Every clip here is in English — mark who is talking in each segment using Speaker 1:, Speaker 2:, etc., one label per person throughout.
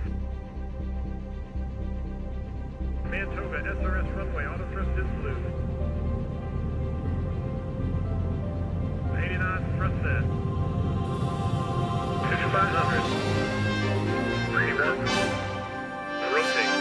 Speaker 1: Fenix. Command Toga, SRS runway, auto thrust is blue. 80 knots, thrust set. 5500. 31. Rotate.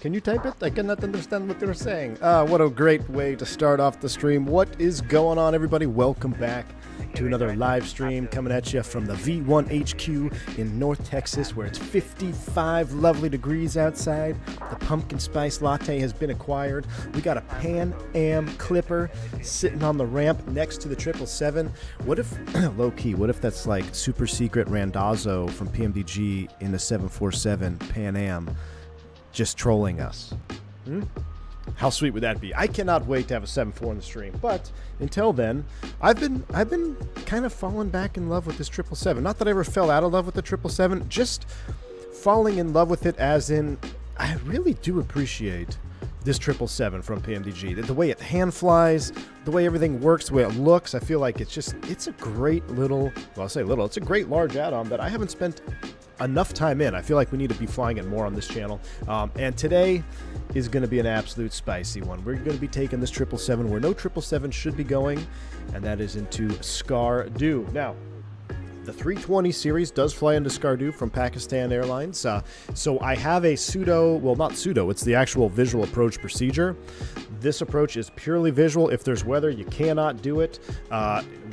Speaker 2: Can you type it? I cannot understand what you're saying. What a great way to start off the stream. What is going on, everybody? Welcome back to another live stream coming at you from the V1 HQ in North Texas, where it's 55 lovely degrees outside. The pumpkin spice latte has been acquired. We got a Pan Am Clipper sitting on the ramp next to the 777. What if, low key, what if that's like super secret Randazzo from PMDG in the 747 Pan Am just trolling us? How sweet would that be? I cannot wait to have a 7.4 in the stream. But until then, I've been kind of falling back in love with this 777. Not that I ever fell out of love with the 777, just falling in love with it as in I really do appreciate this 777 from PMDG. The way it hand flies, the way everything works, the way it looks. I feel like it's a great little, well, I'll say little, it's a great large add-on that I haven't spent enough time in. I feel like we need to be flying it more on this channel. And today is going to be an absolute spicy one. We're going to be taking this 777 where no 777 should be going, and that is into Skardu. Now, the 320 series does fly into Skardu from Pakistan Airlines. So I have a pseudo, well, not pseudo, it's the actual visual approach procedure. This approach is purely visual. If there's weather, you cannot do it.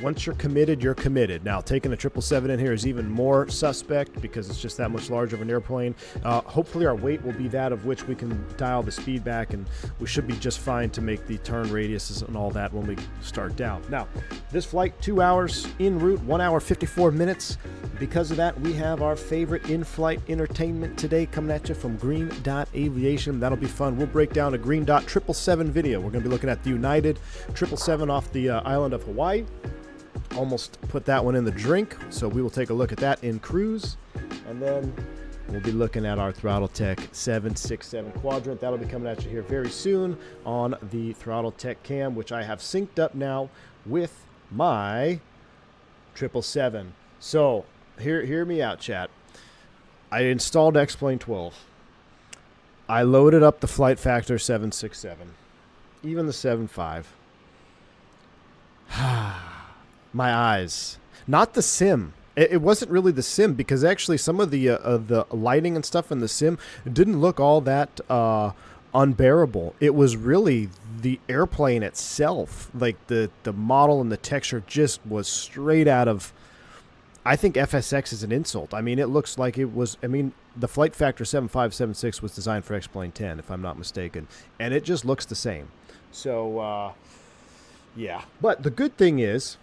Speaker 2: Once you're committed, you're committed. Now, taking the 777 in here is even more suspect because it's just that much larger of an airplane. Hopefully our weight will be that of which we can dial the speed back, and we should be just fine to make the turn radiuses and all that when we start down. Now, this flight, 2 hours en route, 1 hour 54 minutes. Because of that, we have our favorite in-flight entertainment today coming at you from Green Dot Aviation. That'll be fun. We'll break down a Green Dot 777 video. We're going to be looking at the United 777 off the island of Hawaii. almost put that one in the drink, so we will take a look at that in cruise, and then we'll be looking at our Throttletek 767 Quadrant. That'll be coming at you here very soon on the Throttletek cam, which I have synced up now with my 777. So hear me out, chat. I installed X-Plane 12. I loaded up the Flight Factor 767, even the 7.5. My eyes. Not the sim. It wasn't really the sim, because actually some of the lighting and stuff in the sim didn't look all that unbearable. It was really the airplane itself. Like the model and the texture just was straight out of... I think FSX is an insult. I mean, it looks like it was... I mean, the Flight Factor 7576 was designed for X-Plane 10, if I'm not mistaken. And it just looks the same. So, yeah. But the good thing is,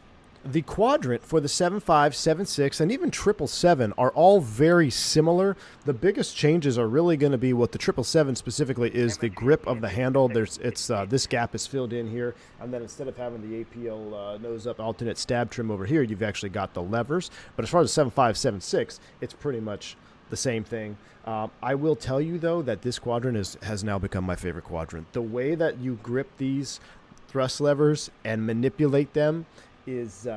Speaker 2: the Quadrant for the 75, 76, and even 777 are all very similar. The biggest changes are really going to be what the 777 specifically is the grip of the handle. This gap is filled in here, and then instead of having the APL nose-up alternate stab trim over here, you've actually got the levers. But as far as 75, 76, it's pretty much the same thing. I will tell you, though, that this Quadrant has now become my favorite Quadrant. The way that you grip these thrust levers and manipulate them is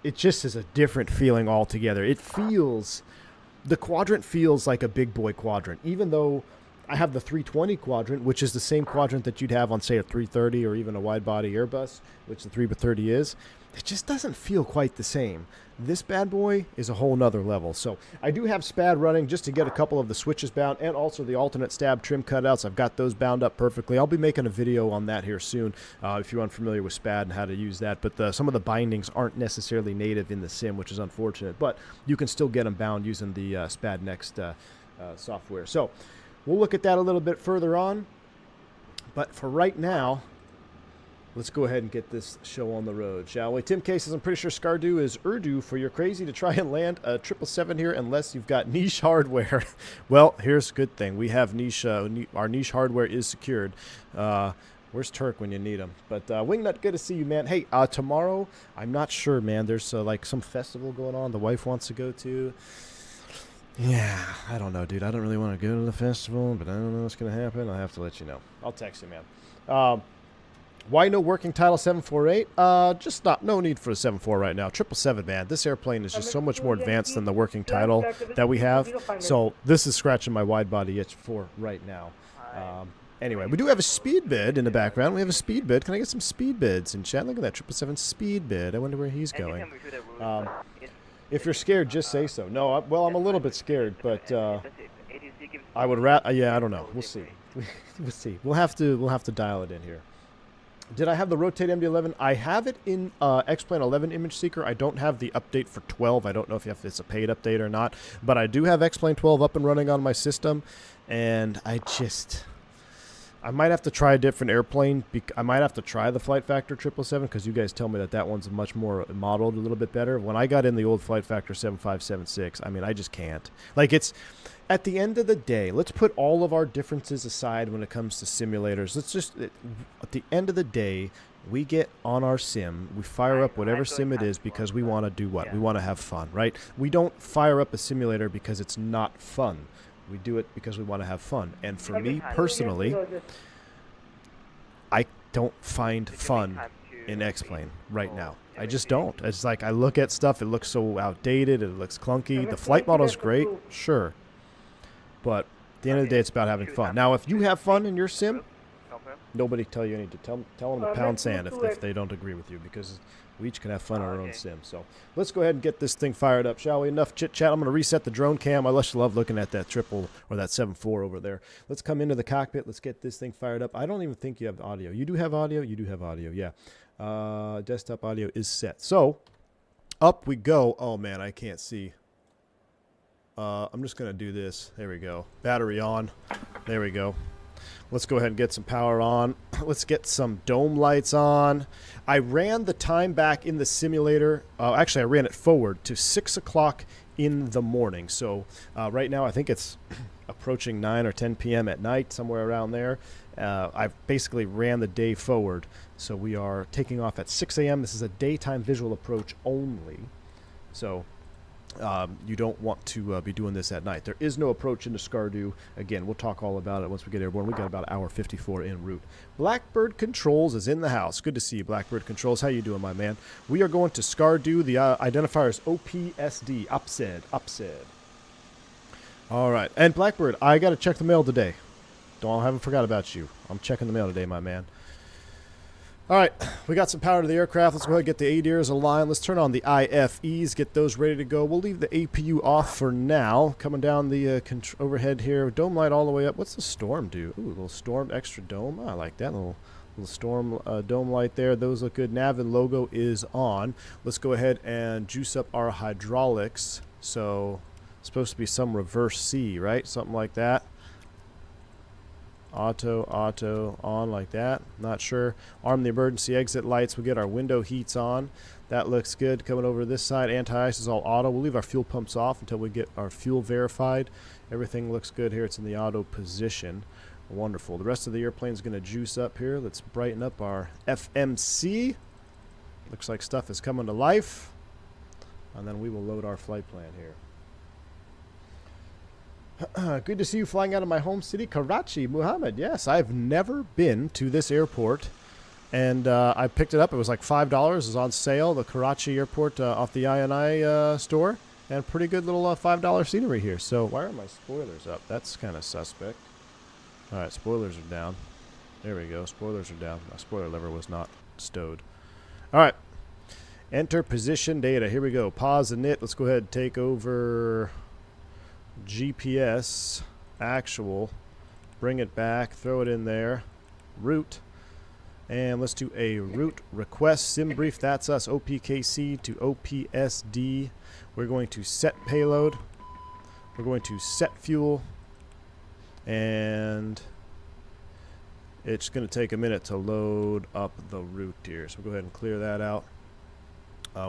Speaker 2: it just is a different feeling altogether. The Quadrant feels like a big boy Quadrant, even though I have the 320 Quadrant, which is the same Quadrant that you'd have on, say, a 330 or even a wide body Airbus, which the 330 is. It just doesn't feel quite the same. This bad boy is a whole nother level. So I do have SPAD running just to get a couple of the switches bound, and also the alternate stab trim cutouts. I've got those bound up perfectly. I'll be making a video on that here soon if you're unfamiliar with SPAD and how to use that. But some of the bindings aren't necessarily native in the sim, which is unfortunate. But you can still get them bound using the SPAD Next software. So we'll look at that a little bit further on. But for right now, let's go ahead and get this show on the road, shall we? Tim K says, I'm pretty sure Skardu is Urdu for you're crazy to try and land a 777 here unless you've got niche hardware. Well, here's a good thing. We have our niche hardware is secured. Where's Turk when you need him? But Wingnut, good to see you, man. Hey, tomorrow, I'm not sure, man. There's like some festival going on the wife wants to go to. Yeah, I don't know, dude. I don't really want to go to the festival, but I don't know what's going to happen. I'll have to let you know. I'll text you, man. Why no working title 748? Just no need for a 74 right now. 777, man. This airplane is just so much more advanced than the working title that we have. So this is scratching my wide body itch for right now. Anyway, we do have a speed bid in the background. We have a speed bid. Can I get some speed bids in chat? Look at that 777 speed bid. I wonder where he's going. If you're scared, just say so. No, well, I'm a little bit scared, but I would yeah, I don't know. We'll see. We'll see. We'll have to dial it in here. Did I have the Rotate MD-11? I have it in X-Plane 11 Image Seeker. I don't have the update for 12. I don't know if it's a paid update or not. But I do have X-Plane 12 up and running on my system. And I might have to try a different airplane. I might have to try the Flight Factor 777 because you guys tell me that one's much more modeled, a little bit better. When I got in the old Flight Factor 7576, I mean, I just can't. Like, it's... At the end of the day, let's put all of our differences aside when it comes to simulators. At the end of the day, we get on our sim, we fire up whatever sim it is because we want to do what? We want to have fun, right? We don't fire up a simulator because it's not fun. We do it because we want to have fun. And for me personally, I don't find fun in X-Plane right now. I just don't. It's like I look at stuff, it looks so outdated, it looks clunky. The flight model's great, sure. But at the end of the day, it's about having fun. Now, if you have fun in your sim, nobody tell you anything. Tell them to pound sand if they don't agree with you, because we each can have fun in our own sim. So let's go ahead and get this thing fired up, shall we? Enough chit-chat. I'm going to reset the drone cam. I just love looking at that triple or that 7.4 over there. Let's come into the cockpit. Let's get this thing fired up. I don't even think you have audio. You do have audio? You do have audio, yeah. Desktop audio is set. So up we go. Oh, man, I can't see. I'm just going to do this. There we go. Battery on. There we go. Let's go ahead and get some power on. Let's get some dome lights on. I ran the time back in the simulator. Actually, I ran it forward to 6 o'clock in the morning. So right now, I think it's approaching 9 or 10 p.m. at night, somewhere around there. I've basically ran the day forward. So we are taking off at 6 a.m. This is a daytime visual approach only. So you don't want to be doing this at night. There is no approach into Skardu. Again, we'll talk all about it once we get airborne. We got about an hour 54 en route. Blackbird Controls is in the house. Good to see you, Blackbird Controls. How you doing, my man? We are going to Skardu. The identifier is OPSD. Upsed. All right. And Blackbird, I got to check the mail today. I haven't forgot about you. I'm checking the mail today, my man. All right, we got some power to the aircraft. Let's go ahead and get the ADIRs aligned. Let's turn on the IFEs, get those ready to go. We'll leave the APU off for now. Coming down the overhead here, dome light all the way up. What's the storm do? Ooh, a little storm, extra dome. I like that little storm dome light there. Those look good. Nav and logo is on. Let's go ahead and juice up our hydraulics. So, it's supposed to be some reverse C, right? Something like that. Auto, on like that. Not sure. Arm the emergency exit lights. We'll get our window heats on. That looks good. Coming over this side, anti-ice is all auto. We'll leave our fuel pumps off until we get our fuel verified. Everything looks good here. It's in the auto position. Wonderful. The rest of the airplane is going to juice up here. Let's brighten up our FMC. Looks like stuff is coming to life. And then we will load our flight plan here. Good to see you flying out of my home city, Karachi, Muhammad. Yes, I've never been to this airport, and I picked it up. It was like $5. It was on sale, the Karachi airport off the INI store, and pretty good little $5 scenery here. So why are my spoilers up? That's kind of suspect. All right, spoilers are down. There we go. Spoilers are down. My spoiler lever was not stowed. All right. Enter position data. Here we go. Pause the knit. Let's go ahead and take over GPS actual, bring it back, throw it in there, route, and let's do a route request sim brief. That's us, OPKC to OPSD. We're going to set payload, we're going to set fuel, and it's going to take a minute to load up the route here, so we'll go ahead and clear that out.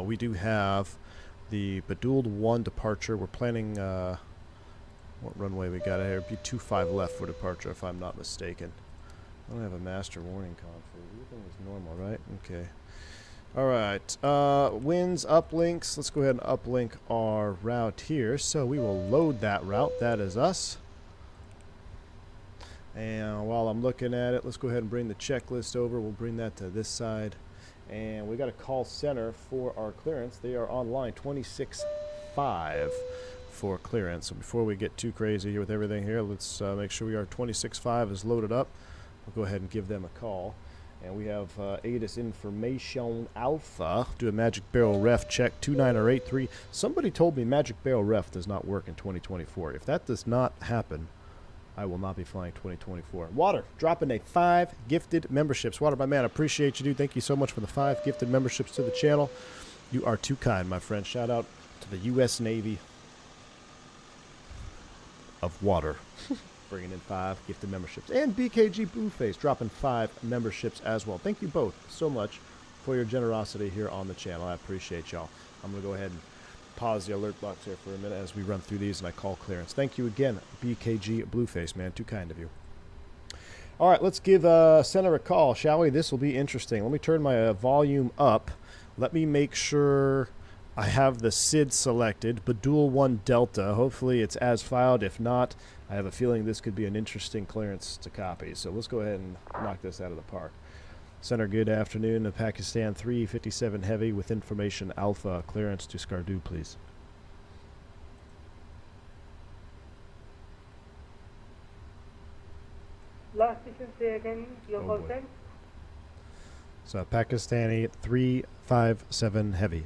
Speaker 2: We do have the Beduled 1 departure. We're planning what runway we got here? Be 25 left for departure, if I'm not mistaken. I don't have a master warning config. Everything is normal, right? Okay. All right. Winds, uplinks. Let's go ahead and uplink our route here. So we will load that route. That is us. And while I'm looking at it, let's go ahead and bring the checklist over. We'll bring that to this side. And we got a call center for our clearance. They are online 26.5. For clearance. So before we get too crazy here with everything here, let's make sure our 26.5 is loaded up. We'll go ahead and give them a call. And we have ATIS Information Alpha. Do a Magic Barrel Ref check 29083. Somebody told me Magic Barrel Ref does not work in 2024. If that does not happen, I will not be flying 2024. Water, dropping a 5 gifted memberships. Water, my man, appreciate you, dude. Thank you so much for the 5 gifted memberships to the channel. You are too kind, my friend. Shout out to the U.S. Navy of water. Bringing in 5 gifted memberships. And BKG Blueface dropping 5 memberships as well. Thank you both so much for your generosity here on the channel. I appreciate y'all. I'm going to go ahead and pause the alert box here for a minute as we run through these and I call clearance. Thank you again, BKG Blueface, man. Too kind of you. All right, let's give center a call, shall we? This will be interesting. Let me turn my volume up. Let me make sure I have the SID selected, Bedul 1 Delta. Hopefully it's as filed. If not, I have a feeling this could be an interesting clearance to copy. So let's go ahead and knock this out of the park. Center, good afternoon. Pakistan 357 Heavy with information Alpha. Clearance to Skardu, please.
Speaker 3: Last station, say again your call sign.
Speaker 2: So Pakistani 357 Heavy.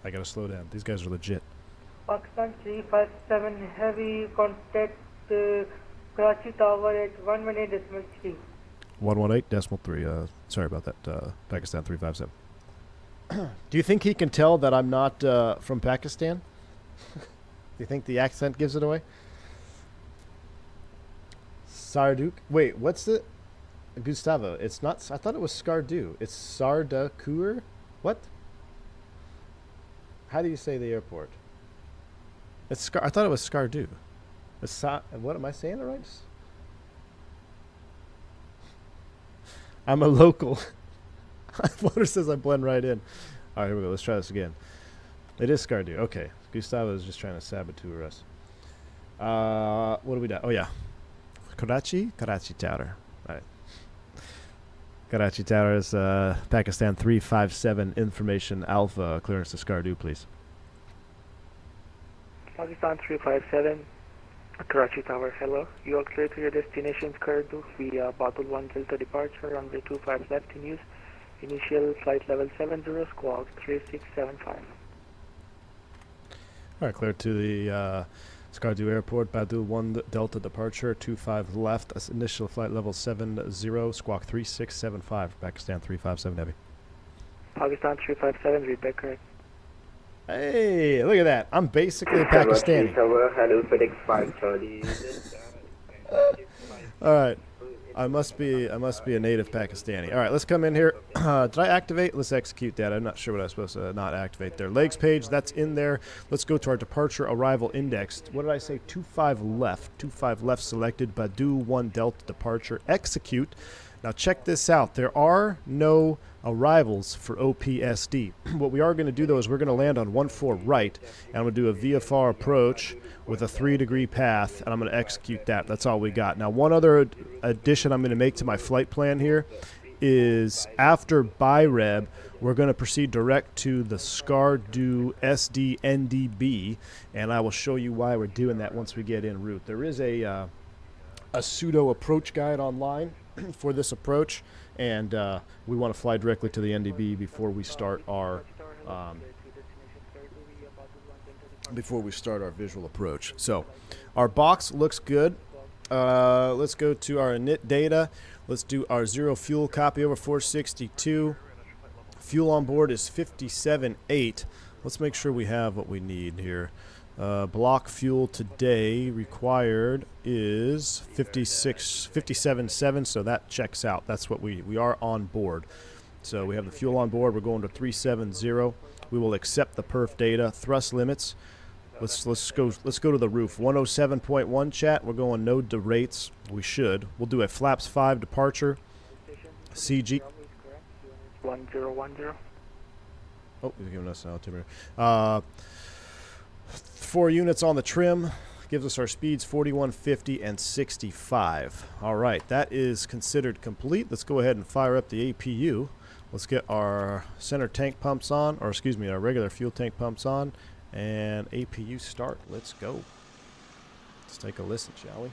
Speaker 2: I gotta slow down. These guys are legit.
Speaker 3: Pakistan 357 Heavy, contact Karachi Tower at 118.3.
Speaker 2: 118.3. Sorry about that. Pakistan 357. Do you think he can tell that I'm not from Pakistan? Do you think the accent gives it away? Sarduk. Wait, what's the Gustavo? It's not. I thought it was Skardu. It's Sardakur. What? How do you say the airport? It's I thought it was Skardu. What am I saying it right? I'm a local. Water says I blend right in. All right, here we go. Let's try this again. It is Skardu. Okay. Gustavo is just trying to saboteur us. What do we got? Oh, yeah. Karachi Tower. All right. Karachi Tower is Pakistan 357 Information Alpha. Clearance to Skardu, please.
Speaker 4: Pakistan 357, Karachi Tower, hello. You are clear to your destination Skardu via Bottle 1 Delta departure, runway 25 left in use. Initial flight level 70, squawk 3675.
Speaker 2: All right, clear to the Skardu Airport, Badu 1 Delta departure, 25 left. That's initial flight level 70, squawk 3675, Pakistan 357 Heavy.
Speaker 4: Pakistan 357, read back correct.
Speaker 2: Hey, look at that. I'm basically a Pakistani.
Speaker 5: Hello, FedEx 530.
Speaker 2: All right. I must be a native Pakistani. All right, let's come in here. Did I activate? Let's execute that. I'm not sure what I was supposed to not activate there. Legs page, that's in there. Let's go to our departure arrival index. What did I say? 25 left. 25 left selected. Badu 1 Delta departure. Execute. Now check this out. There are no arrivals for OPSD. What we are going to do though is we're going to land on 14 right, and I'm going to do a VFR approach with a 3-degree path, and I'm going to execute that. That's all we got. Now one other addition I'm going to make to my flight plan here is after BIREB, we're going to proceed direct to the Skardu SDNDB, and I will show you why we're doing that once we get en route. There is a pseudo approach guide online for this approach, and we want to fly directly to the NDB before we start our visual approach. So our box looks good. Let's go to our init data. Let's do our 0 fuel copy over 462. Fuel on board is 57.8. Let's make sure we have what we need here. Block fuel today required is 57.7, so that checks out. That's what we are on board. So we have the fuel on board. We're going to 370. We will accept the perf data. Thrust limits. Let's go to the roof. 107.1 chat. We're going node to rates. We should. We'll do a flaps 5 departure. CG.
Speaker 4: 1010.
Speaker 2: Oh, he's giving us an altimeter. 4 units on the trim. Gives us our speeds 41, 50, and 65. All right, that is considered complete. Let's go ahead and fire up the APU. Let's get our center tank pumps on, or excuse me, our regular fuel tank pumps on, and APU start. Let's go. Let's take a listen, shall we?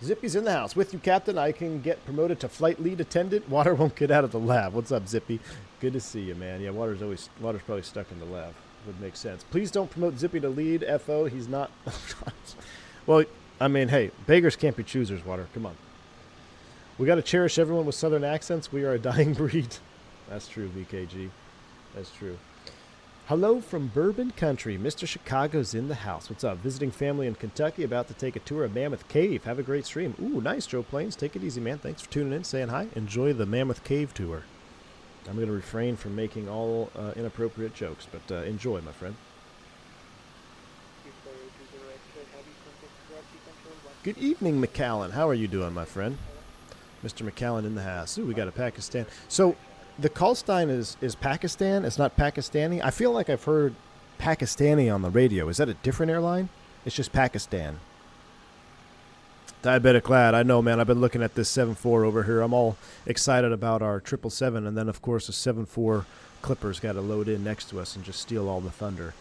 Speaker 2: Zippy's in the house. With you, Captain. I can get promoted to flight lead attendant. Water won't get out of the lab. What's up, Zippy? Good to see you, man. Yeah, water's probably stuck in the lab. Would make sense. Please don't promote Zippy to lead, FO. He's not. Well, I mean, hey, beggars can't be choosers, Water. Come on. We got to cherish everyone with southern accents. We are a dying breed. That's true, VKG. That's true. Hello from Bourbon Country. Mr. Chicago's in the house. What's up? Visiting family in Kentucky. About to take a tour of Mammoth Cave. Have a great stream. Ooh, nice, Joe Plains. Take it easy, man. Thanks for tuning in, saying hi. Enjoy the Mammoth Cave tour. I'm going to refrain from making all inappropriate jokes, but enjoy, my friend. Good evening, McAllen. How are you doing, my friend? Mr. McAllen in the house. Ooh, we got a Pakistan. So the call sign is Pakistan. It's not Pakistani. I feel like I've heard Pakistani on the radio. Is that a different airline? It's just Pakistan. Diabetic lad, I know, man. I've been looking at this 7.4 over here. I'm all excited about our 777, and then, of course, the 7.4 Clippers got to load in next to us and just steal all the thunder.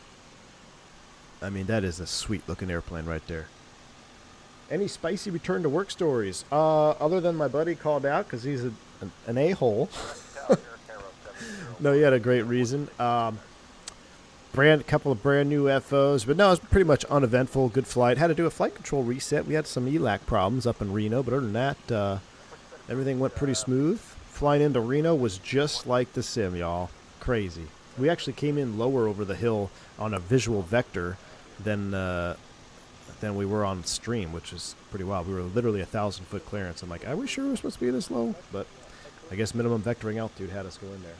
Speaker 2: I mean, that is a sweet-looking airplane right there. Any spicy return to work stories? Other than my buddy called out because he's an a-hole. No, he had a great reason. Couple of brand new FOs, but no, it was pretty much uneventful. Good flight. Had to do a flight control reset. We had some ELAC problems up in Reno, but other than that, everything went pretty smooth. Flying into Reno was just like the sim, y'all. Crazy. We actually came in lower over the hill on a visual vector than we were on stream, which is pretty wild. We were literally 1,000-foot clearance. I'm like, are we sure we're supposed to be this low? But I guess minimum vectoring altitude had us go in there.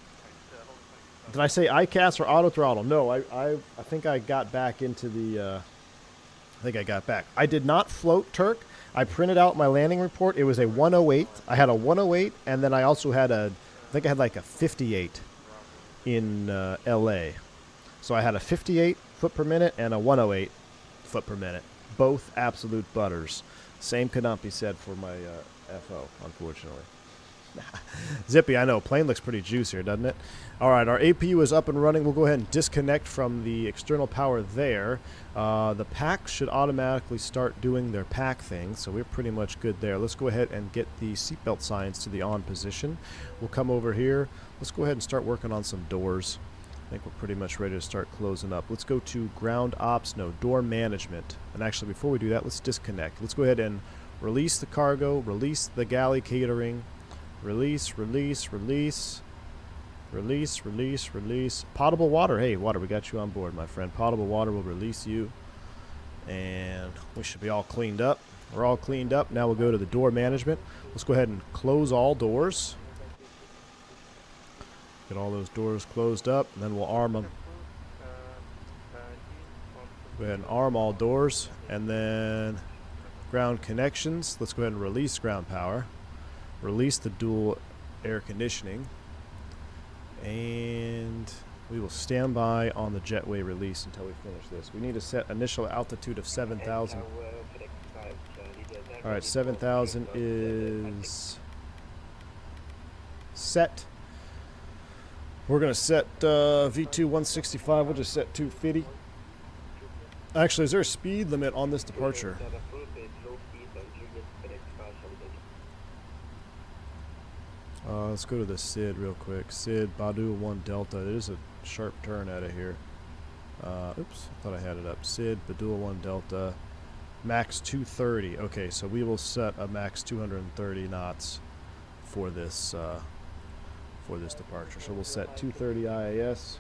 Speaker 2: Did I say ICAS or auto throttle? No, I think I got back into the think I got back. I did not float Turk. I printed out my landing report. It was a 108. I had a 108, and then I also had I think I had like a 58 in LA. So I had a 58 foot per minute and a 108 foot per minute. Both absolute butters. Same could not be said for my FO, unfortunately. Zippy, I know. Plane looks pretty juicy here, doesn't it? All right, our APU is up and running. We'll go ahead and disconnect from the external power there. The packs should automatically start doing their pack thing, so we're pretty much good there. Let's go ahead and get the seatbelt signs to the on position. We'll come over here. Let's go ahead and start working on some doors. I think we're pretty much ready to start closing up. Let's go to ground ops, no, door management. And actually, before we do that, let's disconnect. Let's go ahead and release the cargo, release the galley catering. Release, release, release, release, release, release. Potable water. Hey, water, we got you on board, my friend. Potable water will release you. And we should be all cleaned up. We're all cleaned up. Now we'll go to the door management. Let's go ahead and close all doors. Get all those doors closed up, and then we'll arm them. Go ahead and arm all doors. And then ground connections. Let's go ahead and release ground power. Release the dual air conditioning, and we will stand by on the jetway release until we finish this. We need to set initial altitude of 7,000. All right, 7,000 is set. We're going to set V2 165. We'll just set 250. Actually, is there a speed limit on this departure? Let's go to the SID real quick. SID, Badu 1 Delta. It is a sharp turn out of here. Oops, I thought I had it up. SID, Badul 1 Delta, max 230. Okay, so we will set a max 230 knots for this departure. So we'll set 230 IAS.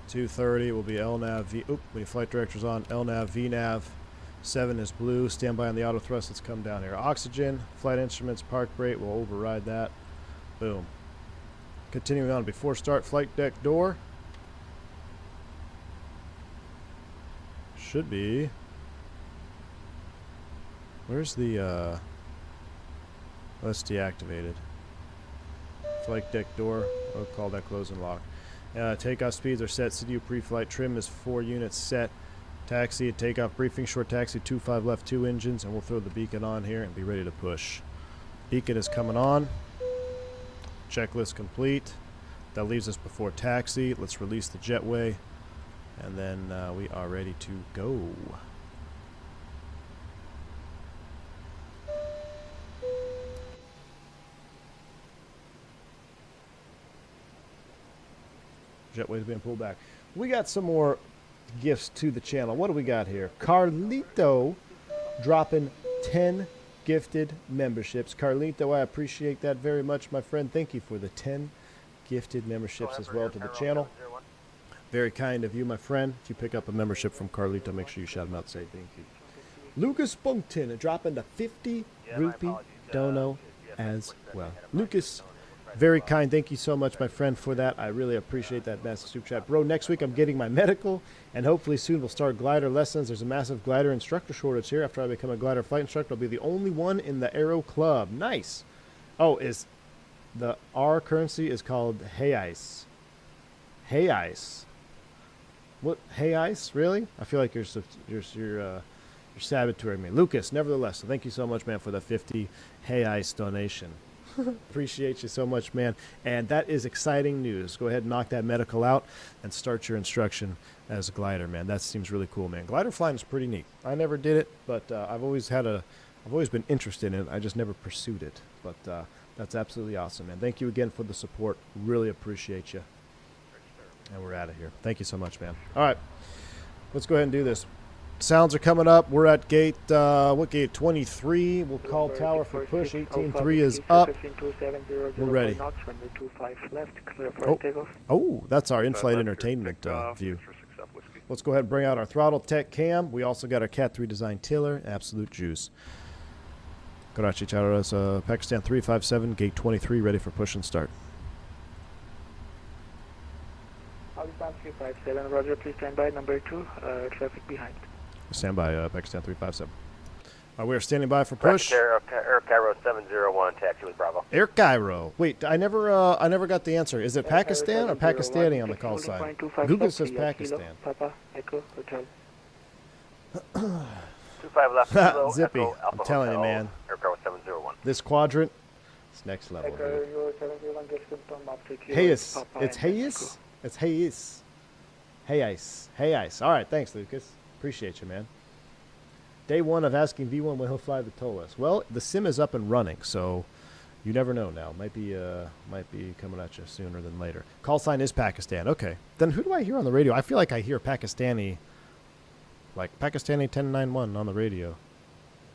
Speaker 2: .230 will be LNAV V. Oop, when your flight director's on, LNAV VNAV. 7 is blue. Stand by on the auto thrust. Let's come down here. Oxygen, flight instruments, park brake. We'll override that. Boom. Continuing on before start, flight deck door. Should be. Where's the, that's deactivated. Flight deck door. We'll call that close and lock. Takeoff speeds are set. CDU pre-flight trim is 4 units set. Taxi, takeoff briefing, short taxi, 25 left, 2 engines, and we'll throw the beacon on here and be ready to push. Beacon is coming on. Checklist complete. That leaves us before taxi. Let's release the jetway, and then we are ready to go. Jetway's being pulled back. We got some more gifts to the channel. What do we got here? Carlito dropping 10 gifted memberships. Carlito, I appreciate that very much, my friend. Thank you for the 10 gifted memberships as well to the channel. Very kind of you, my friend. If you pick up a membership from Carlito, make sure you shout him out and say thank you. Lucas Bunkton dropping the 50 rupee dono as well. Lucas, very kind. Thank you so much, my friend, for that. I really appreciate that massive super chat. Bro, next week I'm getting my medical, and hopefully soon we'll start glider lessons. There's a massive glider instructor shortage here. After I become a glider flight instructor, I'll be the only one in the Aero Club. Nice. Oh, is the R currency is called Hey Ice. Hey Ice. What? Hey Ice? Really? I feel like you're saboteuring me. Lucas, nevertheless, so thank you so much, man, for the 50 Hey Ice donation. Appreciate you so much, man. And that is exciting news. Go ahead and knock that medical out and start your instruction as a glider, man. That seems really cool, man. Glider flying is pretty neat. I never did it, but I've always been interested in it. I just never pursued it. But that's absolutely awesome, man. Thank you again for the support. Really appreciate you. And we're out of here. Thank you so much, man. All right, let's go ahead and do this. Sounds are coming up. We're at gate, what gate? 23. We'll call tower for push. 18.3 is up. We're ready. Oh, that's our in-flight entertainment view. Let's go ahead and bring out our Throttletek cam. We also got our Cat 3 design tiller. Absolute juice. Karachi Charas, Pakistan 357, gate 23, ready for push and start.
Speaker 4: 357, roger, please stand by. Number 2, traffic behind.
Speaker 2: Stand by, Pakistan 357. We are standing by for push.
Speaker 6: Air Cairo 701, taxi with Bravo.
Speaker 2: Air Cairo. Wait, I never got the answer. Is it Pakistan or Pakistani on the call sign? Google says Pakistan.
Speaker 4: Papa, Echo, Hotel.
Speaker 6: 25 left, kilo,
Speaker 2: Zippy,
Speaker 6: Echo,
Speaker 2: I'm
Speaker 6: Alpha
Speaker 2: telling you,
Speaker 6: Hotel,
Speaker 2: man.
Speaker 6: Air Cairo 701.
Speaker 2: This quadrant, it's next level.
Speaker 4: Echo,
Speaker 2: Dude.
Speaker 4: your 701 gets confirmed after kilo.
Speaker 2: Hayes.
Speaker 4: Papa
Speaker 2: It's
Speaker 4: and
Speaker 2: Hayes? It's Hayes. Hey Ice. Hey Ice. All right, thanks, Lucas. Appreciate you, man. Day one of asking V1 when he'll fly the TOLS. Well, the sim is up and running, so you never know now. Might be coming at you sooner than later. Call sign is Pakistan. Okay. Then who do I hear on the radio? I feel like I hear Pakistani, like Pakistani 1091 on the radio.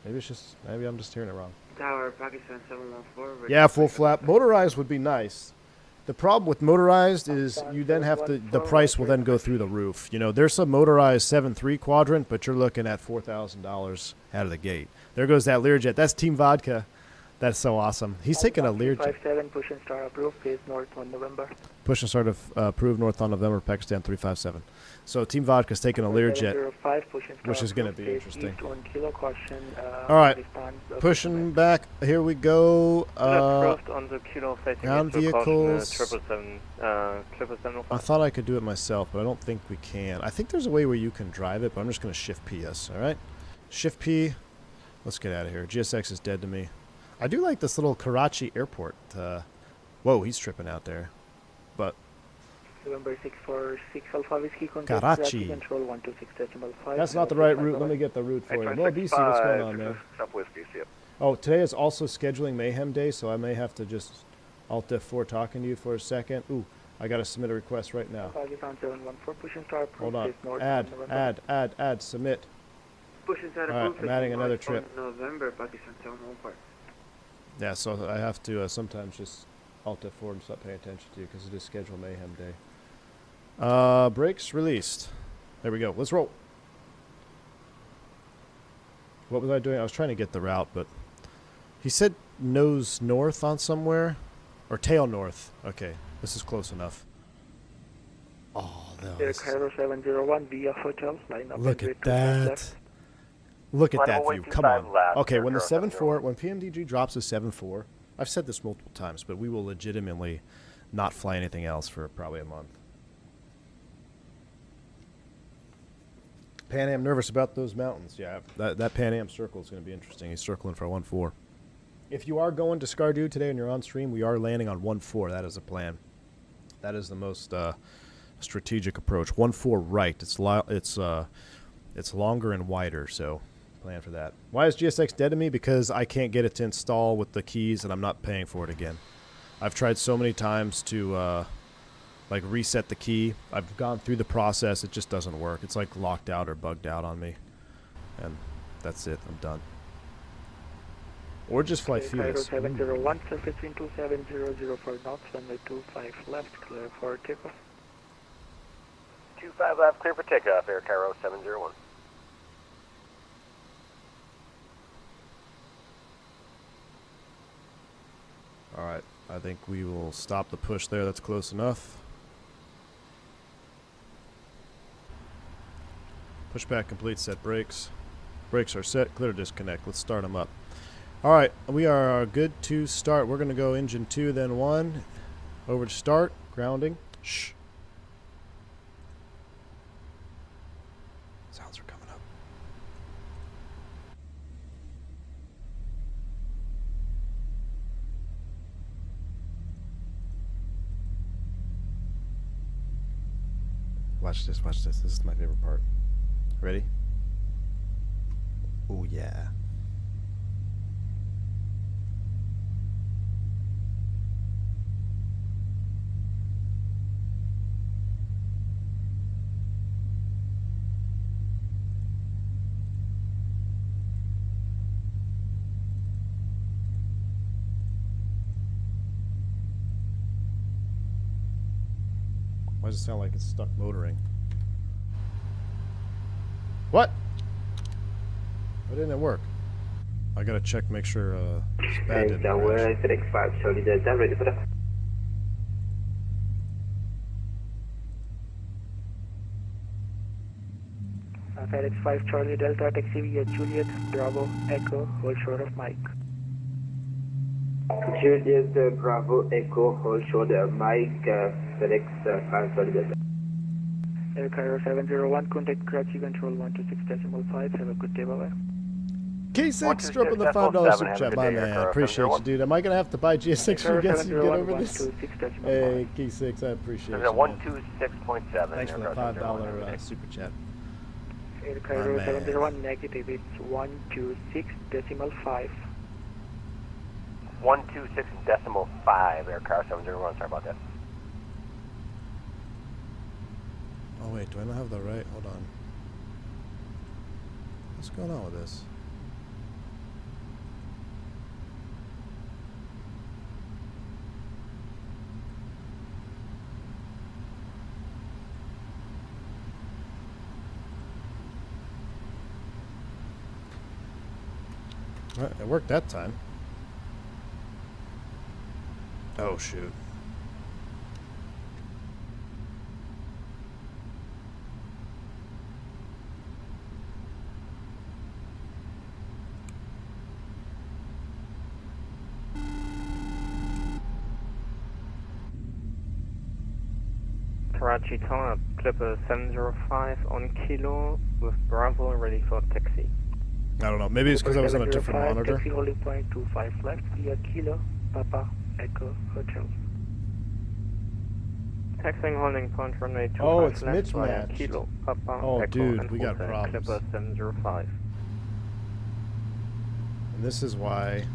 Speaker 2: Maybe I'm just hearing it wrong.
Speaker 7: Tower, Pakistan 714.
Speaker 2: Yeah, full flap. Motorized would be nice. The problem with motorized is you then have to, the price will then go through the roof. You know, there's some motorized 7.3 quadrant, but you're looking at $4,000 out of the gate. There goes that Learjet. That's Team Vodka. That's so awesome. He's taking a Learjet.
Speaker 4: 57, push and start approved, phase north on November.
Speaker 2: Push and start of approved north on November, Pakistan 357. So Team Vodka's taking a Learjet,
Speaker 4: 705, push and start
Speaker 2: which is going to
Speaker 4: approved,
Speaker 2: be
Speaker 4: phase
Speaker 2: interesting.
Speaker 4: east on kilo, caution,
Speaker 2: All right,
Speaker 4: response,
Speaker 2: pushing back. Here we go.
Speaker 8: Left on the kilo facing
Speaker 2: ground
Speaker 8: into caution,
Speaker 2: vehicles.
Speaker 8: 777.
Speaker 2: I thought I could do it myself, but I don't think we can. I think there's a way where you can drive it, but I'm just going to shift P us, all right? Shift P. Let's get out of here. GSX is dead to me. I do like this little Karachi airport. Whoa, he's tripping out there. But
Speaker 4: November 646 Alpha Whiskey contact
Speaker 2: Karachi.
Speaker 4: control 126.5.
Speaker 2: That's not the right route. Let me get the route for you. Well, BC, what's going on, man?
Speaker 6: Southwest DC.
Speaker 2: Oh, today is also scheduling Mayhem Day, so I may have to just Alt F4 talking to you for a second. Ooh, I got to submit a request right now.
Speaker 4: Pakistan 714, push and start
Speaker 2: Hold
Speaker 4: approved,
Speaker 2: on.
Speaker 4: phase north
Speaker 2: Add,
Speaker 4: on November.
Speaker 2: add, submit.
Speaker 7: Push inside
Speaker 2: All right,
Speaker 7: approved.
Speaker 2: I'm adding
Speaker 7: phase
Speaker 2: another
Speaker 7: north
Speaker 2: trip.
Speaker 7: on November, Pakistan 714.
Speaker 2: Yeah, so I have to sometimes just Alt F4 and stop paying attention to you because it is scheduled Mayhem Day. Brakes released. There we go. Let's roll. What was I doing? I was trying to get the route, but he said nose north on somewhere, or tail north. Okay, this is close enough. Oh, no.
Speaker 4: Air Cairo 701 via hotel, line up.
Speaker 2: Look
Speaker 4: and
Speaker 2: at
Speaker 4: wait to turn
Speaker 2: that.
Speaker 4: left.
Speaker 2: Look at that
Speaker 6: Runway
Speaker 2: view. Come on.
Speaker 6: 25 left,
Speaker 2: Okay,
Speaker 6: Air
Speaker 2: when the
Speaker 6: Cairo
Speaker 2: 7.4, when PMDG drops a 7.4, I've said this multiple times, but we will legitimately not fly anything else for probably a month. Pan Am nervous about those mountains. Yeah, that Pan Am circle is going to be interesting. He's circling for 1-4. If you are going to Skardu today and you're on stream, we are landing on 1-4. That is the plan. That is the most strategic approach. 1-4 right. It's longer and wider, so plan for that. Why is GSX dead to me? Because I can't get it to install with the keys, and I'm not paying for it again. I've tried so many times to like reset the key. I've gone through the process. It just doesn't work. It's like locked out or bugged out on me, and that's it. I'm done. Or just fly
Speaker 4: Air Cairo
Speaker 2: Felix.
Speaker 4: 701, surface wind 2700 for knots, runway 25 left, clear for takeoff.
Speaker 6: 25 left, clear for takeoff, Air Cairo 701.
Speaker 2: All right. I think we will stop the push there. That's close enough. Pushback complete. Set brakes. Brakes are set. Clear to disconnect. Let's start them up. All right. We are good to start. We're going to go engine 2, then 1. Over to start. Grounding. Shh. Sounds are coming up. Watch this, watch this. This is my favorite part. Ready? Oh, yeah. Why does it sound like it's stuck motoring? What? Why didn't it work? I gotta check, make sure it's bad.
Speaker 5: And Tower, Fenix 5, Charlie Delta, ready for that.
Speaker 4: FedEx 5 Charlie Delta, taxi via Juliet, Bravo, Echo, hold short of Mike.
Speaker 5: Juliet Bravo Echo, hold shoulder Mike, FedEx 5 Charlie Delta.
Speaker 4: Air Cairo 701, contact Karachi Control 126.5. Have a good day, bye-bye.
Speaker 2: K6 dropping the $5 super chat, my man. Appreciate you, dude. Am I gonna have to buy GS6 for you guys to get over this? Hey, K6, I appreciate you.
Speaker 6: 126.7.
Speaker 2: Thanks for the $5 super chat.
Speaker 4: Air Cairo
Speaker 2: man.
Speaker 4: 701, negative. It's 126.5.
Speaker 6: 126.5, Air Car 701. Sorry about that.
Speaker 2: Oh wait, do I not have the right? Hold on. What's going on with this? Well, it worked that time. Oh shoot.
Speaker 8: Karachi Tower, Clipper 705 on Kilo with Bravo ready for taxi.
Speaker 2: I don't know. Maybe it's because I was on a different
Speaker 4: 705,
Speaker 2: monitor.
Speaker 4: Taxi holding point 25 left via Kilo, Papa, Echo, Hotel.
Speaker 8: Taxiing holding point runway 25
Speaker 2: Oh, it's
Speaker 8: left via
Speaker 2: mismatched.
Speaker 8: Kilo, Papa,
Speaker 2: Oh,
Speaker 8: Echo,
Speaker 2: dude,
Speaker 8: and
Speaker 2: we got
Speaker 8: Hotel,
Speaker 2: problems.
Speaker 8: Clipper 705.
Speaker 2: And this is why.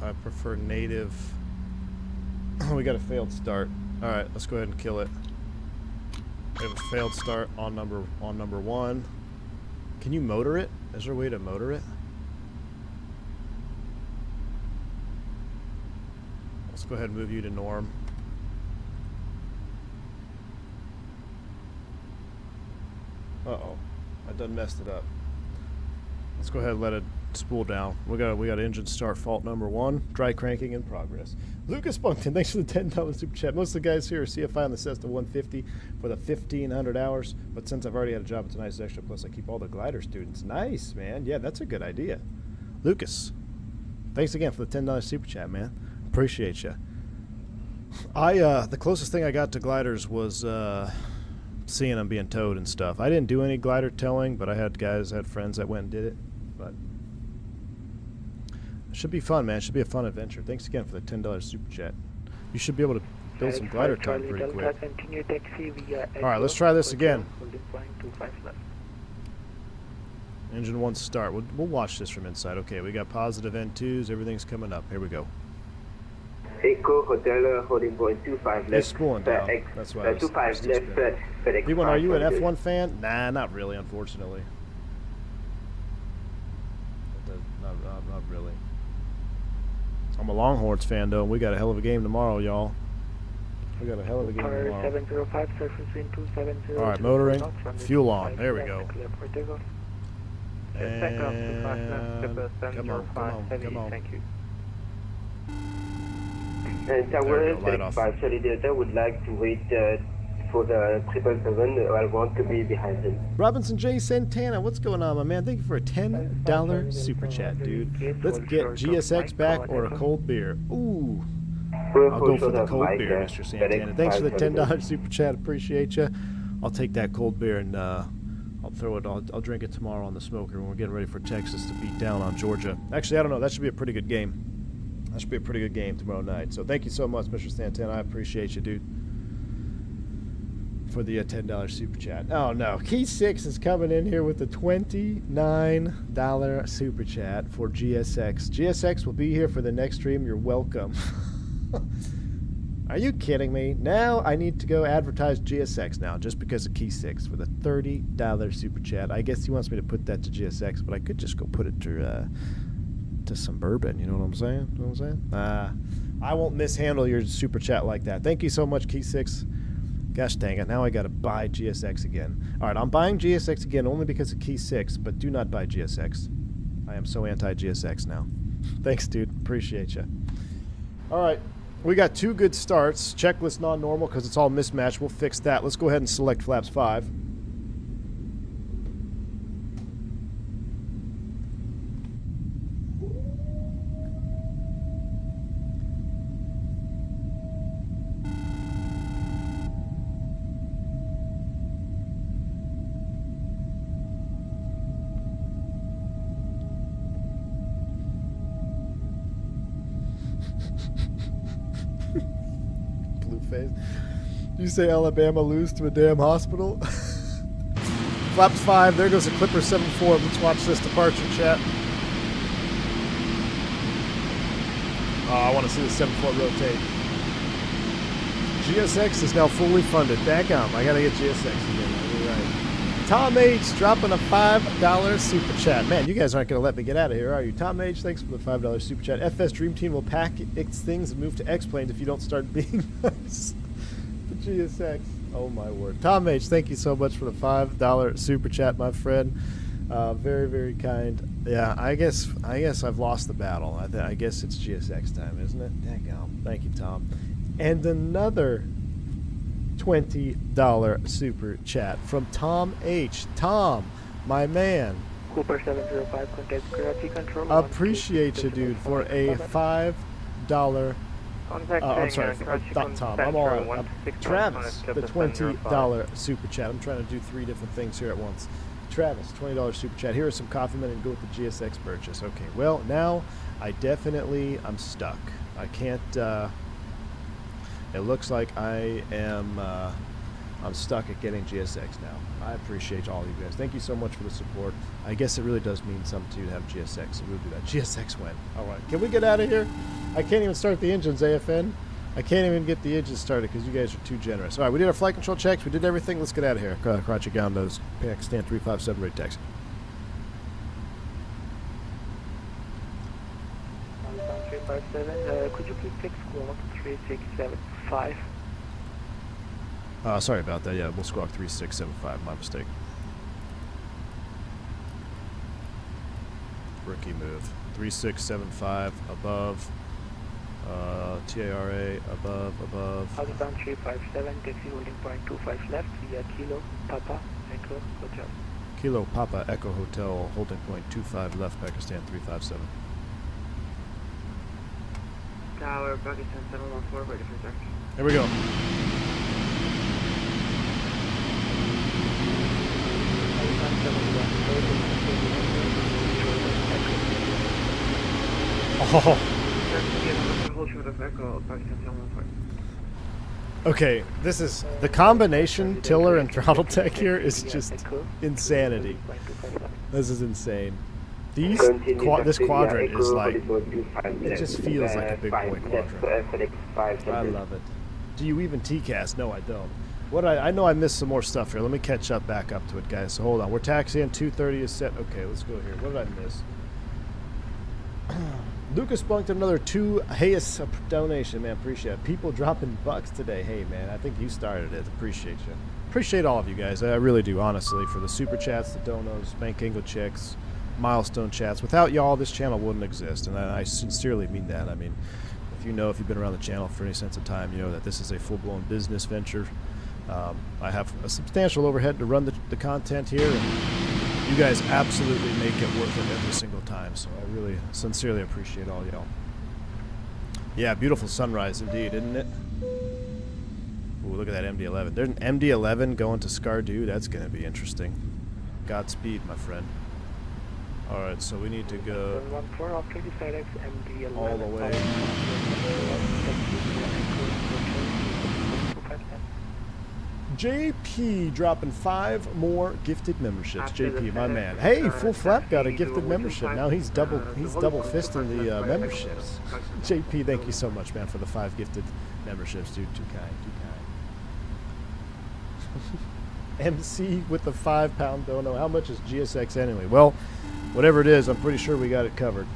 Speaker 2: I prefer native. We got a failed start. All right, let's go ahead and kill it. We have a failed start on number one. Can you motor it? Is there a way to motor it? Let's go ahead and move you to norm. Uh-oh. I done messed it up. Let's go ahead and let it spool down. We got engine start fault number 1. Dry cranking in progress. Lucas Bunkton, thanks for the $10 super chat. Most of the guys here are CFI on the Cessna 150 for the 1,500 hours. But since I've already had a job, it's a nice extra. Plus, I keep all the glider students. Nice, man. Yeah, that's a good idea. Lucas, thanks again for the $10 super chat, man. Appreciate you. The closest thing I got to gliders was seeing them being towed and stuff. I didn't do any glider towing, but I had friends that went and did it. But it should be fun, man. It should be a fun adventure. Thanks again for the $10 super chat. You should be able to build some glider time pretty quick. Alright, let's try this again. Engine 1 start. We'll watch this from inside. Okay, we got positive N2s. Everything's coming up. Here we go.
Speaker 5: Echo Hotel holding point 25 left.
Speaker 2: It's spooling down. That's why I was
Speaker 5: 25 left. FedEx
Speaker 2: V1, are you an
Speaker 5: 5
Speaker 2: F1 fan? Nah, not really, unfortunately. Not really. I'm a Longhorns fan, though. We got a hell of a game tomorrow, y'all. We got a hell of a game tomorrow.
Speaker 4: 705, surface wind 270.
Speaker 2: All right, motoring. Fuel on. There we go.
Speaker 8: Takeoff 25 left, Clipper
Speaker 2: Come on,
Speaker 8: 705 heavy,
Speaker 2: come on.
Speaker 8: thank you.
Speaker 5: And
Speaker 2: There
Speaker 5: Tower
Speaker 2: we go, light off.
Speaker 5: 5 Charlie Delta would like to wait for the 777. I want to be behind him.
Speaker 2: Robinson J. Santana, what's going on, my man? Thank you for a $10 super chat, dude. Let's get GSX back or a cold beer. Ooh. I'll go for the cold beer, Mr. Santana. Thanks for the $10 super chat. Appreciate you. I'll take that cold beer and I'll throw it. I'll drink it tomorrow on the smoker when we're getting ready for Texas to beat down on Georgia. Actually, I don't know. That should be a pretty good game. That should be a pretty good game tomorrow night. So thank you so much, Mr. Santana. I appreciate you, dude, for the $10 super chat. Oh, no. Key 6 is coming in here with the $29 super chat for GSX. GSX will be here for the next stream. You're welcome. Are you kidding me? Now I need to go advertise GSX now just because of Key 6 for the $30 super chat. I guess he wants me to put that to GSX, but I could just go put it to some bourbon. You know what I'm saying? You know what I'm saying? I won't mishandle your super chat like that. Thank you so much, Key 6. Gosh dang it, now I gotta buy GSX again. Alright, I'm buying GSX again only because of Key 6, but do not buy GSX. I am so anti-GSX now. Thanks, dude. Appreciate you. Alright, We got 2 good starts. Checklist non-normal because it's all mismatched. We'll fix that. Let's go ahead and select flaps 5. Blue face. You say Alabama lose to a damn hospital? Flaps 5. There goes a Clipper 7-4. Let's watch this departure, chat. Oh, I want to see the 7-4 rotate. GSX is now fully funded. Daggum, I gotta get GSX again. You're right. Tom H dropping a $5 super chat. Man, you guys aren't gonna let me get out of here, are you? Tom H, thanks for the $5 super chat. FS Dream Team will pack its things and move to X-Planes if you don't start being nice. The GSX. Oh my word. Tom H, thank you so much for the $5 super chat, my friend. Very, very kind. Yeah, I guess I've lost the battle. I guess it's GSX time, isn't it? Daggum. Thank you, Tom. And another $20 super chat from Tom H. Tom, my man.
Speaker 4: Cooper 705, contact Karachi Control.
Speaker 2: Appreciate you, dude, for a $5. I'm sorry, not Tom. I'm all out. Travis, the $20 super chat. I'm trying to do 3 different things here at once. Travis, $20 super chat. Here are some coffee men and go with the GSX purchase. Okay, well, now I'm stuck. I can't, it looks like I am, I'm stuck at getting GSX now. I appreciate all of you guys. Thank you so much for the support. I guess it really does mean something to you to have GSX, so we'll do that. GSX win. All right, can we get out of here? I can't even start the engines, AFN. I can't even get the engines started because you guys are too generous. All right, we did our flight control checks. We did everything. Let's get out of here. Karachi Gandos, Pakistan 357 rate taxi.
Speaker 4: Pakistan 357, could you please fix squawk 3675?
Speaker 2: Sorry about that. Yeah, we'll squawk 3675. My mistake. Rookie move. 3675 above. TARA above.
Speaker 4: Pakistan 357, taxi holding point 25 left via Kilo Papa Echo Hotel.
Speaker 2: Kilo Papa Echo Hotel, holding point 25 left, Pakistan 357.
Speaker 7: Tower, Pakistan 714, ready for taxi.
Speaker 2: Here we go. Oh. Okay, this is the combination Tiller and Throttletek here is just insanity. This is insane. This quadrant is like, it just feels like a big boy quadrant. I love it. Do you even TCAS? No, I don't. I know I missed some more stuff here. Let me catch up back up to it, guys. So hold on. We're taxiing. 2:30 is set. Okay, let's go here. What did I miss? Lucas Bunked another 2 Hayes donation, man. Appreciate it. People dropping bucks today. Hey, man, I think you started it. Appreciate you. Appreciate all of you guys. I really do, honestly, for the super chats, the donos, Bank Angle checks, milestone chats. Without y'all, this channel wouldn't exist, and I sincerely mean that. I mean, if you've been around the channel for any sense of time, you know that this is a full-blown business venture. I have a substantial overhead to run the content here, and you guys absolutely make it worth it every single time, so I really sincerely appreciate all y'all. Yeah, beautiful sunrise indeed, isn't it? Ooh, look at that MD-11. There's an MD-11 going to Skardu. That's going to be interesting. Godspeed, my friend. Alright, so we need to go all the way. JP dropping 5 more gifted memberships. JP, my man. Hey, Full Flap got a gifted membership. Now he's double fisting the memberships. JP, thank you so much, man, for the 5 gifted memberships, dude. Too kind. MC with the £5 dono. How much is GSX anyway? Well, whatever it is, I'm pretty sure we got it covered.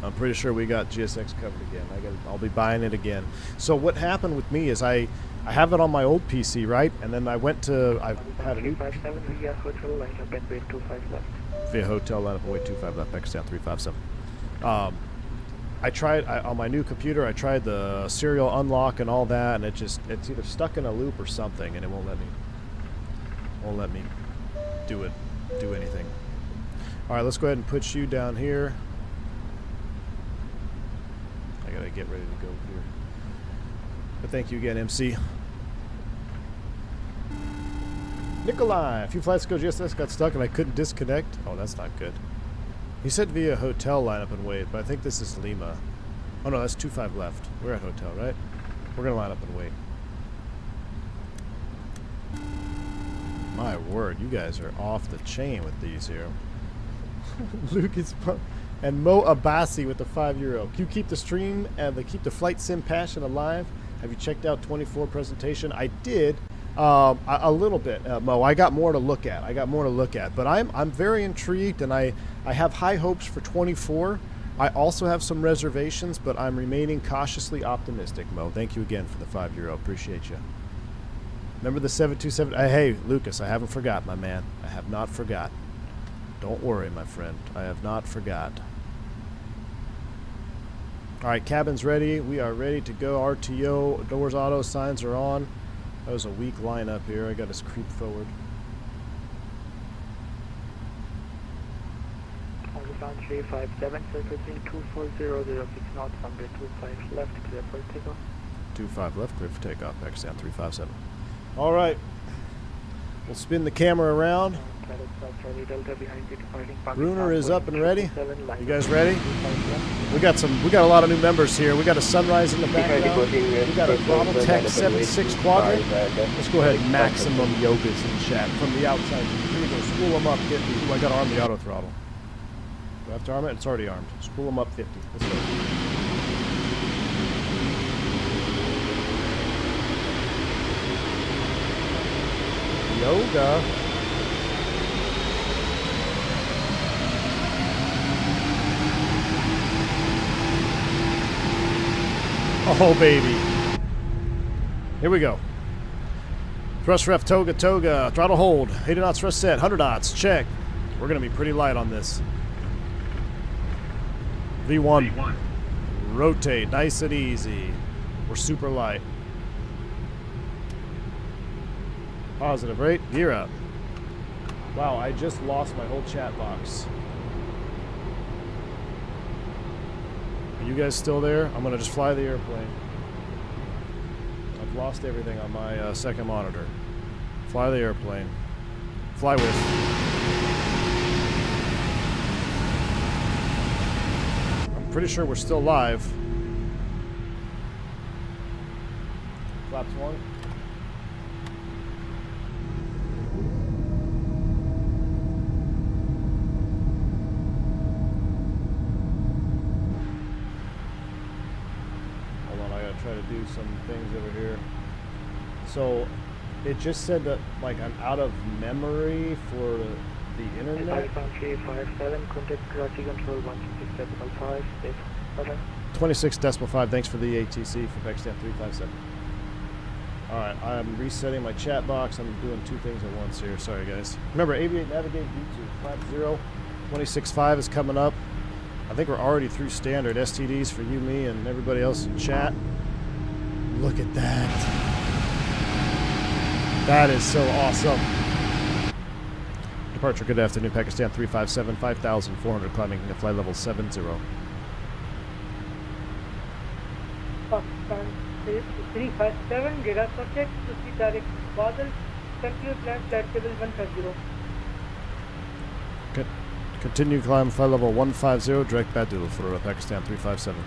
Speaker 2: I'm pretty sure we got GSX covered again. I'll be buying it again. So what happened with me is I have it on my old PC, right? And then I had a new via hotel lineup and wait 25 left. Pakistan 357. I tried on my new computer. I tried the serial unlock and all that, and it's either stuck in a loop or something, and it won't let me do anything. All right, let's go ahead and put you down here. I gotta get ready to go here. But thank you again, MC. Nikolai, a few flights ago, GSS got stuck and I couldn't disconnect. Oh, that's not good. He said via hotel lineup and wait, but I think this is Lima. Oh no, that's 25 left. We're at hotel, right? We're gonna line up and wait. My word, you guys are off the chain with these here. Lucas and Mo Abassi with the €5. Can you keep the stream and keep the flight sim passion alive? Have you checked out 24 presentation? I did. A little bit, Mo. I got more to look at. But I'm very intrigued, and I have high hopes for 24. I also have some reservations, but I'm remaining cautiously optimistic, Mo. Thank you again for the €5. Appreciate you. Remember the 727? Hey, Lucas, I haven't forgot, my man. I have not forgot. Don't worry, my friend. I have not forgot. All right, cabin's ready. We are ready to go. RTO, doors auto, signs are on. That was a weak lineup here. I got us creep forward.
Speaker 4: Ground 357, circling 240, 06 knots, runway 25 left, clear for takeoff.
Speaker 2: 25 left, clear for takeoff. Pakistan 357. All right. We'll spin the camera around. Bruner is up and ready. You guys ready? We got a lot of new members here. We got a sunrise in the background. We got a Throttletek 76 Quadrant. Let's go ahead and maximum yogas in chat from the outside. Here we go. Spool them up 50. Ooh, I got to arm the auto throttle. Do I have to arm it? It's already armed. Spool them up 50. Let's go. Yoga. Oh, baby. Here we go. Thrust ref, Toga, throttle hold. 80 knots thrust set, 100 knots, check. We're going to be pretty light on this. V1. Rotate, nice and easy. We're super light. Positive rate, gear up. Wow, I just lost my whole chat box. Are you guys still there? I'm going to just fly the airplane. I've lost everything on my second monitor. Fly the airplane. Fly with. I'm pretty sure we're still live. Flaps 1. Try to do some things over here. So it just said that like I'm out of memory for the internet. 26.5. Thanks for the ATC for Pakistan 357. All right, I'm resetting my chat box. I'm doing two things at once here. Sorry, guys. Remember, Aviate Navigate V2 50 26.5 is coming up. I think we're already through standard STDs for you, me, and everybody else in chat. Look at that. That is so awesome. Departure, good afternoon, Pakistan 357, 5,400, climbing to flight level 70.
Speaker 3: Pakistan 357, radar contact, proceed direct Badal, continue climb flight level 150.
Speaker 2: Good. Continue climb flight level 150, direct Badul for Pakistan 357.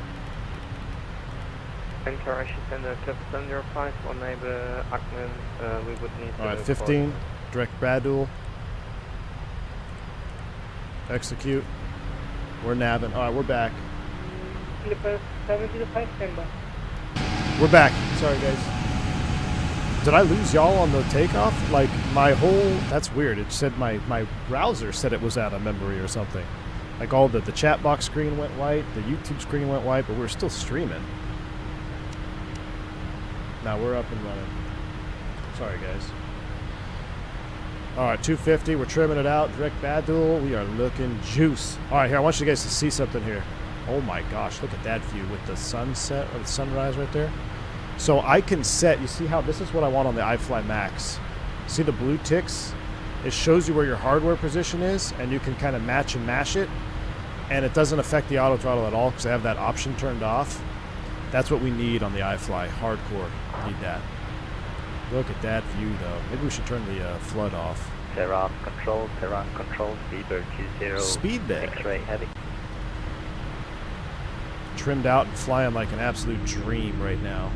Speaker 8: Enter, I should send a 705 on neighbor Akman. We would need.
Speaker 2: Alright, 15, direct Badul. Execute. We're nabbing. Alright, we're back.
Speaker 3: Clipper 705 standby.
Speaker 2: We're back. Sorry, guys. Did I lose y'all on the takeoff? Like, my whole... That's weird. It said my browser said it was out of memory or something. Like, all the chat box screen went white, the YouTube screen went white, but we're still streaming. Now we're up and running. Sorry, guys. Alright, 250. We're trimming it out. Direct Badul. We are looking juice. Alright, here. I want you guys to see something here. Oh my gosh, look at that view with the sunset or the sunrise right there. So I can set, you see how this is what I want on the iFly Max. See the blue ticks? It shows you where your hardware position is, and you can kind of match and mash it, and it doesn't affect the auto throttle at all because I have that option turned off. That's what we need on the iFly, hardcore. Need that. Look at that view though. Maybe we should turn the flood off.
Speaker 8: Tehran control, Speedbird 20.
Speaker 2: Speed there.
Speaker 8: X-ray heavy.
Speaker 2: Trimmed out and flying like an absolute dream right now.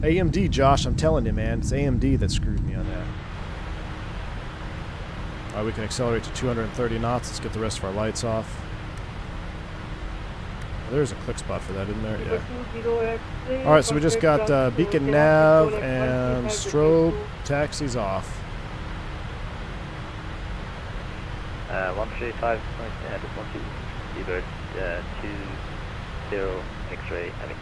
Speaker 2: AMD, Josh, I'm telling you, man. It's AMD that screwed me on that. Alright, we can accelerate to 230 knots. Let's get the rest of our lights off. There's a click spot for that, isn't there? Yeah. Alright, so we just got beacon nav and strobe taxis off.
Speaker 8: 135 points ahead of 12, Speedbird 20 X-ray heavy.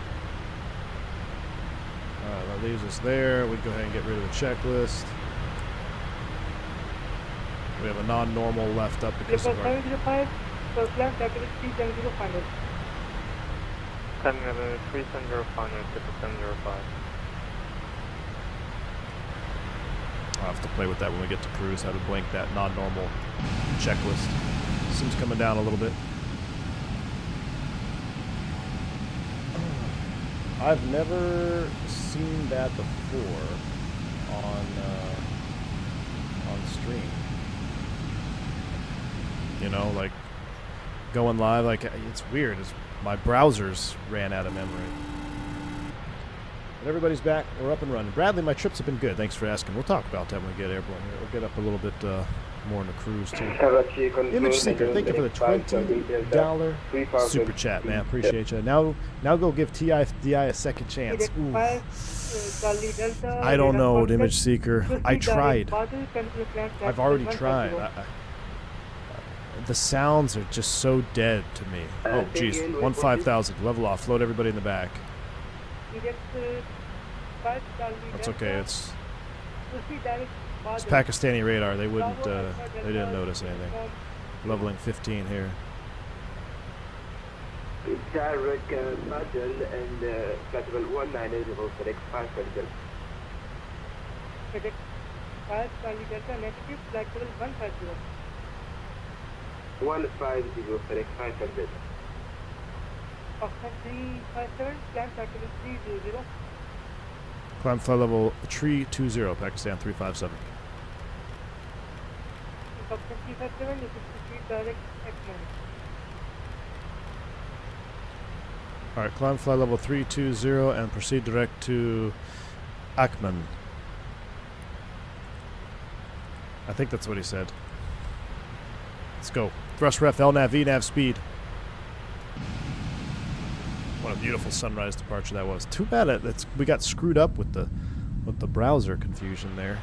Speaker 2: Alright, that leaves us there. We go ahead and get rid of the checklist. We have a non-normal left up because of our...
Speaker 3: 705, first climb, capital 370 final.
Speaker 8: Climbing level 370 final, 705.
Speaker 2: I'll have to play with that when we get to cruise, how to blink that non-normal checklist. Seems coming down a little bit. I've never seen that before on stream. You know, like going live, like it's weird. My browsers ran out of memory. But everybody's back. We're up and running. Bradley, my trips have been good. Thanks for asking. We'll talk about that when we get airborne here. We'll get up a little bit more in the cruise too. Image Seeker, thank you for the $20 super chat, man. Appreciate you. Now go give TIFDI a second chance. Ooh. I don't know, Image Seeker. I tried. I've already tried. The sounds are just so dead to me. Oh, jeez. 15000. Level off. Load everybody in the back. That's okay. It's Pakistani radar. They wouldn't. They didn't notice anything. Leveling 15 here.
Speaker 5: Direct Badal and flight level 190 FedEx 5 Delta.
Speaker 3: FedEx 5 Charlie Delta, negative, flight level 150.
Speaker 5: 150 FedEx 5 Delta.
Speaker 3: Oxford 357, climb flight level 300.
Speaker 2: Climb flight level 320, Pakistan 357.
Speaker 3: Oxford 357, this is proceed direct X-9.
Speaker 2: Alright, climb flight level 320 and proceed direct to Akman. I think that's what he said. Let's go. Thrust ref, LNAV, VNAV speed. What a beautiful sunrise departure that was. Too bad we got screwed up with the browser confusion there.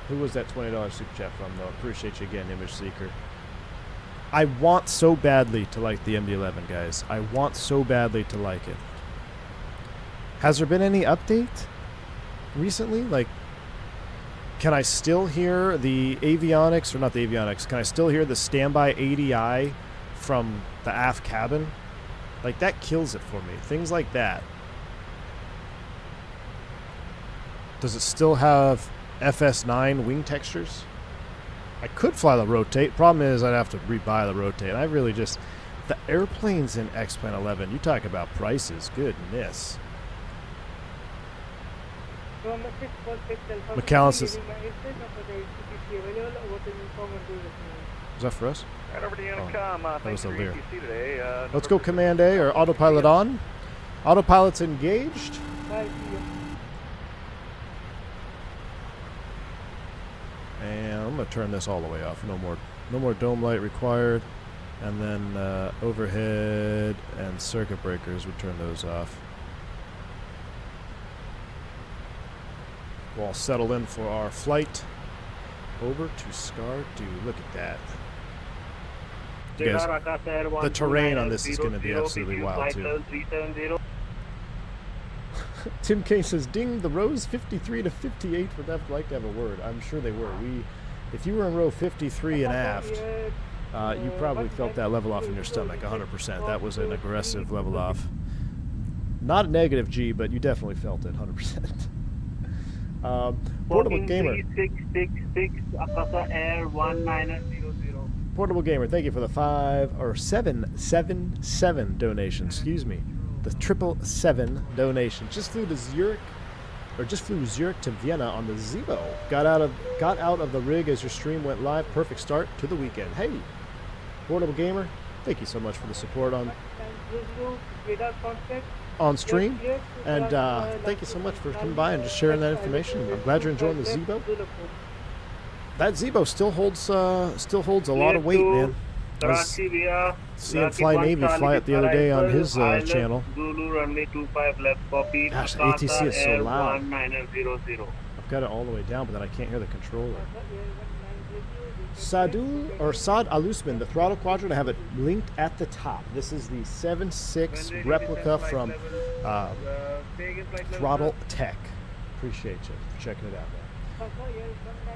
Speaker 2: Who was that $20 super chat from though? Appreciate you again, Image Seeker. I want so badly to like the MD-11, guys. I want so badly to like it. Has there been any update recently? Like, can I still hear the avionics, or not the avionics, can I still hear the standby ADI from the aft cabin? Like, that kills it for me. Things like that. Does it still have FS9 wing textures? I could fly the rotate. Problem is I'd have to rebuy the rotate. I really just... The airplanes in X-Plane 11, you talk about prices. Goodness. McAllen says... Is that for us?
Speaker 1: Right over to Unicom.
Speaker 2: That was
Speaker 1: Thanks
Speaker 2: the
Speaker 1: for
Speaker 2: Lear.
Speaker 1: ETC today.
Speaker 2: Let's go Command A, or autopilot on. Autopilot's engaged. And I'm gonna turn this all the way off. No more dome light required. And then overhead and circuit breakers, we turn those off. We'll all settle in for our flight over to Skardu. Look at that. You guys, the terrain on this is going to be absolutely wild too. Tim K says, ding, the rows 53 to 58 would have like to have a word. I'm sure they were. If you were in row 53 and aft, you probably felt that level off in your stomach, 100%. That was an aggressive level off. Not a negative G, but you definitely felt it, 100%. Portable Gamer.
Speaker 9: 666 Akasa Air 1900.
Speaker 2: Portable Gamer, thank you for the 777 donation. Excuse me, the 777 donation. Just flew Zurich to Vienna on the Zibo. Got out of the rig as your stream went live. Perfect start to the weekend. Hey, Portable Gamer, thank you so much for the support on stream, and thank you so much for coming by and just sharing that information. I'm glad you're enjoying the Zibo. That Zibo still holds a lot of weight, man. I was seeing Fly Navy fly it the other day on his channel. Gosh, the ATC is so loud. I've got it all the way down, but then I can't hear the controller. Saad Alusman, the throttle quadrant, I have it linked at the top. This is the 7.6 replica from Throttletek. Appreciate you for checking it out, man.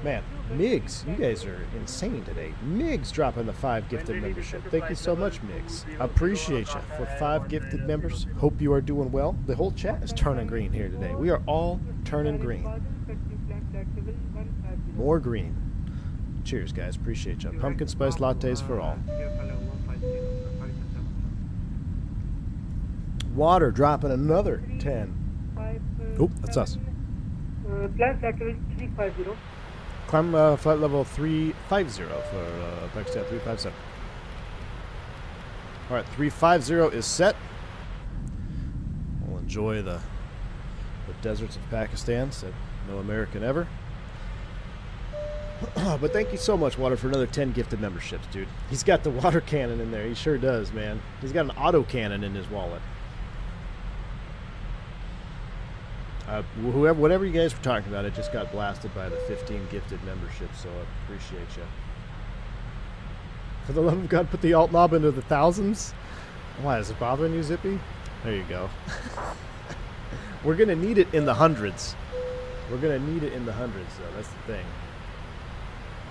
Speaker 2: Man, Migs, you guys are insane today. Migs dropping the 5 gifted membership. Thank you so much, Migs. Appreciate you for 5 gifted members. Hope you are doing well. The whole chat is turning green here today. We are all turning green. More green. Cheers, guys. Appreciate you. Pumpkin spice lattes for all. Water dropping another 10. Oh, that's us.
Speaker 3: Climb flight level 350.
Speaker 2: Climb flight level 350 for Pakistan 357. All right, 350 is set. We'll enjoy the deserts of Pakistan. Said no American ever. But thank you so much, Water, for another 10 gifted memberships, dude. He's got the water cannon in there. He sure does, man. He's got an auto cannon in his wallet. Whatever you guys were talking about, it just got blasted by the 15 gifted memberships, so I appreciate you. For the love of God, put the alt knob into the thousands. Why, is it bothering you, Zippy? There you go. We're going to need it in the hundreds. We're going to need it in the hundreds, though. That's the thing.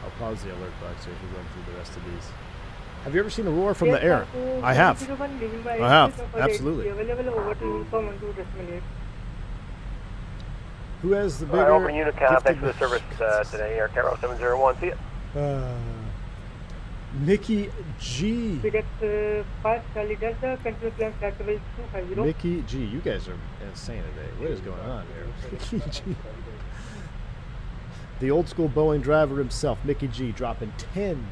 Speaker 2: I'll pause the alert box here if we run through the rest of these. Have you ever seen a roar from the air? I have. I have, absolutely. Who has the bigger
Speaker 6: open Unicom, thanks for the service today, Air Carol 701, see ya.
Speaker 2: Mickey G. Mickey G, you guys are insane today. What is going on here? Mickey G. The old school Boeing driver himself, Mickey G, dropping 10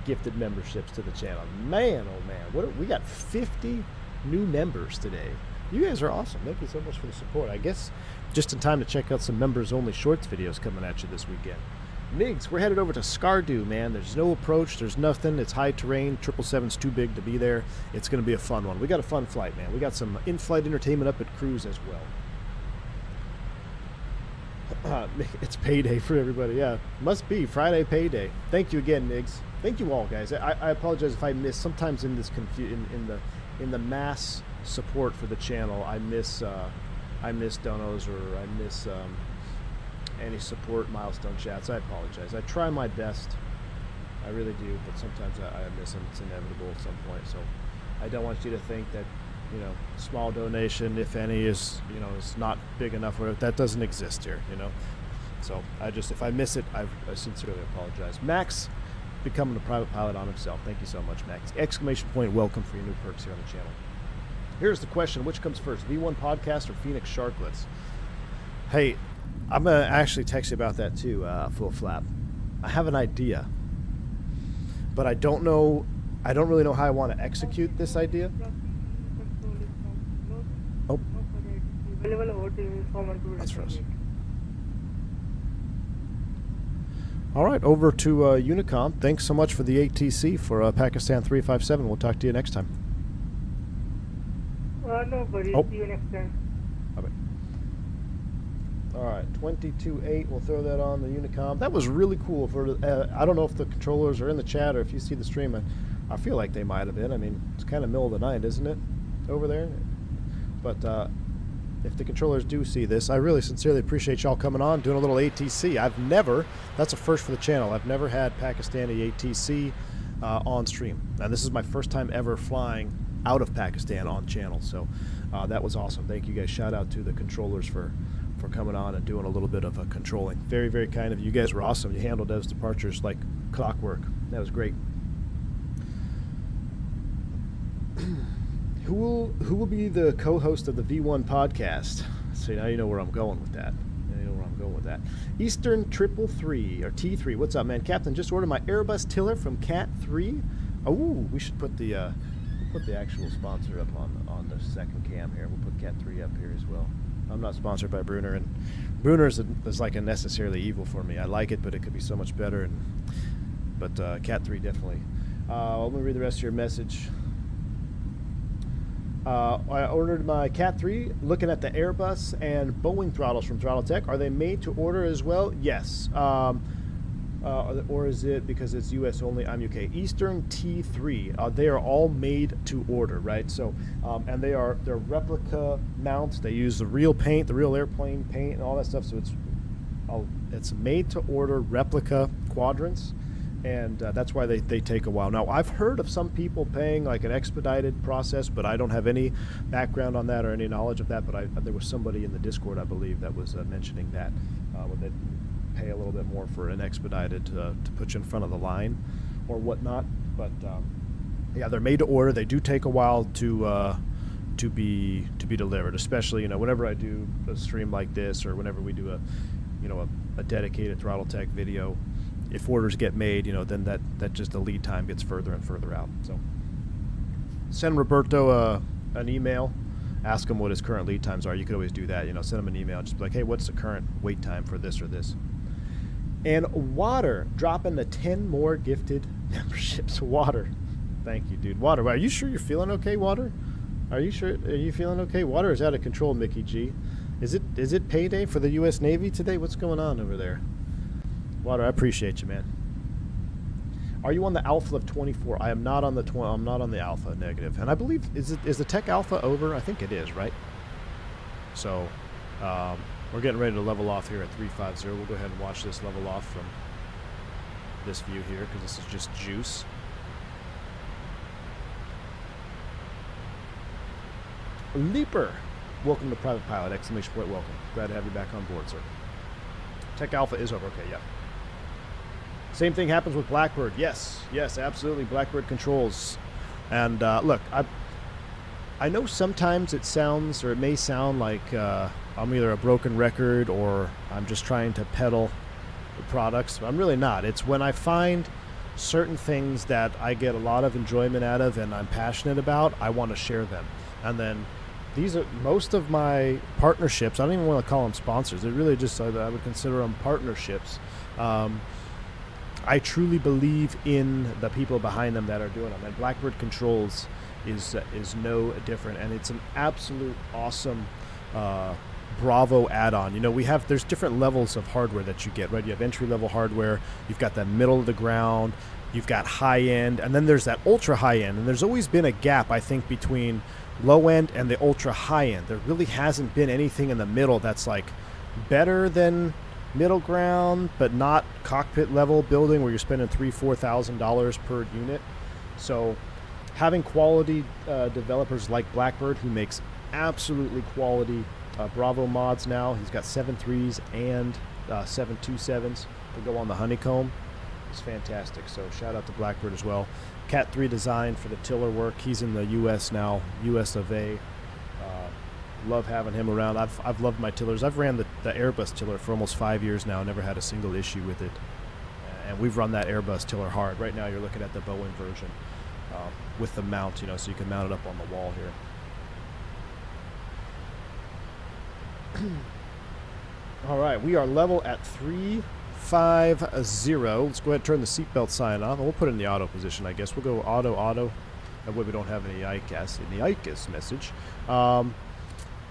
Speaker 2: gifted memberships to the channel. Man, oh man, we got 50 new members today. You guys are awesome. Thank you so much for the support. I guess just in time to check out some members-only shorts videos coming at you this weekend. Migs, we're headed over to Skardu, man. There's no approach. There's nothing. It's high terrain. 777's too big to be there. It's going to be a fun one. We got a fun flight, man. We got some in-flight entertainment up at Cruise as well. It's payday for everybody. Yeah, must be Friday payday. Thank you again, Migs. Thank you all, guys. I apologize if I miss. Sometimes in this in the mass support for the channel, I miss donos or I miss any support milestone chats. I apologize. I try my best. I really do, but sometimes I miss them. It's inevitable at some point. So I don't want you to think that, you know, small donation, if any, is, you know, is not big enough. Or that doesn't exist here, you know. So if I miss it, I sincerely apologize. Max becoming a private pilot on himself. Thank you so much, Max. Exclamation point, welcome for your new perks here on the channel. Here's the question, which comes first, V1 podcast or Phoenix Sharklets? Hey, I'm going to actually text you about that too, Full Flap. I have an idea, but I don't really know how I want to execute this idea. Oh, that's for us. All right, over to Unicom. Thanks so much for the ATC for Pakistan 357. We'll talk to you next time.
Speaker 3: No worries. See you next time.
Speaker 2: Bye-bye. All right, 22.8. We'll throw that on the Unicom. That was really cool. I don't know if the controllers are in the chat or if you see the stream. I feel like they might have been. I mean, it's kind of middle of the night, isn't it, over there? But if the controllers do see this, I really sincerely appreciate y'all coming on, doing a little ATC. That's a first for the channel. I've never had Pakistani ATC on stream. And this is my first time ever flying out of Pakistan on channel. So that was awesome. Thank you guys. Shout out to the controllers for coming on and doing a little bit of controlling. Very, very kind of you. You guys were awesome. You handled those departures like clockwork. That was great. Who will be the co-host of the V1 podcast? See, now you know where I'm going with that. Eastern 333 or T3. What's up, man? Captain, just ordered my Airbus tiller from Cat 3. Oh, we should put the actual sponsor up on the second cam here. We'll put Cat 3 up here as well. I'm not sponsored by Brunner, and Brunner is like a necessarily evil for me. I like it, but it could be so much better. But Cat 3 definitely. Let me read the rest of your message. I ordered my Cat 3, looking at the Airbus and Boeing throttles from Throttletek. Are they made to order as well? Yes. Or is it because it's US only? I'm UK. Eastern T3. They are all made to order, right? So, and they're replica mounts. They use the real paint, the real airplane paint, and all that stuff. So it's made to order replica quadrants. And that's why they take a while. Now, I've heard of some people paying like an expedited process, but I don't have any background on that or any knowledge of that. But there was somebody in the Discord, I believe, that was mentioning that they'd pay a little bit more for an expedited to put you in front of the line or whatnot. But yeah, they're made to order. They do take a while to be delivered, especially whenever I do a stream like this or whenever we do a dedicated Throttletek video. If orders get made, then that just the lead time gets further and further out. So send Roberto an email, ask him what his current lead times are. You could always do that. Send him an email, just be like, hey, what's the current wait time for this or this? And Water dropping the 10 more gifted memberships. Water, thank you, dude. Water, are you sure you're feeling okay, Water? Are you feeling okay? Water is out of control, Mickey G. Is it payday for the U.S. Navy today? What's going on over there? Water, I appreciate you, man. Are you on the Alpha of 24? I am not on the I'm not on the Alpha negative. And I believe is the Tech Alpha over? I think it is, right? So we're getting ready to level off here at 350. We'll go ahead and watch this level off from this view here because this is just juice. Leaper, welcome to Private Pilot! Exclamation point! Welcome. Glad to have you back on board, sir. Tech Alpha is over. Okay, yeah. Same thing happens with Blackbird. Yes, absolutely. Blackbird controls. And look, I know sometimes it sounds, or it may sound like I'm either a broken record or I'm just trying to peddle the products. But I'm really not. It's when I find certain things that I get a lot of enjoyment out of and I'm passionate about, I want to share them. And then these are most of my partnerships. I don't even want to call them sponsors. They're really just, I would consider them partnerships. I truly believe in the people behind them that are doing them. And Blackbird Controls is no different. And it's an absolute awesome Bravo add-on. There's different levels of hardware that you get, right? You have entry-level hardware. You've got that middle of the ground. You've got high-end. And then there's that ultra-high-end. And there's always been a gap, I think, between low end and the ultra high end. There really hasn't been anything in the middle that's like better than middle ground, but not cockpit level building where you're spending $3,000-$4,000 per unit. So having quality developers like Blackbird, who makes absolutely quality Bravo mods now. He's got 7.3s and 7.27s to go on the honeycomb. It's fantastic. So shout out to Blackbird as well. Cat 3 design for the tiller work. He's in the U.S. now, U.S. of A. Love having him around. I've loved my tillers. I've ran the Airbus tiller for almost 5 years now. Never had a single issue with it. And we've run that Airbus tiller hard. Right now you're looking at the Boeing version with the mount, so you can mount it up on the wall here. All right, we are level at 350. Let's go ahead and turn the seatbelt sign on. We'll put it in the auto position, I guess. We'll go auto. That way we don't have any ICAS in the ICAS message.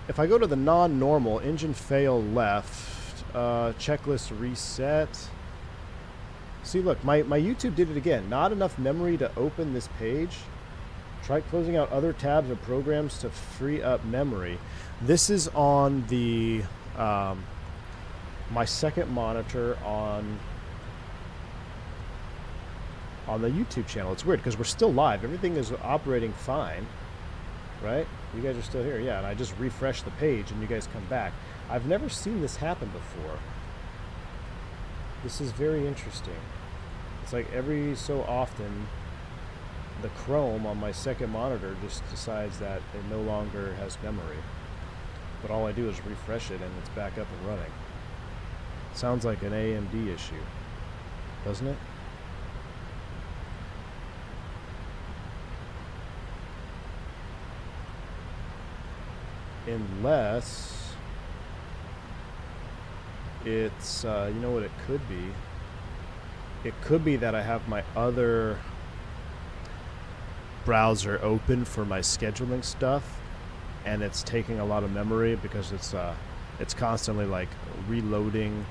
Speaker 2: If I go to the non-normal, engine fail left, checklist reset. See, look, my YouTube did it again. Not enough memory to open this page. Try closing out other tabs or programs to free up memory. This is on the my second monitor on the YouTube channel. It's weird because we're still live. Everything is operating fine, right? You guys are still here. Yeah, and I just refreshed the page and you guys come back. I've never seen this happen before. This is very interesting. It's like every so often the Chrome on my second monitor just decides that it no longer has memory. But all I do is refresh it and it's back up and running. Sounds like an AMD issue, doesn't it? Unless it's, you know what it could be? It could be that I have my other browser open for my scheduling stuff, and it's taking a lot of memory because it's constantly like reloading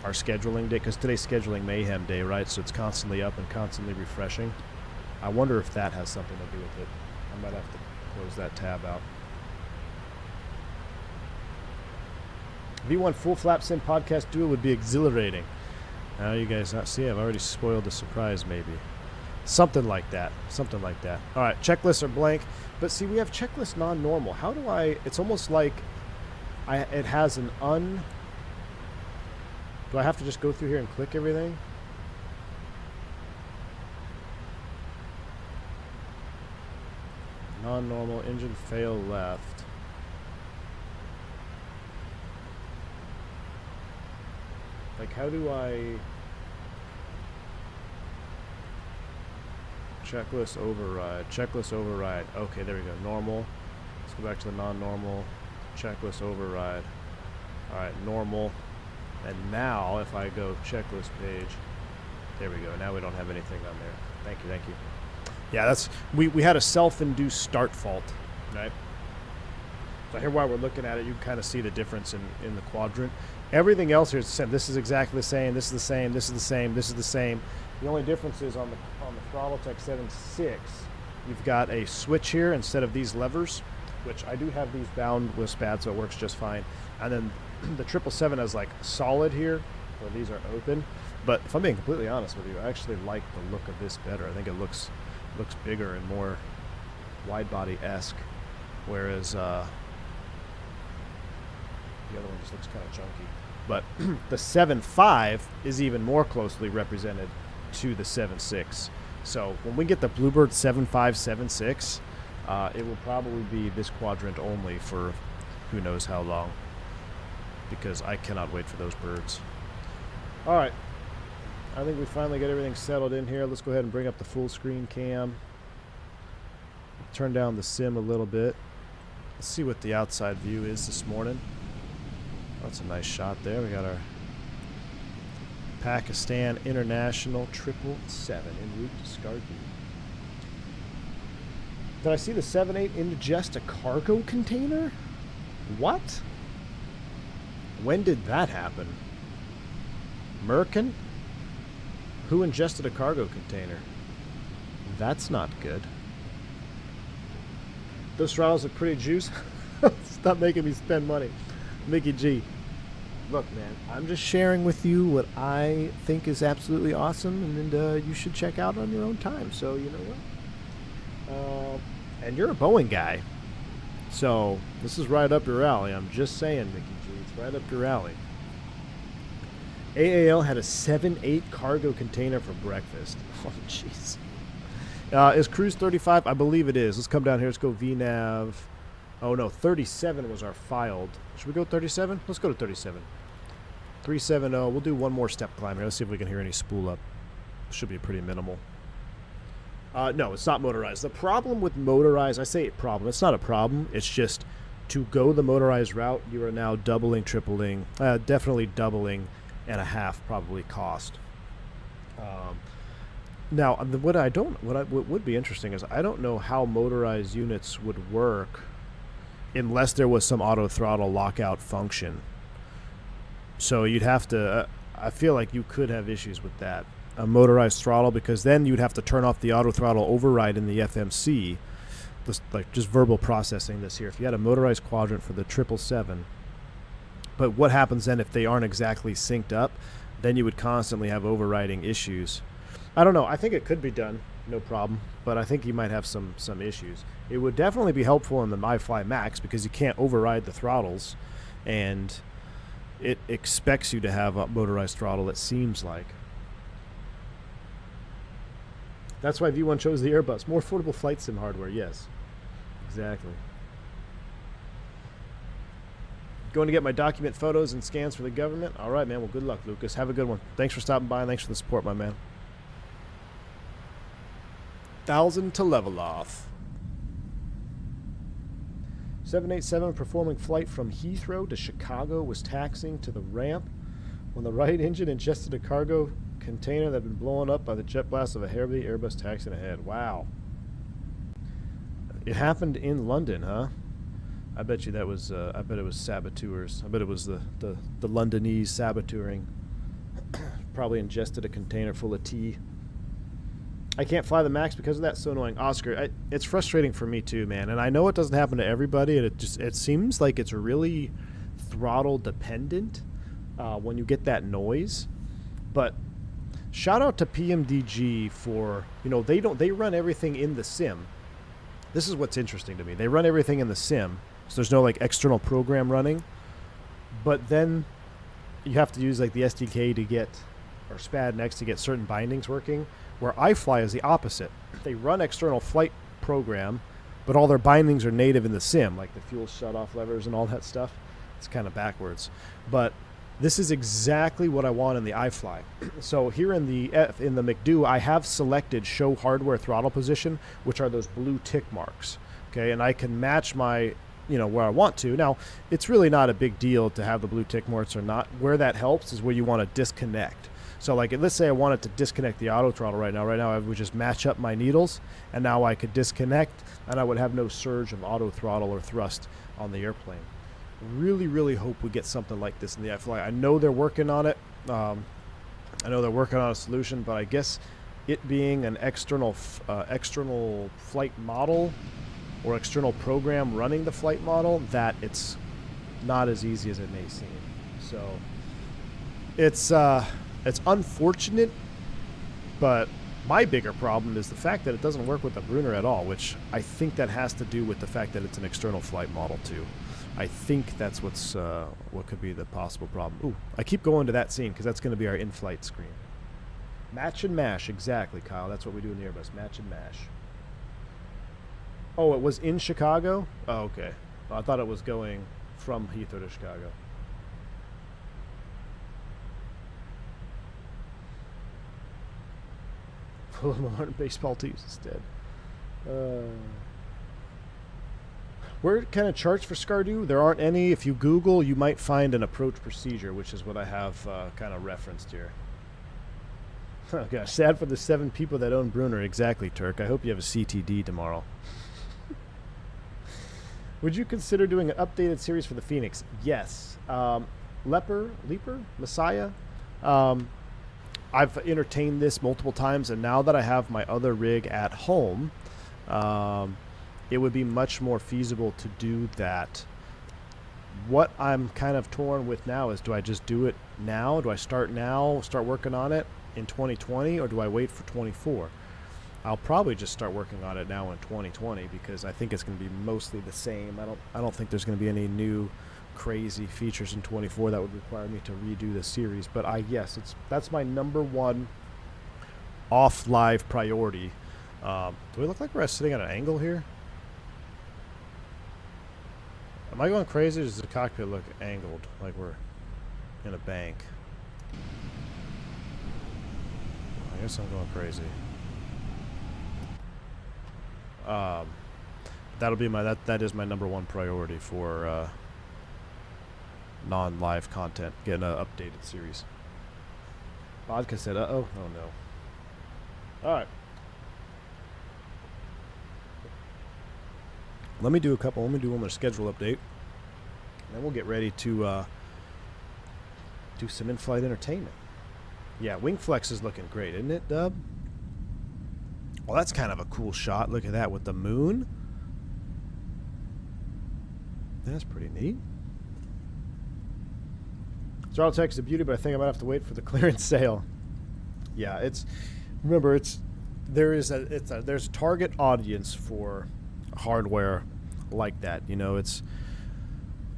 Speaker 2: our scheduling day, because today's scheduling mayhem day, right? So it's constantly up and constantly refreshing. I wonder if that has something to do with it. I might have to close that tab out. V1 full flap sim podcast duo would be exhilarating. Now you guys not see, I've already spoiled the surprise maybe. Something like that. Something like that. Alright, checklists are blank. But see, we have checklist non-normal. How do I... It's almost like it has an Do I have to just go through here and click everything? Non-normal, engine fail left. Like, how do I... Checklist override. Checklist override. Okay, there we go. Normal. Let's go back to the non-normal. Checklist override. Alright, normal. And now, if I go checklist page, there we go. Now we don't have anything on there. Thank you, thank you. Yeah, that's... We had a self-induced start fault, right? So here while we're looking at it, you can kind of see the difference in the quadrant. Everything else here is the same. This is exactly the same. This is the same. This is the same. This is the same. The only difference is on the Throttletek 7.6, you've got a switch here instead of these levers, which I do have these bound with SPAD, so it works just fine. And then the 777 has like solid here, where these are open. But if I'm being completely honest with you, I actually like the look of this better. I think it looks bigger and more wide-body-esque, whereas the other one just looks kind of chunky. But the 7.5 is even more closely represented to the 7.6. So when we get the Bluebird 7.5, 7.6, it will probably be this quadrant only for who knows how long, because I cannot wait for those birds. All right. I think we finally got everything settled in here. Let's go ahead and bring up the full screen cam. Turn down the sim a little bit. Let's see what the outside view is this morning. That's a nice shot there. We got our Pakistan International 777 en route to Skardu. Did I see the 7.8 ingest a cargo container? What? When did that happen? Merkin? Who ingested a cargo container? That's not good. Those throttles look pretty juice. Stop making me spend money. Mickey G. Look, man, I'm just sharing with you what I think is absolutely awesome, and you should check out on your own time. So, you know what? And you're a Boeing guy. So, this is right up your alley. I'm just saying, Mickey G. It's right up your alley. AAL had a 7.8 cargo container for breakfast. Oh, jeez. Is Cruise 35? I believe it is. Let's come down here. Let's go VNAV. Oh, no. 37 was our filed. Should we go 37? Let's go to 37. 370. We'll do one more step climb here. Let's see if we can hear any spool up. Should be pretty minimal. No, it's not motorized. The problem with motorized, I say problem. It's not a problem. It's just to go the motorized route, you are now doubling, tripling, definitely doubling and a half probably cost. Now, what would be interesting is I don't know how motorized units would work unless there was some auto throttle lockout function. So you'd have to, I feel like you could have issues with that, a motorized throttle, because then you'd have to turn off the auto throttle override in the FMC, this, like just verbal processing this here. If you had a motorized quadrant for the 777, but what happens then if they aren't exactly synced up? Then you would constantly have overriding issues. I don't know. I think it could be done, no problem. But I think you might have some issues. It would definitely be helpful in the MyFly Max because you can't override the throttles, and it expects you to have a motorized throttle, it seems like. That's why V1 chose the Airbus. More affordable flight sim hardware, yes. Exactly. Going to get my document photos and scans for the government. All right, man. Well, good luck, Lucas. Have a good one. Thanks for stopping by, and thanks for the support, my man. 1,000 to level off. 787 performing flight from Heathrow to Chicago was taxiing to the ramp when the right engine ingested a cargo container that had been blown up by the jet blast of a heavy Airbus taxiing ahead. Wow. It happened in London, huh? I bet you that was, I bet it was saboteurs. I bet it was the Londonese saboteuring. Probably ingested a container full of tea. I can't fly the Max because of that. So annoying. Oscar, it's frustrating for me too, man. And I know it doesn't happen to everybody. And it seems like it's really throttle dependent when you get that noise. But shout out to PMDG for, you know, they run everything in the sim. This is what's interesting to me. They run everything in the sim. So there's no like external program running, but then you have to use like the SDK to get, or SPADNext to get certain bindings working, where iFly is the opposite. They run external flight program, but all their bindings are native in the sim, like the fuel shutoff levers and all that stuff. It's kind of backwards, but this is exactly what I want in the iFly. So here in the McDo, I have selected show hardware throttle position, which are those blue tick marks. Okay, and I can match my, you know, where I want to. Now, it's really not a big deal to have the blue tick marks or not. Where that helps is where you want to disconnect. So like, let's say I wanted to disconnect the auto throttle right now. Right now I would just match up my needles, and now I could disconnect, and I would have no surge of auto throttle or thrust on the airplane. Really, really hope we get something like this in the iFly. I know they're working on it. I know they're working on a solution, but I guess it being an external flight model or external program running the flight model, that it's not as easy as it may seem. So it's unfortunate, but my bigger problem is the fact that it doesn't work with the Brunner at all, which I think that has to do with the fact that it's an external flight model too. I think that's what could be the possible problem. Ooh, I keep going to that scene because that's going to be our in-flight screen. Match and mash, exactly, Kyle. That's what we do in the Airbus, match and mash. Oh, it was in Chicago? Oh, okay. I thought it was going from Heathrow to Chicago. Pull them on baseball teams instead. Where can I charge for Skardu? There aren't any. If you Google, you might find an approach procedure, which is what I have kind of referenced here. Oh gosh, sad for the 7 people that own Brunner. Exactly, Turk. I hope you have a CTD tomorrow. Would you consider doing an updated series for the Fenix? Yes. Leaper, Messiah. I've entertained this multiple times, and now that I have my other rig at home, it would be much more feasible to do that. What I'm kind of torn with now is, do I just do it now? Do I start now, start working on it in 2020, or do I wait for 24? I'll probably just start working on it now in 2020 because I think it's going to be mostly the same. I don't think there's going to be any new crazy features in 24 that would require me to redo the series. But yes, that's my #1 off live priority. Do we look like we're sitting at an angle here? Am I going crazy, or does the cockpit look angled like we're in a bank? I guess I'm going crazy. That'll be that is my number 1 priority for non-live content, getting an updated series. Vodka said, uh-oh. Oh, no. Alright. Let me do one more schedule update. And then we'll get ready to do some in-flight entertainment. Yeah, wing flex is looking great, isn't it, Dub? Well, that's kind of a cool shot. Look at that with the moon. That's pretty neat. Throttletek is a beauty, but I think I might have to wait for the clearance sale. Yeah, there's a target audience for hardware like that. You know,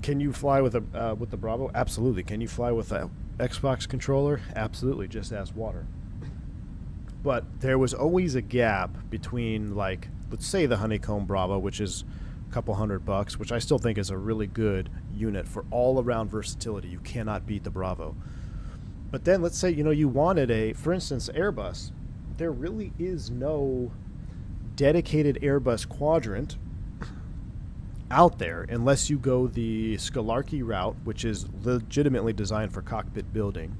Speaker 2: can you fly with the Bravo? Absolutely. Can you fly with a Xbox controller? Absolutely. Just ask Water. But there was always a gap between, like, let's say the Honeycomb Bravo, which is a couple $100, which I still think is a really good unit for all-around versatility. You cannot beat the Bravo. But then let's say, you know, you wanted for instance, Airbus. There really is no dedicated Airbus Quadrant out there unless you go the Skardu route, which is legitimately designed for cockpit building.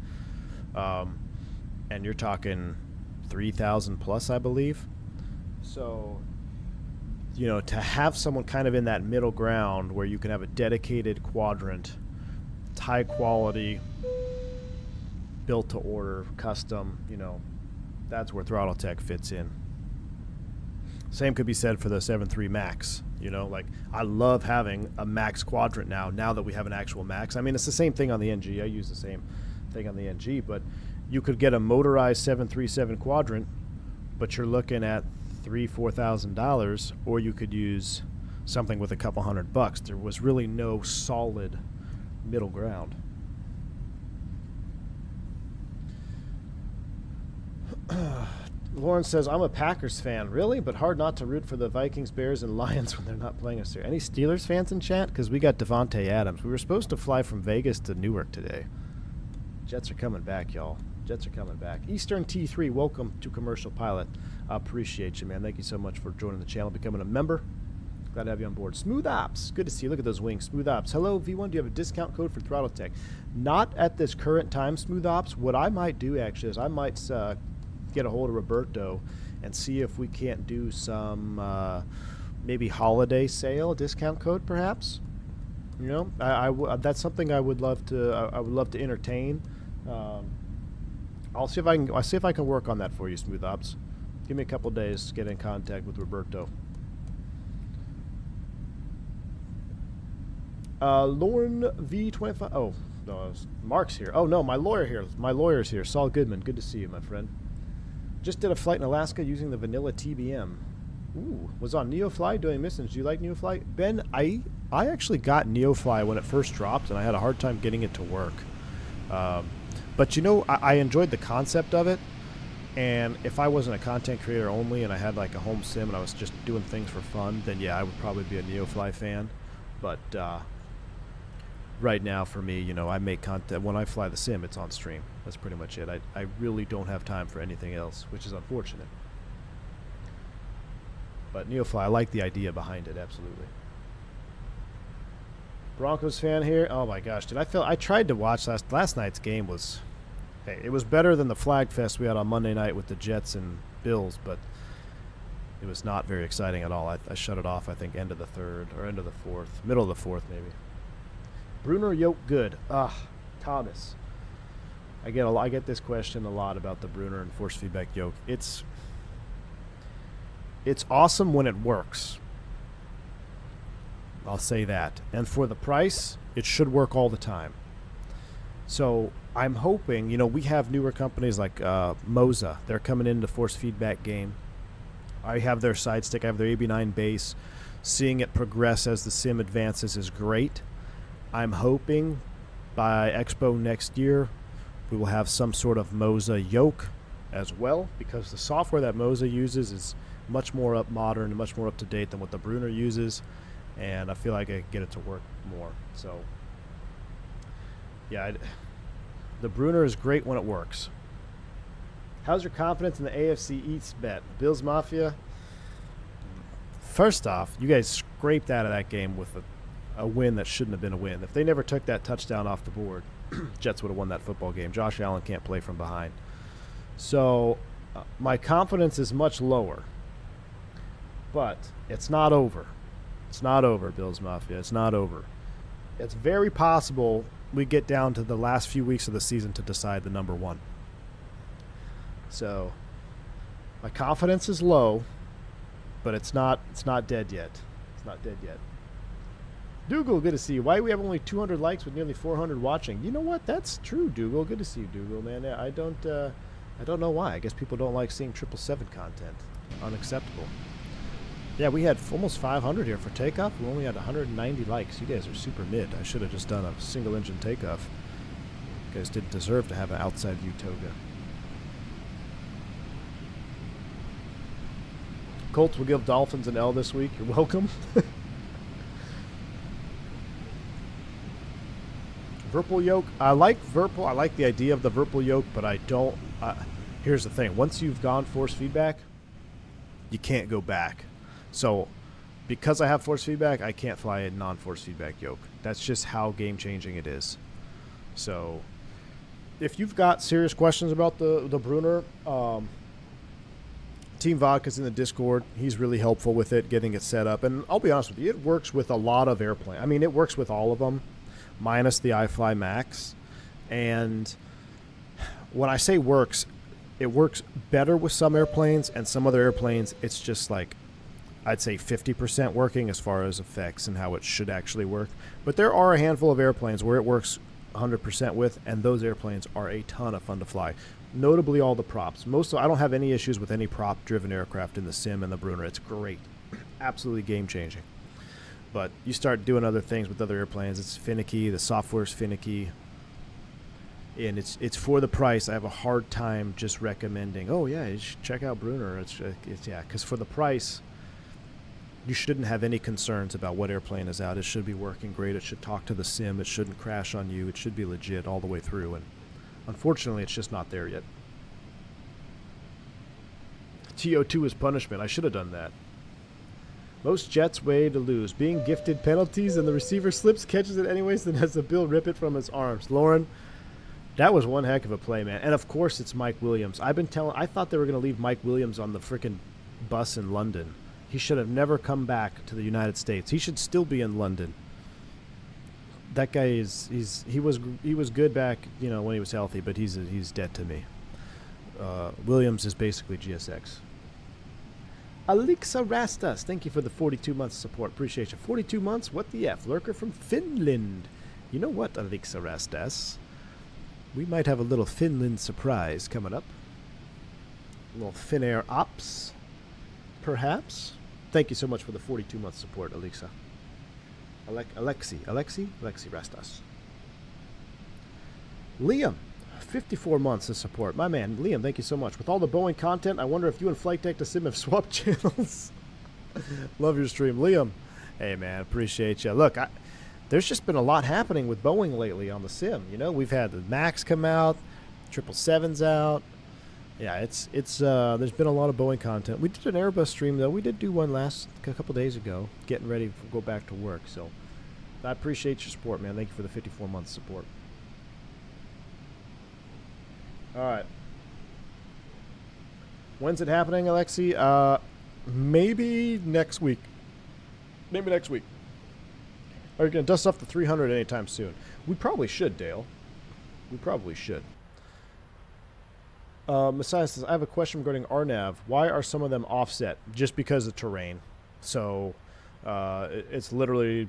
Speaker 2: And you're talking 3,000 plus, I believe. So, you know, to have someone kind of in that middle ground where you can have a dedicated Quadrant, high quality, built to order, custom, you know, that's where Throttletek fits in. Same could be said for the 7.3 Max. You know, like, I love having a Max Quadrant now that we have an actual Max. I mean, it's the same thing on the NG. I use the same thing on the NG, but you could get a motorized 737 Quadrant, but you're looking at $3,000-$4,000, or you could use something with a couple $100. There was really no solid middle ground. Lauren says, I'm a Packers fan. Really? But hard not to root for the Vikings, Bears, and Lions when they're not playing us here. Any Steelers fans in chat? Because we got Devontae Adams. We were supposed to fly from Vegas to Newark today. Jets are coming back, y'all. Jets are coming back. Eastern T3, welcome to Commercial Pilot. I appreciate you, man. Thank you so much for joining the channel, becoming a member. Glad to have you on board. Smooth Ops. Good to see you. Look at those wings. Smooth Ops. Hello, V1. Do you have a discount code for Throttletek? Not at this current time, Smooth Ops. What I might do, actually, is I might get a hold of Roberto and see if we can't do some maybe holiday sale discount code, perhaps. You know, that's something I would love to. I would love to entertain. I'll see if I can work on that for you, Smooth Ops. Give me a couple days to get in contact with Roberto. Lauren V25. Oh no, Mark's here. Oh no, my lawyer here. My lawyer's here. Saul Goodman. Good to see you, my friend. Just did a flight in Alaska using the vanilla TBM. Ooh, was on NeoFly doing missions. Do you like NeoFly? Ben, I actually got NeoFly when it first dropped, and I had a hard time getting it to work. But you know, I enjoyed the concept of it. And if I wasn't a content creator only, and I had like a home sim, and I was just doing things for fun, then yeah, I would probably be a NeoFly fan. But right now, for me, you know, I make content. When I fly the sim, it's on stream. That's pretty much it. I really don't have time for anything else, which is unfortunate. But NeoFly, I like the idea behind it, absolutely. Broncos fan here. Oh my gosh, dude! I tried to watch last night's game. Was, hey, it was better than the flag fest we had on Monday night with the Jets and Bills, but it was not very exciting at all. I shut it off. I think end of the third or end of the fourth, middle of the fourth maybe. Brunner yoke good. Thomas. I get this question a lot about the Brunner and force feedback yoke. It's awesome when it works. I'll say that. And for the price, it should work all the time. So I'm hoping, you know, we have newer companies like Moza. They're coming into force feedback game. I have their side stick. I have their AB9 base. Seeing it progress as the sim advances is great. I'm hoping by Expo next year we will have some sort of Moza yoke as well, because the software that Moza uses is much more modern and much more up to date than what the Brunner uses, and I feel like I can get it to work more. So yeah, the Brunner is great when it works. How's your confidence in the AFC East bet? Bills Mafia? First off, you guys scraped out of that game with a win that shouldn't have been a win. If they never took that touchdown off the board, Jets would have won that football game. Josh Allen can't play from behind. So my confidence is much lower. But it's not over. It's not over, Bills Mafia. It's not over. It's very possible we get down to the last few weeks of the season to decide the number one. So my confidence is low, but it's not dead yet. It's not dead yet. Dougal, good to see you. Why we have only 200 likes with nearly 400 watching? You know what? That's true, Dougal. Good to see you, Dougal, man. I don't know why. I guess people don't like seeing 777 content. Unacceptable. Yeah, we had almost 500 here for takeoff. We only had 190 likes. You guys are super mid. I should have just done a single engine takeoff. You guys didn't deserve to have an outside view Toga. Colts will give Dolphins an L this week. You're welcome. Verpal yoke. I like Verpal. I like the idea of the Verpal yoke, but I don't. Here's the thing. Once you've gone force feedback, you can't go back. So, because I have force feedback, I can't fly a non-force feedback yoke. That's just how game-changing it is. So, if you've got serious questions about the Brunner, Team Vodka's in the Discord. He's really helpful with it, getting it set up. And I'll be honest with you, it works with a lot of airplanes. I mean, it works with all of them, minus the iFly Max. And when I say works, it works better with some airplanes, and some other airplanes, it's just like, I'd say 50% working as far as effects and how it should actually work. But there are a handful of airplanes where it works 100% with, and those airplanes are a ton of fun to fly. Notably all the props. I don't have any issues with any prop-driven aircraft in the sim and the Brunner. It's great. Absolutely game-changing. But you start doing other things with other airplanes. It's finicky. The software's finicky. And it's for the price. I have a hard time just recommending, oh, yeah, you should check out Brunner. Yeah, because for the price, you shouldn't have any concerns about what airplane is out. It should be working great. It should talk to the sim. It shouldn't crash on you. It should be legit all the way through. And unfortunately, it's just not there yet. TO2 is punishment. I should have done that. Most jets way to lose. Being gifted penalties and the receiver slips, catches it anyways, then has the bill rip it from his arms. Lauren, that was one heck of a play, man. And of course it's Mike Williams. I thought they were going to leave Mike Williams on the freaking bus in London. He should have never come back to the United States. He should still be in London. That guy he was good back, when he was healthy, but he's dead to me. Williams is basically GSX. Alexa Rastas, thank you for the 42 months support. Appreciate you. 42 months? What the F? Lurker from Finland. You know what, Alexa Rastas? We might have a little Finland surprise coming up. A little Finnair Ops, perhaps. Thank you so much for the 42 months support, Alexa. Alexi Rastas. Liam, 54 months of support. My man, Liam, thank you so much. With all the Boeing content, I wonder if you and Flightdeck to Sim have swapped channels. Love your stream. Liam, hey, man, appreciate you. Look, there's just been a lot happening with Boeing lately on the Sim. We've had the Max come out, 777's out. Yeah, there's been a lot of Boeing content. We did an Airbus stream, though. We did do one a couple days ago, getting ready to go back to work. So I appreciate your support, man. Thank you for the 54 months support. All right. When's it happening, Alexi? Maybe next week. Are you going to dust off the 300 anytime soon? We probably should, Dale. We probably should. Messiah says, I have a question regarding RNAV. Why are some of them offset? Just because of terrain. So it's literally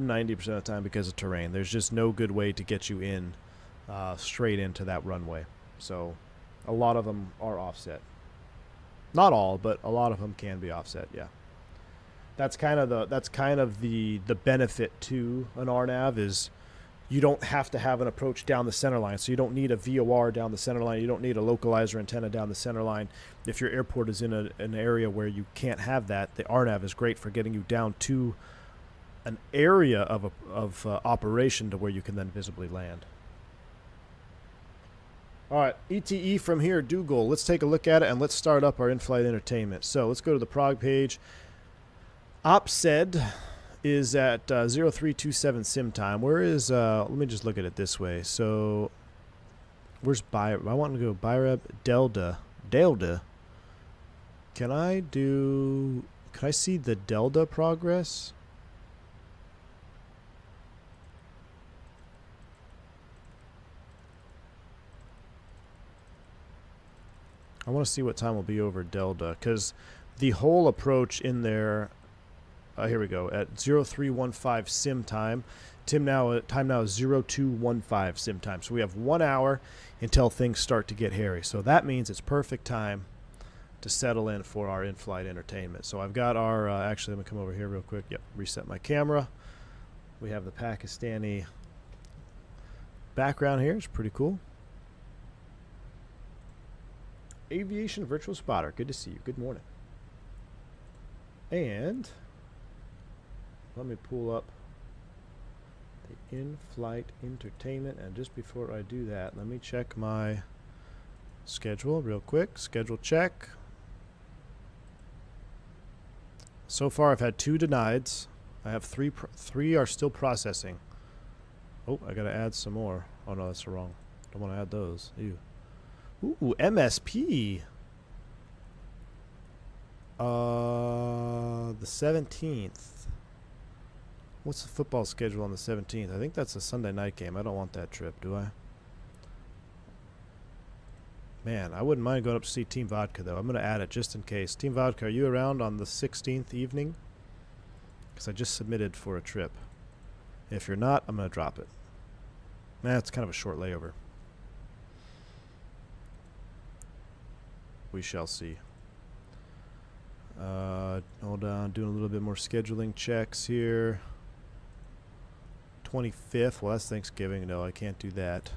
Speaker 2: 90% of the time because of terrain. There's just no good way to get you in straight into that runway. So a lot of them are offset. Not all, but a lot of them can be offset, yeah. That's kind of the benefit to an RNAV is you don't have to have an approach down the center line. So you don't need a VOR down the center line. You don't need a localizer antenna down the center line. If your airport is in an area where you can't have that, the RNAV is great for getting you down to an area of operation to where you can then visibly land. All right, ETE from here, Dougal. Let's take a look at it, and let's start up our in-flight entertainment. So let's go to the Prague page. OPSED is at 0327 sim time. Where is, let me just look at it this way. So where's Bireb? I want to go Bireb, Delta. Can I see the Delta progress? I want to see what time will be over Delta, because the whole approach in there, here we go, at 0315 sim time. Time now is 0215 sim time. So we have 1 hour until things start to get hairy. So that means it's perfect time to settle in for our in-flight entertainment. So I've got our, actually, let me come over here real quick. Yep, reset my camera. We have the Pakistani background here. It's pretty cool. Aviation Virtual Spotter. Good to see you. Good morning. And let me pull up the in-flight entertainment. And just before I do that, let me check my schedule real quick. Schedule check. So far, I've had 2 denieds. I have 3 are still processing. Oh, I gotta add some more. Oh no, that's wrong. Don't want to add those. Ew. Ooh, MSP. The 17th. What's the football schedule on the 17th? I think that's a Sunday night game. I don't want that trip, do I? Man, I wouldn't mind going up to see Team Vodka, though. I'm going to add it just in case. Team Vodka, are you around on the 16th evening? Because I just submitted for a trip. If you're not, I'm going to drop it. Man, it's kind of a short layover. We shall see. Hold on, doing a little bit more scheduling checks here. 25th, well, that's Thanksgiving. No, I can't do that.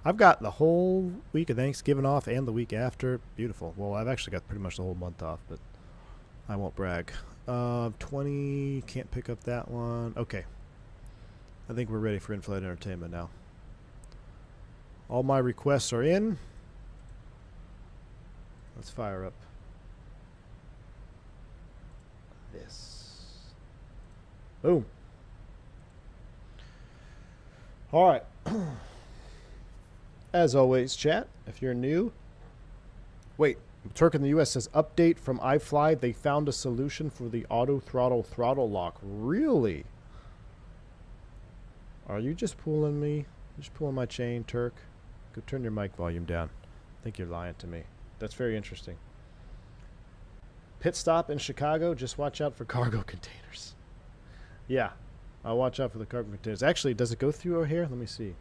Speaker 2: I've got the whole week of Thanksgiving off and the week after. Beautiful. Well, I've actually got pretty much the whole month off, but I won't brag. 20, can't pick up that one. Okay. I think we're ready for in-flight entertainment now. All my requests are in. Let's fire up this. Boom. All right. As always, chat, if you're new. Wait, Turk in the US says, update from iFly. They found a solution for the auto throttle lock. Really? Are you just pulling me? Just pulling my chain, Turk? Go turn your mic volume down. I think you're lying to me. That's very interesting. Pit stop in Chicago. Just watch out for cargo containers. Yeah, I'll watch out for the cargo containers. Actually, does it go through here? Let me see.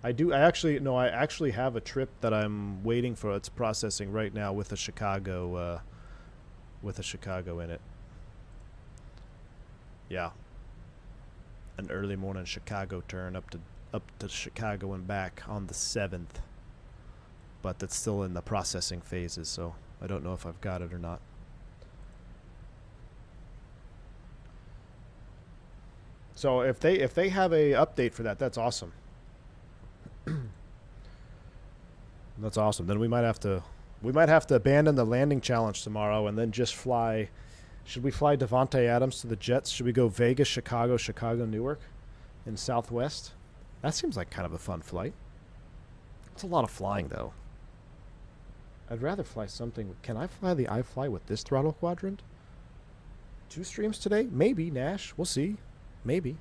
Speaker 2: I actually have a trip that I'm waiting for. It's processing right now with a Chicago in it. Yeah. An early morning Chicago turn up to Chicago and back on the 7th. But that's still in the processing phases, so I don't know if I've got it or not. So if they have a update for that, that's awesome. That's awesome. Then we might have to abandon the landing challenge tomorrow and then just fly. Should we fly Devontae Adams to the Jets? Should we go Vegas, Chicago, Newark in Southwest? That seems like kind of a fun flight. It's a lot of flying though. I'd rather fly something. Can I fly the iFly with this throttle quadrant? 2 streams today? Maybe, Nash. We'll see. Maybe.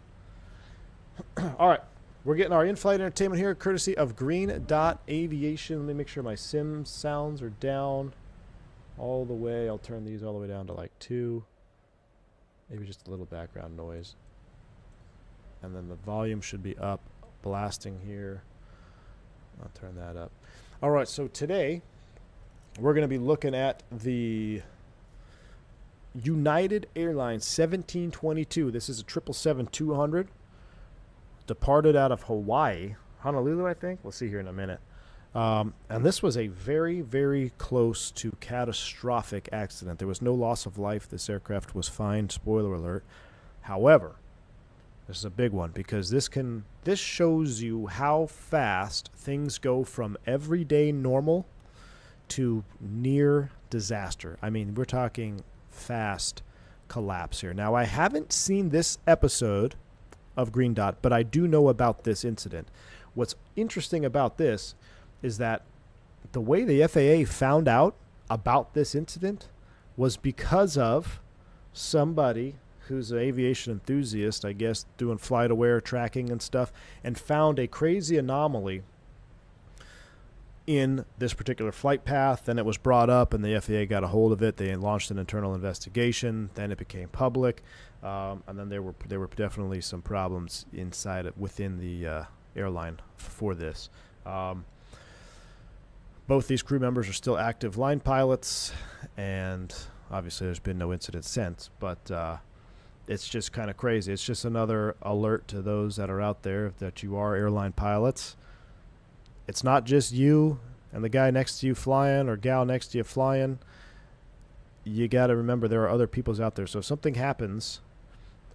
Speaker 2: All right. We're getting our in-flight entertainment here, courtesy of Green Dot Aviation. Let me make sure my sim sounds are down all the way. I'll turn these all the way down to like 2. Maybe just a little background noise. And then the volume should be up, blasting here. I'll turn that up. All right, so today we're going to be looking at the United Airlines 1722. This is a 777-200. Departed out of Hawaii, Honolulu, I think. We'll see here in a minute. And this was a very, very close to catastrophic accident. There was no loss of life. This aircraft was fine. Spoiler alert. However, this is a big one because this shows you how fast things go from everyday normal to near disaster. I mean, we're talking fast collapse here. Now, I haven't seen this episode of Green Dot, but I do know about this incident. What's interesting about this is that the way the FAA found out about this incident was because of somebody who's an aviation enthusiast, I guess, doing flight aware tracking and stuff, and found a crazy anomaly in this particular flight path. Then it was brought up, and the FAA got a hold of it. They launched an internal investigation. Then it became public, and then there were definitely some problems within the airline for this. Both these crew members are still active line pilots, and obviously there's been no incident since, but it's just kind of crazy. It's just another alert to those that are out there that you are airline pilots. It's not just you and the guy next to you flying or gal next to you flying. You got to remember there are other peoples out there. So if something happens,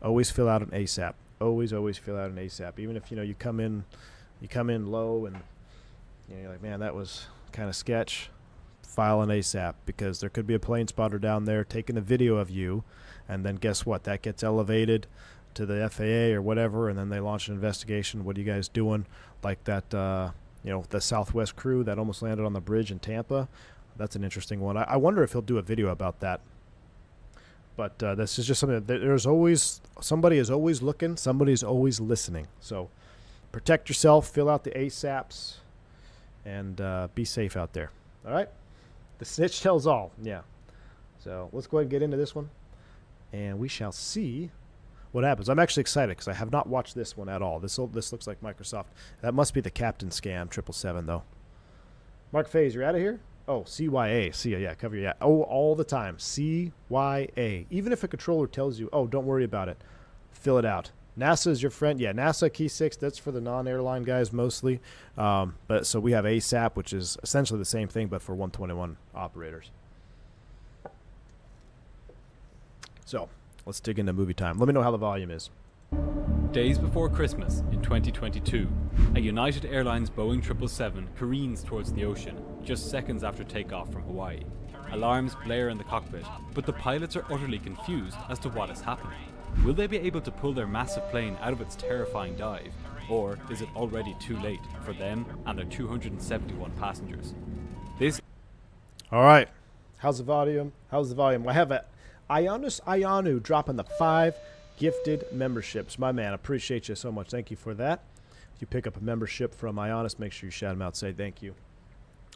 Speaker 2: always fill out an ASAP. Always fill out an ASAP. Even if you come in low and you're like, man, that was kind of sketch. File an ASAP, because there could be a plane spotter down there taking a video of you, and then guess what? That gets elevated to the FAA or whatever, and then they launch an investigation. What are you guys doing? Like that, the Southwest crew that almost landed on the bridge in Tampa. That's an interesting one. I wonder if he'll do a video about that. But this is just something that there's always, somebody is always looking, somebody's always listening. So protect yourself, fill out the ASAPs, and be safe out there. All right? The snitch tells all. Yeah. So let's go ahead and get into this one, and we shall see what happens. I'm actually excited because I have not watched this one at all. This looks like Microsoft. That must be the Captain scam 777 though. Mark Faze, you're out of here? Oh, CYA. See ya. Yeah, cover your. Oh, all the time. CYA. Even if a controller tells you, oh, don't worry about it, fill it out. NASA is your friend. Yeah, NASA Key 6, that's for the non-airline guys mostly. But so we have ASAP, which is essentially the same thing, but for 121 operators. So let's dig into movie time. Let me know how the volume is.
Speaker 10: Days before Christmas in 2022, a United Airlines Boeing 777 careens towards the ocean just seconds after takeoff from Hawaii. Alarms blare in the cockpit, but the pilots are utterly confused as to what is happening. Will they be able to pull their massive plane out of its terrifying dive, or is it already too late for them and their 271 passengers?
Speaker 2: All right. How's the volume? I have a Ionis Ionu dropping the 5 gifted memberships. My man, appreciate you so much. Thank you for that. If you pick up a membership from Ionis, make sure you shout him out. Say thank you.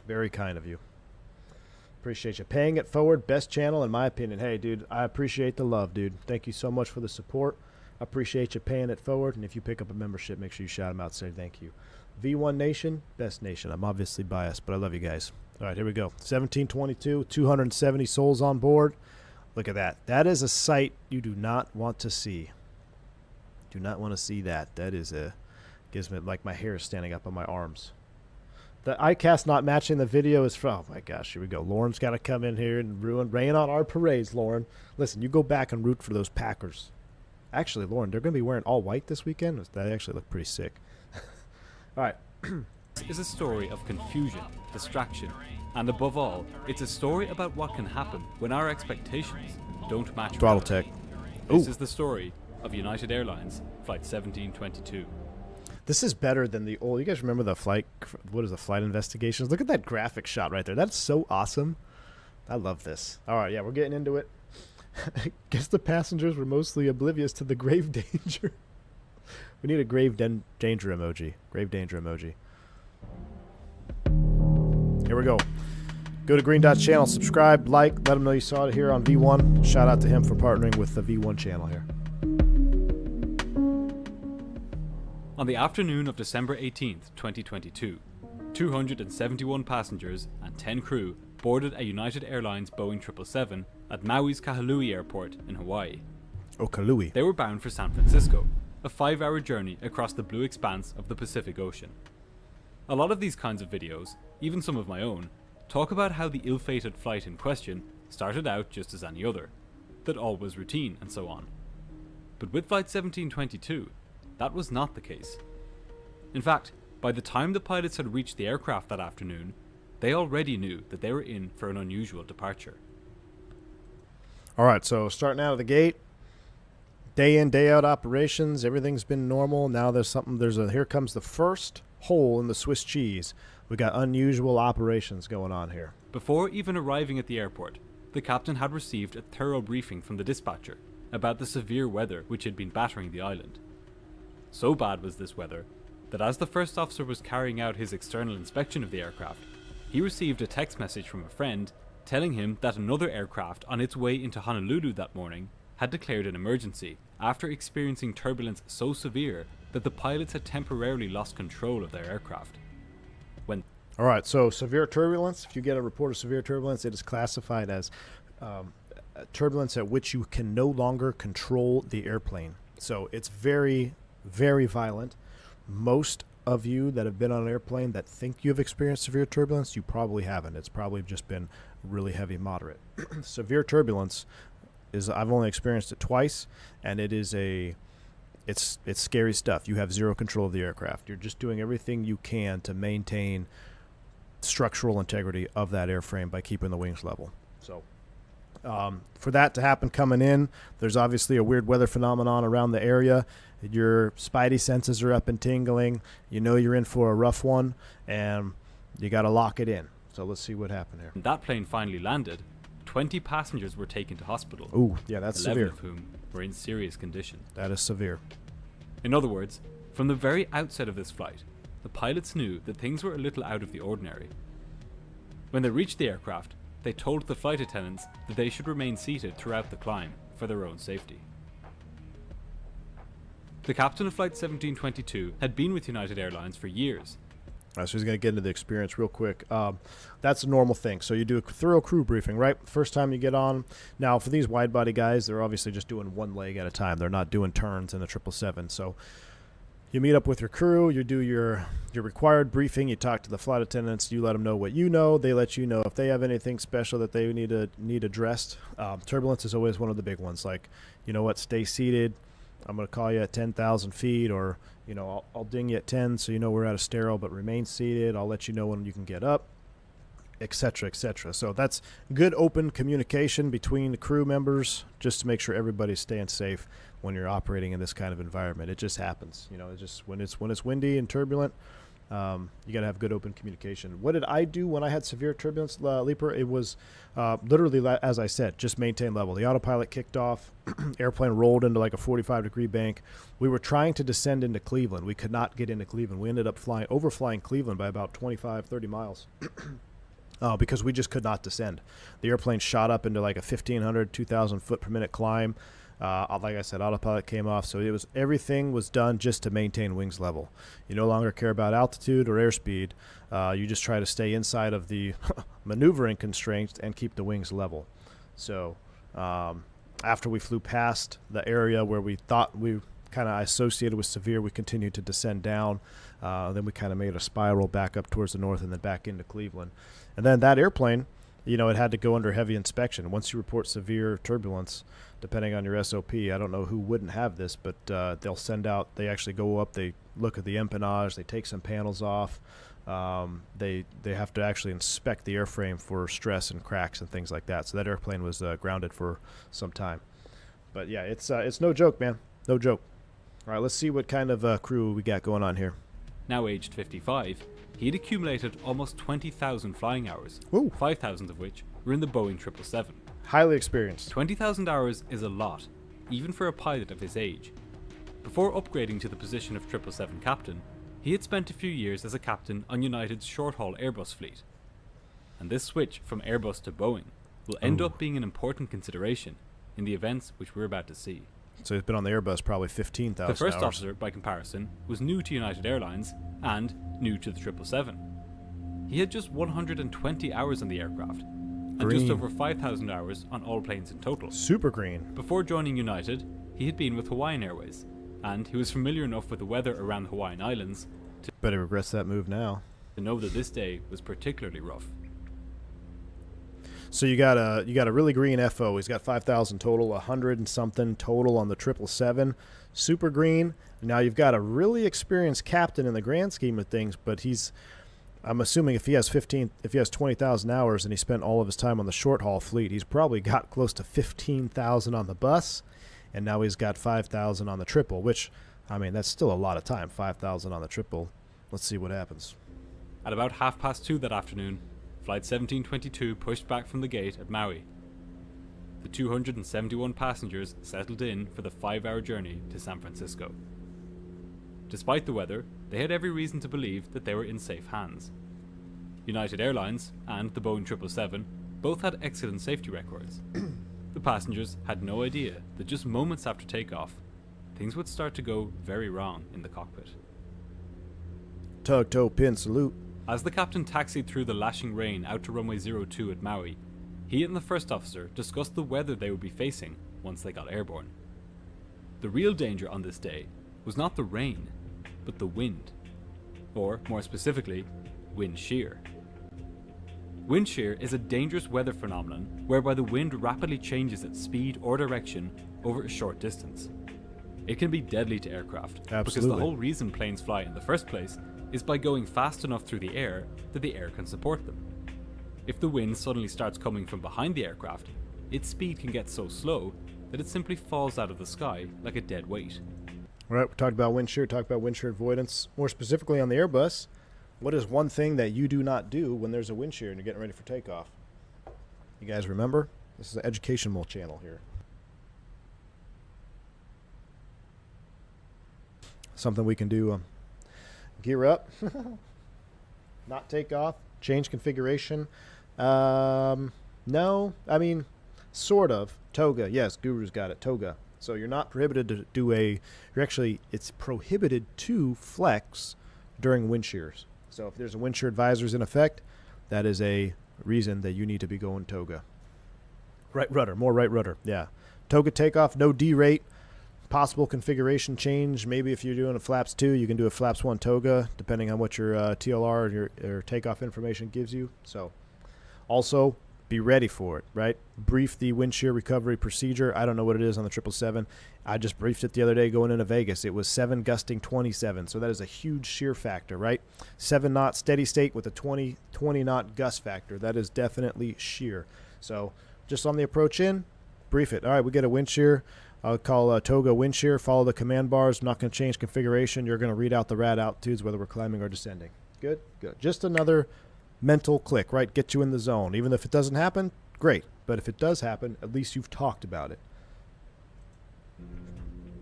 Speaker 2: Very kind of you. Appreciate you. Paying it forward, best channel in my opinion. Hey, dude, I appreciate the love, dude. Thank you so much for the support. I appreciate you paying it forward. And if you pick up a membership, make sure you shout them out. Say thank you. V1 Nation, best nation. I'm obviously biased, but I love you guys. All right, here we go. 1722, 270 souls on board. Look at that. That is a sight you do not want to see. Do not want to see that. That is gives me like my hair is standing up on my arms. The iCast not matching the video is from, oh my gosh, here we go. Lauren's got to come in here and rain on our parades, Lauren. Listen, you go back and root for those Packers. Actually, Lauren, they're going to be wearing all white this weekend. That actually look pretty sick. All right.
Speaker 10: This is a story of confusion, distraction, and above all, it's a story about what can happen when our expectations don't match reality.
Speaker 2: Throttletek.
Speaker 10: This is the story of United Airlines Flight 1722.
Speaker 2: This is better than the old. You guys remember the flight investigations? Look at that graphic shot right there. That's so awesome. I love this. All right, yeah, we're getting into it. I guess the passengers were mostly oblivious to the grave danger. We need a grave danger emoji. Grave danger emoji. Here we go. Go to Green Dot's channel, subscribe, like, let him know you saw it here on V1. Shout out to him for partnering with the V1 channel here.
Speaker 10: On the afternoon of December 18th, 2022, 271 passengers and 10 crew boarded a United Airlines Boeing 777 at Maui's Kahului Airport in Hawaii.
Speaker 2: Oh, Kahului.
Speaker 10: They were bound for San Francisco, a 5-hour journey across the blue expanse of the Pacific Ocean. A lot of these kinds of videos, even some of my own, talk about how the ill-fated flight in question started out just as any other, that all was routine and so on. But with Flight 1722, that was not the case. In fact, by the time the pilots had reached the aircraft that afternoon, they already knew that they were in for an unusual departure.
Speaker 2: All right, so starting out of the gate, day in, day out operations, everything's been normal. Now here comes the first hole in the Swiss cheese. We got unusual operations going on here.
Speaker 10: Before even arriving at the airport, the captain had received a thorough briefing from the dispatcher about the severe weather which had been battering the island. So bad was this weather that as the first officer was carrying out his external inspection of the aircraft, he received a text message from a friend telling him that another aircraft on its way into Honolulu that morning had declared an emergency after experiencing turbulence so severe that the pilots had temporarily lost control of their aircraft.
Speaker 2: All right, so severe turbulence, if you get a report of severe turbulence, it is classified as turbulence at which you can no longer control the airplane. So it's very, very violent. Most of you that have been on an airplane that think you've experienced severe turbulence, you probably haven't. It's probably just been really heavy, moderate. Severe turbulence is, I've only experienced it twice, and it's scary stuff. You have zero control of the aircraft. You're just doing everything you can to maintain structural integrity of that airframe by keeping the wings level. So for that to happen coming in, there's obviously a weird weather phenomenon around the area. Your spidey senses are up and tingling. You know you're in for a rough one, and you got to lock it in. So let's see what happened here.
Speaker 10: When that plane finally landed, 20 passengers were taken to hospital.
Speaker 2: Ooh, yeah, that's
Speaker 10: 11
Speaker 2: severe.
Speaker 10: of whom were in serious condition.
Speaker 2: That is severe.
Speaker 10: In other words, from the very outset of this flight, the pilots knew that things were a little out of the ordinary. When they reached the aircraft, they told the flight attendants that they should remain seated throughout the climb for their own safety. The captain of Flight 1722 had been with United Airlines for years.
Speaker 2: All right, so he's going to get into the experience real quick. That's a normal thing. So you do a thorough crew briefing, right? First time you get on. Now, for these wide-body guys, they're obviously just doing one leg at a time. They're not doing turns in the 777. So you meet up with your crew. You do your required briefing. You talk to the flight attendants. You let them know what you know. They let you know if they have anything special that they need addressed. Turbulence is always one of the big ones. Like, you know what, stay seated. I'm going to call you at 10,000 feet, or, you know, I'll ding you at 10 so you know we're out of stereo, but remain seated. I'll let you know when you can get up, etc., etc. So that's good open communication between the crew members just to make sure everybody's staying safe when you're operating in this kind of environment. It just happens. You know, it's just when it's windy and turbulent, you got to have good open communication. What did I do when I had severe turbulence, Leaper? It was literally, as I said, just maintain level. The autopilot kicked off. Airplane rolled into like a 45-degree bank. We were trying to descend into Cleveland. We could not get into Cleveland. We ended up overflying Cleveland by about 25, 30 miles because we just could not descend. The airplane shot up into like a 1,500, 2,000 foot per minute climb. Like I said, autopilot came off, so everything was done just to maintain wings level. You no longer care about altitude or airspeed. You just try to stay inside of the maneuvering constraints and keep the wings level. So after we flew past the area where we thought we kind of associated with severe, we continued to descend down. Then we kind of made a spiral back up towards the north and then back into Cleveland. And then that airplane, you know, it had to go under heavy inspection. Once you report severe turbulence, depending on your SOP, I don't know who wouldn't have this, but they'll send out, they actually go up, they look at the empennage, they take some panels off. They have to actually inspect the airframe for stress and cracks and things like that. So that airplane was grounded for some time. But yeah, it's no joke, man. No joke. All right, let's see what kind of crew we got going on here.
Speaker 10: Now aged 55, he had accumulated almost 20,000 flying hours, 5,000 of which were in the Boeing 777.
Speaker 2: Highly experienced.
Speaker 10: 20,000 hours is a lot, even for a pilot of his age. Before upgrading to the position of 777 captain, he had spent a few years as a captain on United's short-haul Airbus fleet. And this switch from Airbus to Boeing will end up being an important consideration in the events which we're about to see.
Speaker 2: So he's been on the Airbus probably 15,000 hours.
Speaker 10: The first officer, by comparison, was new to United Airlines and new to the 777. He had just 120 hours on the aircraft, and just over 5,000 hours on all planes in total.
Speaker 2: Super green.
Speaker 10: Before joining United, he had been with Hawaiian Airways, and he was familiar enough with the weather around the Hawaiian Islands to
Speaker 2: Bet he regrets that move now.
Speaker 10: know that this day was particularly rough.
Speaker 2: So you got a really green FO. He's got 5,000 total, 100 and something total on the 777. Super green. Now you've got a really experienced captain in the grand scheme of things, but I'm assuming if he has 20,000 hours and he spent all of his time on the short haul fleet, he's probably got close to 15,000 on the bus, and now he's got 5,000 on the triple, which, I mean, that's still a lot of time, 5,000 on the triple. Let's see what happens.
Speaker 10: At about 2:30 that afternoon, Flight 1722 pushed back from the gate at Maui. The 271 passengers settled in for the 5-hour journey to San Francisco. Despite the weather, they had every reason to believe that they were in safe hands. United Airlines and the Boeing 777 both had excellent safety records. The passengers had no idea that just moments after takeoff, things would start to go very wrong in the cockpit.
Speaker 2: Tug, toe, pin, salute.
Speaker 10: As the captain taxied through the lashing rain out to runway 02 at Maui, he and the first officer discussed the weather they would be facing once they got airborne. The real danger on this day was not the rain, but the wind. Or, more specifically, wind shear. Wind shear is a dangerous weather phenomenon whereby the wind rapidly changes its speed or direction over a short distance. It can be deadly to aircraft, because the whole reason planes fly in the first place is by going fast enough through the air that the air can support them. If the wind suddenly starts coming from behind the aircraft, its speed can get so slow that it simply falls out of the sky like a dead weight.
Speaker 2: All right, we talked about wind shear, talked about wind shear avoidance. More specifically on the Airbus, what is one thing that you do not do when there's a wind shear and you're getting ready for takeoff? You guys remember? This is an educational channel here. Something we can do. Gear up. Not take off. Change configuration. No, I mean, sort of. Toga. Yes, Guru's got it. Toga. So you're not prohibited to do it's prohibited to flex during wind shears. So if there's a wind shear advisors in effect, that is a reason that you need to be going Toga. Right rudder, more right rudder, yeah. Toga takeoff, no D-rate, possible configuration change. Maybe if you're doing a flaps 2, you can do a flaps 1 Toga, depending on what your TLR or your takeoff information gives you. So also be ready for it, right? Brief the wind shear recovery procedure. I don't know what it is on the 777. I just briefed it the other day going into Vegas. It was 7 gusting 27, so that is a huge shear factor, right? 7 knot steady state with a 20 knot gust factor. That is definitely shear. So just on the approach in, brief it. All right, we get a wind shear. I'll call Toga wind shear. Follow the command bars. I'm not going to change configuration. You're going to read out the rad altitudes, whether we're climbing or descending. Good? Good. Just another mental click, right? Get you in the zone. Even if it doesn't happen, great. But if it does happen, at least you've talked about it.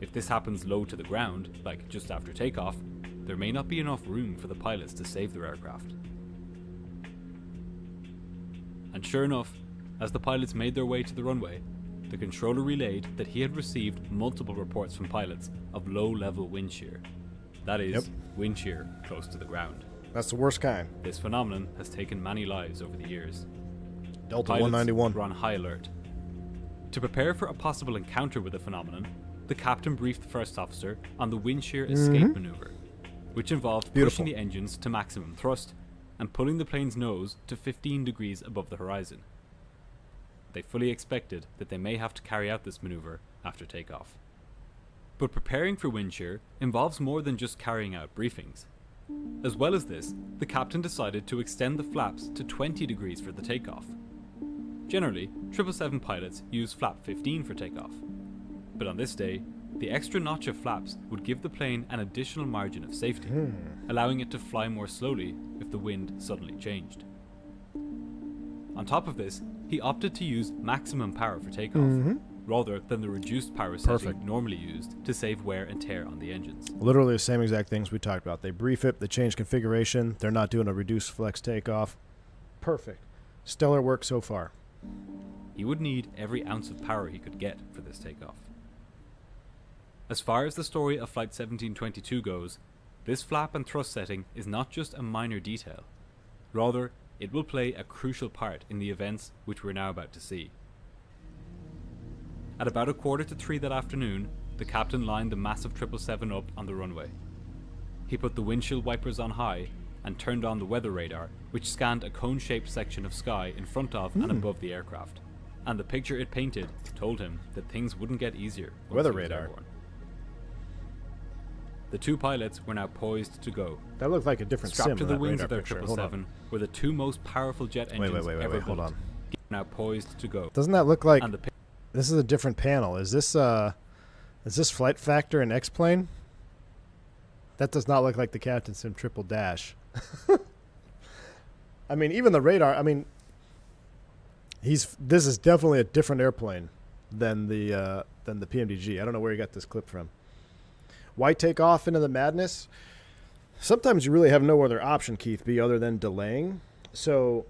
Speaker 10: If this happens low to the ground, like just after takeoff, there may not be enough room for the pilots to save their aircraft. And sure enough, as the pilots made their way to the runway, the controller relayed that he had received multiple reports from pilots of low-level wind shear. That is, wind shear close to the ground.
Speaker 2: That's the worst kind.
Speaker 10: This phenomenon has taken many lives over the years.
Speaker 2: Delta
Speaker 10: Pilots
Speaker 2: 191
Speaker 10: were on high alert. To prepare for a possible encounter with the phenomenon, the captain briefed the first officer on the wind shear escape maneuver, which involved pushing the engines to maximum thrust and pulling the plane's nose to 15 degrees above the horizon. They fully expected that they may have to carry out this maneuver after takeoff. But preparing for wind shear involves more than just carrying out briefings. As well as this, the captain decided to extend the flaps to 20 degrees for the takeoff. Generally, 777 pilots use flap 15 for takeoff. But on this day, the extra notch of flaps would give the plane an additional margin of safety, allowing it to fly more slowly if the wind suddenly changed. On top of this, he opted to use maximum power for takeoff, rather than the reduced power setting normally used to save wear and tear on the engines.
Speaker 2: Literally the same exact things we talked about. They brief it, they change configuration, they're not doing a reduced flex takeoff. Perfect. Stellar work so far.
Speaker 10: He would need every ounce of power he could get for this takeoff. As far as the story of Flight 1722 goes, this flap and thrust setting is not just a minor detail. Rather, it will play a crucial part in the events which we're now about to see. At about 2:45 that afternoon, the captain lined the massive 777 up on the runway. He put the windshield wipers on high and turned on the weather radar, which scanned a cone-shaped section of sky in front of and above the aircraft. And the picture it painted told him that things wouldn't get easier.
Speaker 2: Weather radar.
Speaker 10: Airborne. The two pilots were now poised to go.
Speaker 2: That looked like a different sim.
Speaker 10: Strapped to the wings of their 777 were the two most powerful jet engines ever built.
Speaker 2: Hold on.
Speaker 10: Now poised to go.
Speaker 2: Doesn't that look like... This is a different panel. Is this Flight Factor and X-Plane? That does not look like the Captain Sim Triple Dash. I mean, even the radar, I mean, this is definitely a different airplane than the PMDG. I don't know where you got this clip from. Why take off into the madness? Sometimes you really have no other option, Keith B, other than delaying. So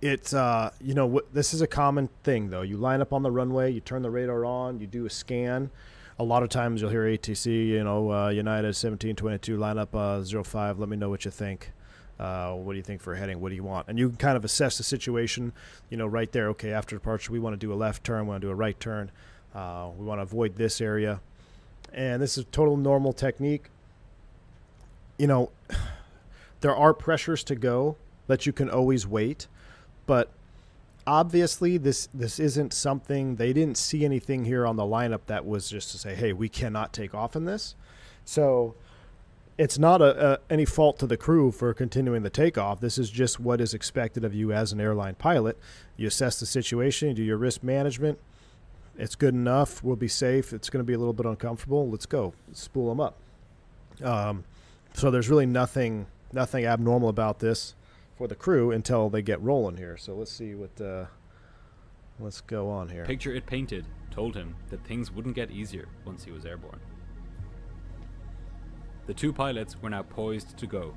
Speaker 2: it's, this is a common thing, though. You line up on the runway, you turn the radar on, you do a scan. A lot of times you'll hear ATC, United 1722, line up 05, let me know what you think. What do you think for a heading? What do you want? And you can kind of assess the situation, right there. Okay, after departure, we want to do a left turn, we want to do a right turn. We want to avoid this area. And this is total normal technique. There are pressures to go that you can always wait, but obviously this isn't something, they didn't see anything here on the lineup that was just to say, hey, we cannot take off in this. So it's not any fault to the crew for continuing the takeoff. This is just what is expected of you as an airline pilot. You assess the situation, you do your risk management. It's good enough. We'll be safe. It's going to be a little bit uncomfortable. Let's go. Let's spool them up. So there's really nothing abnormal about this for the crew until they get rolling here. So let's see what let's go on here.
Speaker 10: Picture it painted told him that things wouldn't get easier once he was airborne. The two pilots were now poised to go.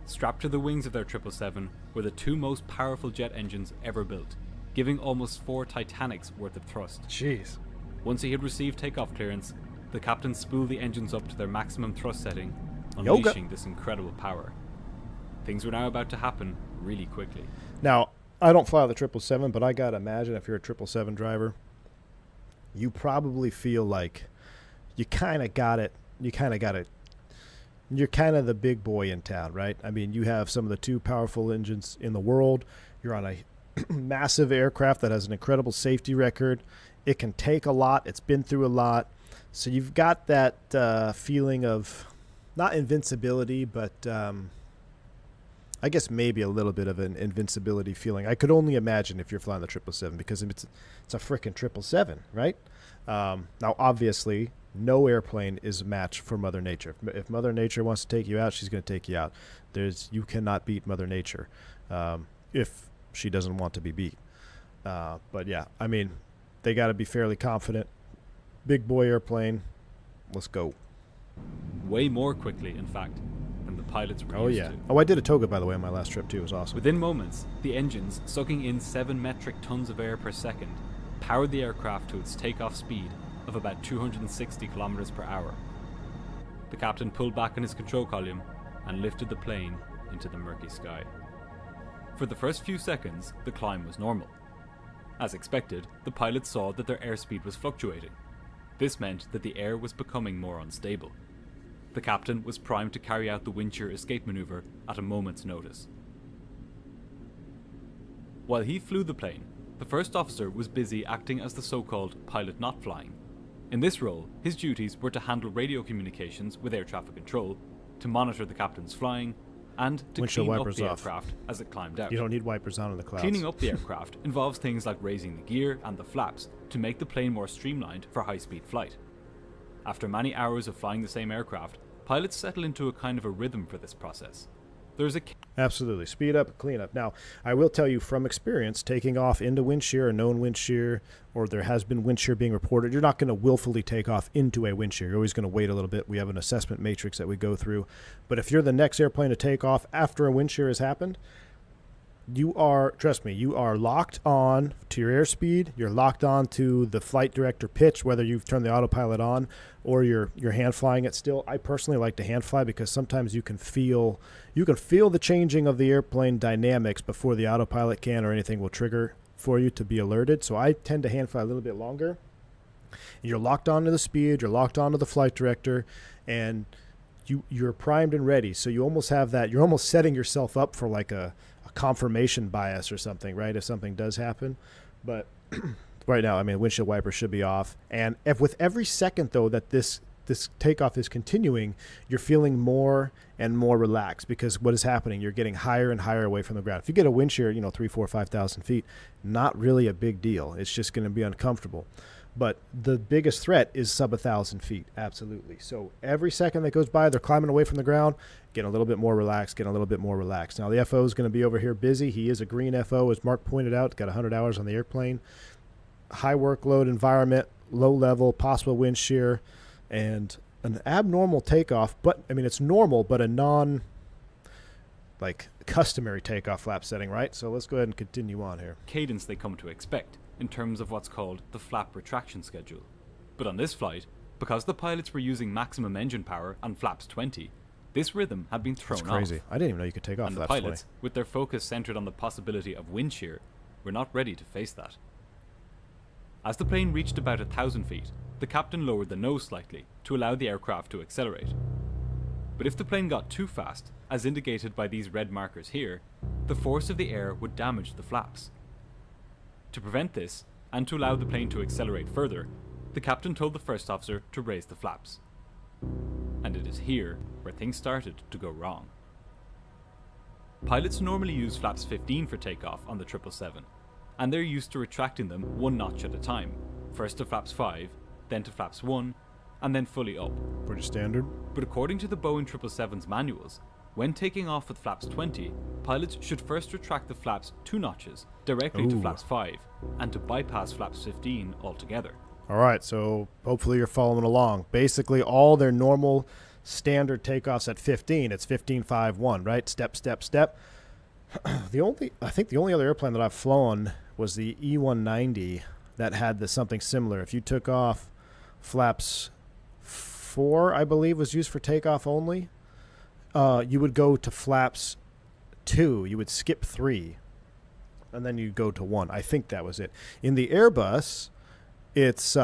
Speaker 10: Strapped to the wings of their 777 were the two most powerful jet engines ever built, giving almost 4 Titanics worth of thrust.
Speaker 2: Jeez.
Speaker 10: Once he had received takeoff clearance, the captain spooled the engines up to their maximum thrust setting, unleashing this incredible power. Things were now about to happen really quickly.
Speaker 2: Now, I don't fly the 777, but I gotta imagine if you're a 777 driver, you probably feel like you kind of got it. You're kind of the big boy in town, right? I mean, you have some of the two powerful engines in the world. You're on a massive aircraft that has an incredible safety record. It can take a lot. It's been through a lot. So you've got that feeling of not invincibility, but I guess maybe a little bit of an invincibility feeling. I could only imagine if you're flying the 777 because it's a frickin' 777, right? Now, obviously, no airplane is a match for Mother Nature. If Mother Nature wants to take you out, she's going to take you out. You cannot beat Mother Nature if she doesn't want to be beat. But yeah, I mean, they got to be fairly confident. Big boy airplane. Let's go.
Speaker 10: Way more quickly, in fact, than the pilots were used to.
Speaker 2: Oh, I did a Toga, by the way, on my last trip, too. It was awesome.
Speaker 10: Within moments, the engines, sucking in 7 metric tons of air per second, powered the aircraft to its takeoff speed of about 260 kilometers per hour. The captain pulled back on his control column and lifted the plane into the murky sky. For the first few seconds, the climb was normal. As expected, the pilots saw that their airspeed was fluctuating. This meant that the air was becoming more unstable. The captain was primed to carry out the wind shear escape maneuver at a moment's notice. While he flew the plane, the first officer was busy acting as the so-called pilot not flying. In this role, his duties were to handle radio communications with air traffic control, to monitor the captain's flying, and to clean up the aircraft as it climbed out.
Speaker 2: You don't need wipers on in the clouds.
Speaker 10: Cleaning up the aircraft involves things like raising the gear and the flaps to make the plane more streamlined for high-speed flight. After many hours of flying the same aircraft, pilots settle into a kind of a rhythm for this process. There's a
Speaker 2: Absolutely. Speed up, clean up. Now, I will tell you from experience, taking off into wind shear, a known wind shear, or there has been wind shear being reported, you're not going to willfully take off into a wind shear. You're always going to wait a little bit. We have an assessment matrix that we go through. But if you're the next airplane to take off after a wind shear has happened, you are, trust me, you are locked on to your airspeed. You're locked on to the flight director pitch, whether you've turned the autopilot on or you're hand flying it still. I personally like to hand fly because sometimes you can feel the changing of the airplane dynamics before the autopilot can or anything will trigger for you to be alerted. So I tend to hand fly a little bit longer. You're locked onto the speed, you're locked onto the flight director, and you're primed and ready. So you almost have that, you're almost setting yourself up for like a confirmation bias or something, right? If something does happen. But right now, I mean, windshield wipers should be off. And with every second, though, that this takeoff is continuing, you're feeling more and more relaxed because what is happening? You're getting higher and higher away from the ground. If you get a wind shear, 3,000, 4,000, 5,000 feet, not really a big deal. It's just going to be uncomfortable. But the biggest threat is sub 1,000 feet, absolutely. So every second that goes by, they're climbing away from the ground, getting a little bit more relaxed, getting a little bit more relaxed. Now, the FO is going to be over here busy. He is a green FO, as Mark pointed out, got 100 hours on the airplane. High workload environment, low level, possible wind shear, and an abnormal takeoff. But, I mean, it's normal, but a like customary takeoff flap setting, right? So let's go ahead and continue on here.
Speaker 10: Cadence they come to expect in terms of what's called the flap retraction schedule. But on this flight, because the pilots were using maximum engine power on flaps 20, this rhythm had been thrown
Speaker 2: That's crazy.
Speaker 10: off.
Speaker 2: I didn't even know you could take off
Speaker 10: And the
Speaker 2: flaps
Speaker 10: pilots,
Speaker 2: 20.
Speaker 10: with their focus centered on the possibility of wind shear, were not ready to face that. As the plane reached about 1,000 feet, the captain lowered the nose slightly to allow the aircraft to accelerate. But if the plane got too fast, as indicated by these red markers here, the force of the air would damage the flaps. To prevent this, and to allow the plane to accelerate further, the captain told the first officer to raise the flaps. And it is here where things started to go wrong. Pilots normally use flaps 15 for takeoff on the 777, and they're used to retracting them one notch at a time, first to flaps 5, then to flaps 1, and then fully up.
Speaker 2: Pretty standard.
Speaker 10: But according to the Boeing 777's manuals, when taking off with flaps 20, pilots should first retract the flaps 2 notches directly to flaps 5, and to bypass flaps 15 altogether.
Speaker 2: All right, so hopefully you're following along. Basically, all their normal standard takeoffs at 15, it's 15.5.1, right? Step, step, step. I think the only other airplane that I've flown was the E190 that had something similar. If you took off flaps 4, I believe, was used for takeoff only, you would go to flaps 2. You would skip 3, and then you'd go to 1. I think that was it. In the Airbus, it's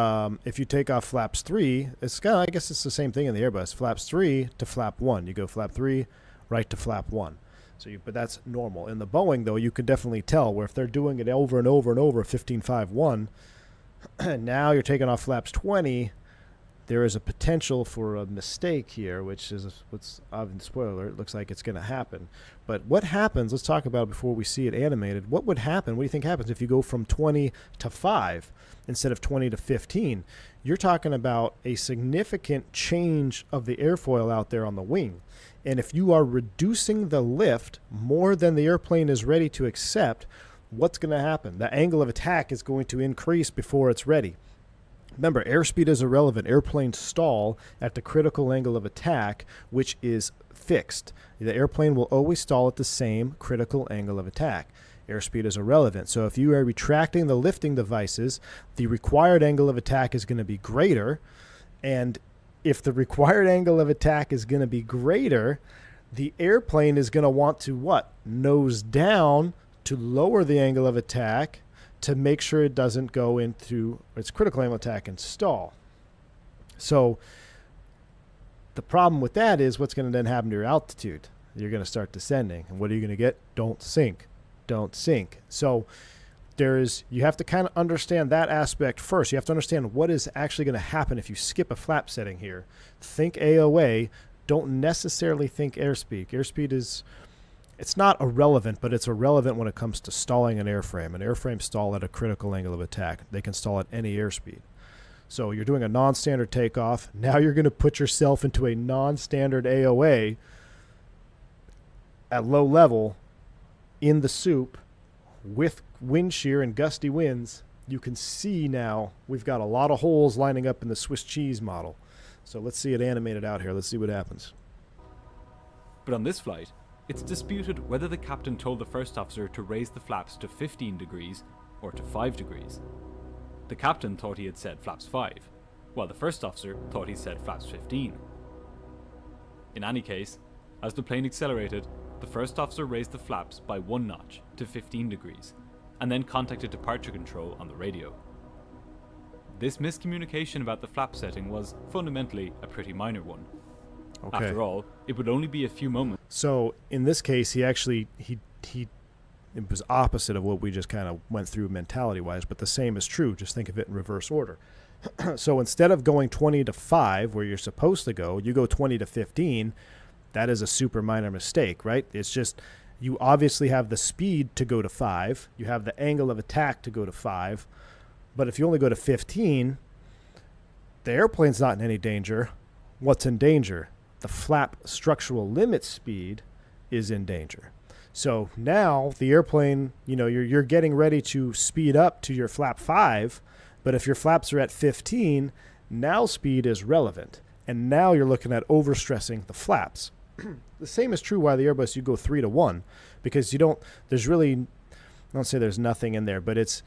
Speaker 2: if you take off flaps 3, it's kind of, I guess it's the same thing in the Airbus. Flaps 3 to flap 1. You go flap 3 right to flap 1. So but that's normal. In the Boeing, though, you can definitely tell where if they're doing it over and over and over, 15.5.1, and now you're taking off flaps 20, there is a potential for a mistake here, which is what's obvious. Spoiler alert, it looks like it's going to happen. But what happens, let's talk about it before we see it animated. What would happen, what do you think happens if you go from 20 to 5 instead of 20 to 15? You're talking about a significant change of the airfoil out there on the wing. And if you are reducing the lift more than the airplane is ready to accept, what's going to happen? The angle of attack is going to increase before it's ready. Remember, airspeed is irrelevant. Airplanes stall at the critical angle of attack, which is fixed. The airplane will always stall at the same critical angle of attack. Airspeed is irrelevant. So if you are retracting the lifting devices, the required angle of attack is going to be greater. And if the required angle of attack is going to be greater, the airplane is going to want to what? Nose down to lower the angle of attack to make sure it doesn't go into its critical angle attack and stall. So the problem with that is what's going to then happen to your altitude. You're going to start descending. And what are you going to get? Don't sink. Don't sink. So you have to kind of understand that aspect first. You have to understand what is actually going to happen if you skip a flap setting here. Think AOA. Don't necessarily think airspeed. Airspeed is... It's not irrelevant, but it's irrelevant when it comes to stalling an airframe. An airframe stall at a critical angle of attack. They can stall at any airspeed. So you're doing a non-standard takeoff. Now you're going to put yourself into a non-standard AOA at low level in the soup with wind shear and gusty winds. You can see now we've got a lot of holes lining up in the Swiss cheese model. So let's see it animated out here. Let's see what happens.
Speaker 10: But on this flight, it's disputed whether the captain told the first officer to raise the flaps to 15 degrees or to 5 degrees. The captain thought he had said flaps 5, while the first officer thought he said flaps 15. In any case, as the plane accelerated, the first officer raised the flaps by 1 notch to 15 degrees, and then contacted departure control on the radio. This miscommunication about the flap setting was fundamentally a pretty minor one.
Speaker 2: Okay.
Speaker 10: After all, it would only be a few moments.
Speaker 2: So in this case, he actually it was opposite of what we just kind of went through mentality-wise, but the same is true. Just think of it in reverse order. So instead of going 20 to 5, where you're supposed to go, you go 20 to 15. That is a super minor mistake, right? It's just you obviously have the speed to go to 5. You have the angle of attack to go to 5. But if you only go to 15, the airplane's not in any danger. What's in danger? The flap structural limit speed is in danger. So now the airplane, you're getting ready to speed up to your flap 5, but if your flaps are at 15, now speed is relevant. And now you're looking at overstressing the flaps. The same is true why the Airbus you go 3 to 1, because you don't, there's really, I don't say there's nothing in there, but it's,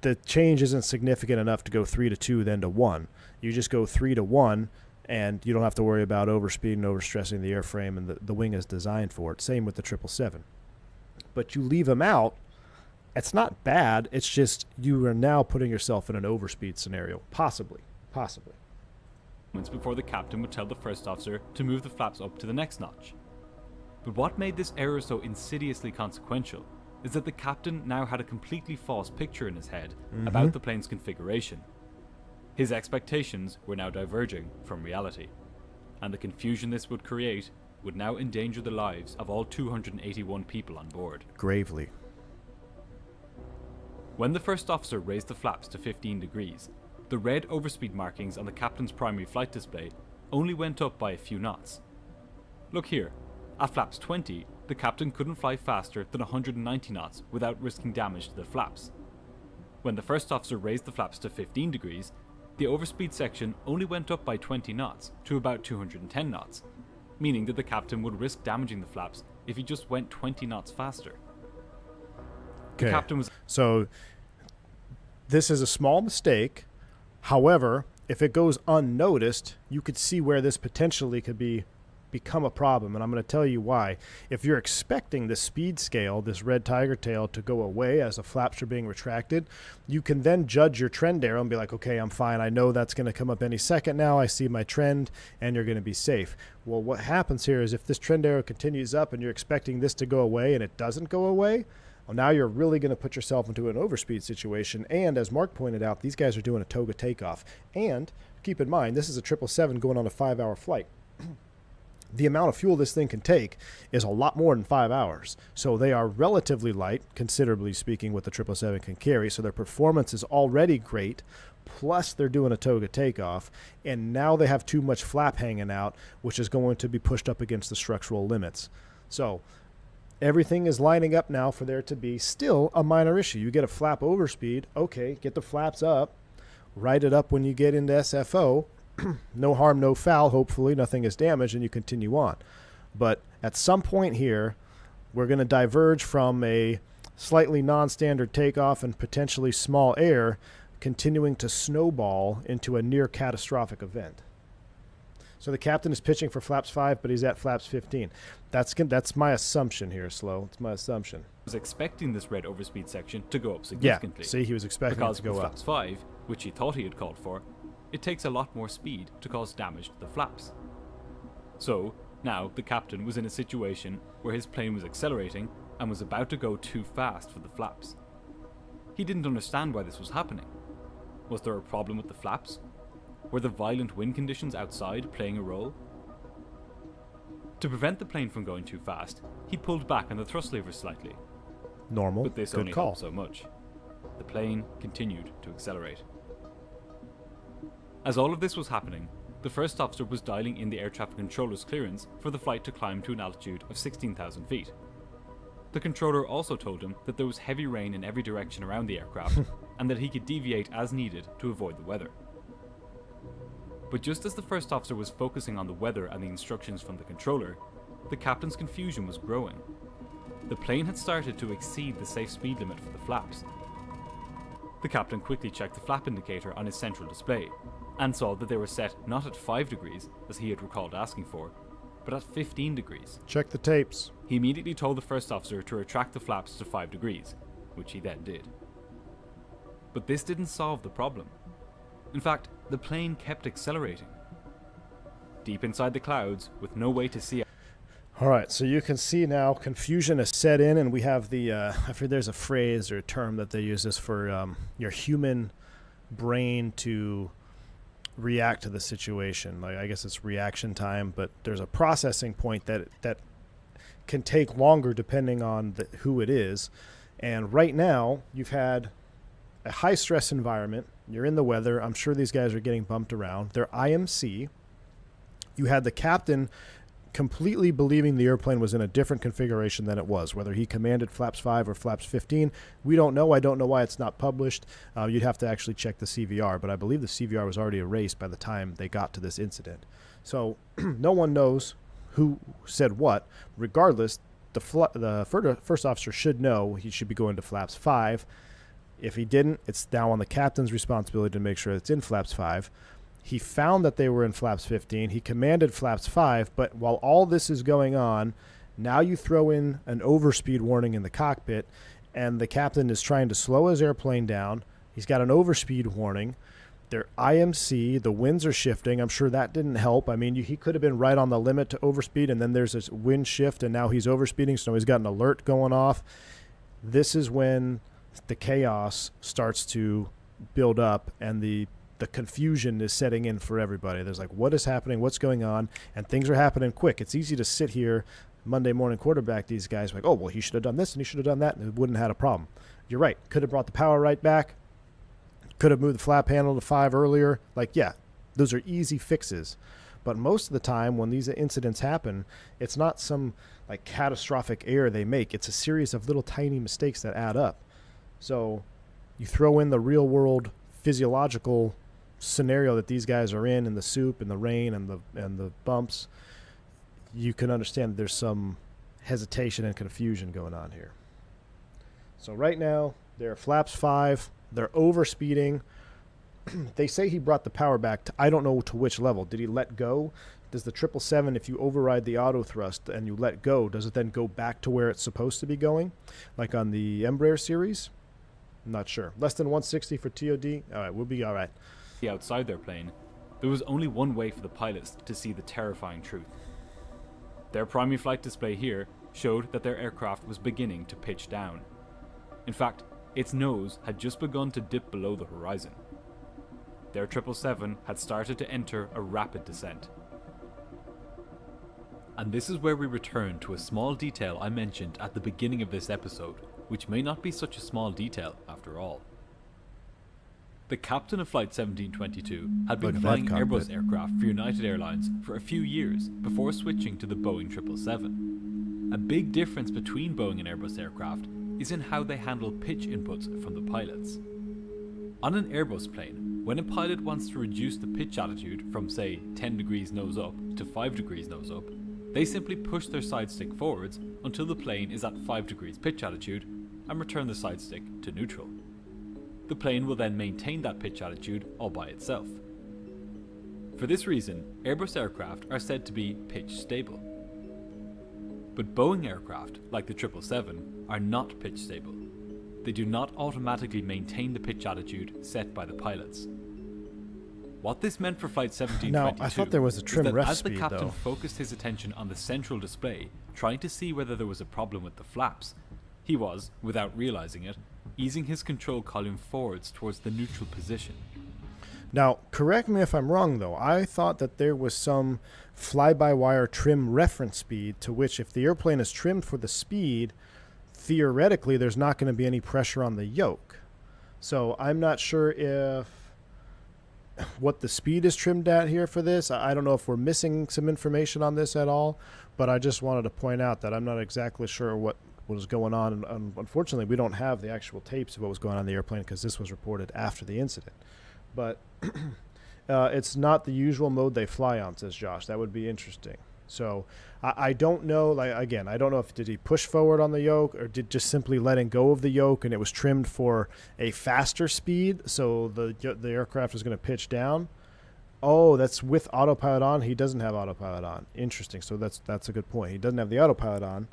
Speaker 2: the change isn't significant enough to go 3 to 2 then to 1. You just go 3 to 1 and you don't have to worry about overspeed and overstressing the airframe, and the wing is designed for it. Same with the 777. But you leave them out, it's not bad, it's just you are now putting yourself in an overspeed scenario. Possibly.
Speaker 10: Before the captain would tell the first officer to move the flaps up to the next notch. But what made this error so insidiously consequential is that the captain now had a completely false picture in his head about the plane's configuration. His expectations were now diverging from reality, and the confusion this would create would now endanger the lives of all 281 people on board.
Speaker 2: Gravely.
Speaker 10: When the first officer raised the flaps to 15 degrees, the red overspeed markings on the captain's primary flight display only went up by a few knots. Look here, at flaps 20, the captain couldn't fly faster than 190 knots without risking damage to the flaps. When the first officer raised the flaps to 15 degrees, the overspeed section only went up by 20 knots to about 210 knots, meaning that the captain would risk damaging the flaps if he just went 20 knots faster. The captain was...
Speaker 2: So, this is a small mistake. However, if it goes unnoticed, you could see where this potentially could become a problem, and I'm going to tell you why. If you're expecting the speed scale, this red tiger tail, to go away as the flaps are being retracted, you can then judge your trend arrow and be like, okay, I'm fine. I know that's going to come up any second now. I see my trend, and you're going to be safe. Well, what happens here is if this trend arrow continues up and you're expecting this to go away and it doesn't go away, well, now you're really going to put yourself into an overspeed situation. And as Mark pointed out, these guys are doing a Toga takeoff. And keep in mind, this is a 777 going on a 5-hour flight. The amount of fuel this thing can take is a lot more than 5 hours. So they are relatively light, considerably speaking, what the 777 can carry. So their performance is already great. Plus they're doing a Toga takeoff. And now they have too much flap hanging out, which is going to be pushed up against the structural limits. So everything is lining up now for there to be still a minor issue. You get a flap overspeed, okay, get the flaps up, write it up when you get into SFO, no harm, no foul, hopefully nothing is damaged, and you continue on. But at some point here, we're going to diverge from a slightly non-standard takeoff and potentially small air, continuing to snowball into a near catastrophic event. So the captain is pitching for flaps 5, but he's at flaps 15. That's my assumption here, Slow. It's my assumption.
Speaker 10: I was expecting this red overspeed section to go up significantly.
Speaker 2: Yeah, see, he was expecting it to go up.
Speaker 10: Because with flaps 5, which he thought he had called for, it takes a lot more speed to cause damage to the flaps. So, now the captain was in a situation where his plane was accelerating and was about to go too fast for the flaps. He didn't understand why this was happening. Was there a problem with the flaps? Were the violent wind conditions outside playing a role? To prevent the plane from going too fast, he pulled back on the thrust levers slightly.
Speaker 2: Normal.
Speaker 10: But this only helped so much. The plane continued to accelerate. As all of this was happening, the first officer was dialing in the air traffic controller's clearance for the flight to climb to an altitude of 16,000 feet. The controller also told him that there was heavy rain in every direction around the aircraft and that he could deviate as needed to avoid the weather. But just as the first officer was focusing on the weather and the instructions from the controller, the captain's confusion was growing. The plane had started to exceed the safe speed limit for the flaps. The captain quickly checked the flap indicator on his central display, and saw that they were set not at 5 degrees, as he had recalled asking for, but at 15 degrees.
Speaker 2: Check the tapes.
Speaker 10: He immediately told the first officer to retract the flaps to 5 degrees, which he then did. But this didn't solve the problem. In fact, the plane kept accelerating. Deep inside the clouds, with no way to see.
Speaker 2: Alright, so you can see now confusion has set in, and we have the, I forget there's a phrase or a term that they use this for your human brain to react to the situation. Like, I guess it's reaction time, but there's a processing point that can take longer depending on who it is. And right now, you've had a high stress environment. You're in the weather. I'm sure these guys are getting bumped around. They're IMC. You had the captain completely believing the airplane was in a different configuration than it was, whether he commanded flaps 5 or flaps 15. We don't know. I don't know why it's not published. You'd have to actually check the CVR, but I believe the CVR was already erased by the time they got to this incident. So no one knows who said what. Regardless, the first officer should know he should be going to flaps 5. If he didn't, it's now on the captain's responsibility to make sure it's in flaps 5. He found that they were in flaps 15. He commanded flaps 5, but while all this is going on, now you throw in an overspeed warning in the cockpit, and the captain is trying to slow his airplane down. He's got an overspeed warning. They're IMC, the winds are shifting. I'm sure that didn't help. I mean, he could have been right on the limit to overspeed, and then there's this wind shift, and now he's overspeeding, so he's got an alert going off. This is when the chaos starts to build up, and the confusion is setting in for everybody. There's like, what is happening? What's going on? And things are happening quick. It's easy to sit here Monday morning quarterback these guys like, oh, well, he should have done this, and he should have done that, and it wouldn't have had a problem. You're right. Could have brought the power right back. Could have moved the flap handle to 5 earlier. Like, yeah, those are easy fixes. But most of the time when these incidents happen, it's not some like catastrophic error they make. It's a series of little tiny mistakes that add up. So you throw in the real world physiological scenario that these guys are in the soup and the rain and the bumps, you can understand that there's some hesitation and confusion going on here. So right now they're flaps 5. They're overspeeding. They say he brought the power back to, I don't know to which level. Did he let go? Does the 777, if you override the auto thrust and you let go, does it then go back to where it's supposed to be going? Like on the Embraer series? I'm not sure. Less than 160 for TOD? All right, we'll be all right.
Speaker 10: Outside their plane, there was only one way for the pilots to see the terrifying truth. Their primary flight display here showed that their aircraft was beginning to pitch down. In fact, its nose had just begun to dip below the horizon. Their 777 had started to enter a rapid descent. And this is where we return to a small detail I mentioned at the beginning of this episode, which may not be such a small detail after all. The captain of Flight 1722 had been flying Airbus aircraft for United Airlines for a few years before switching to the Boeing 777. A big difference between Boeing and Airbus aircraft is in how they handle pitch inputs from the pilots. On an Airbus plane, when a pilot wants to reduce the pitch attitude from say 10 degrees nose up to 5 degrees nose up, they simply push their side stick forwards until the plane is at 5 degrees pitch attitude and return the side stick to neutral. The plane will then maintain that pitch attitude all by itself. For this reason, Airbus aircraft are said to be pitch stable. But Boeing aircraft, like the 777, are not pitch stable. They do not automatically maintain the pitch attitude set by the pilots. What this meant for Flight 1722
Speaker 2: now, I thought there was a trim ref
Speaker 10: as the
Speaker 2: speed,
Speaker 10: captain
Speaker 2: though.
Speaker 10: focused his attention on the central display, trying to see whether there was a problem with the flaps, he was, without realizing it, easing his control column forwards towards the neutral position.
Speaker 2: Now, correct me if I'm wrong, though. I thought that there was some fly-by-wire trim reference speed to which if the airplane is trimmed for the speed, theoretically there's not going to be any pressure on the yoke. So I'm not sure if what the speed is trimmed at here for this. I don't know if we're missing some information on this at all, but I just wanted to point out that I'm not exactly sure what was going on. And unfortunately, we don't have the actual tapes of what was going on in the airplane because this was reported after the incident. But it's not the usual mode they fly on, says Josh. That would be interesting. So I don't know. Like, again, I don't know if did he push forward on the yoke or did just simply letting go of the yoke and it was trimmed for a faster speed, so the aircraft is going to pitch down. Oh, that's with autopilot on. He doesn't have autopilot on. Interesting. So that's a good point. He doesn't have the autopilot on,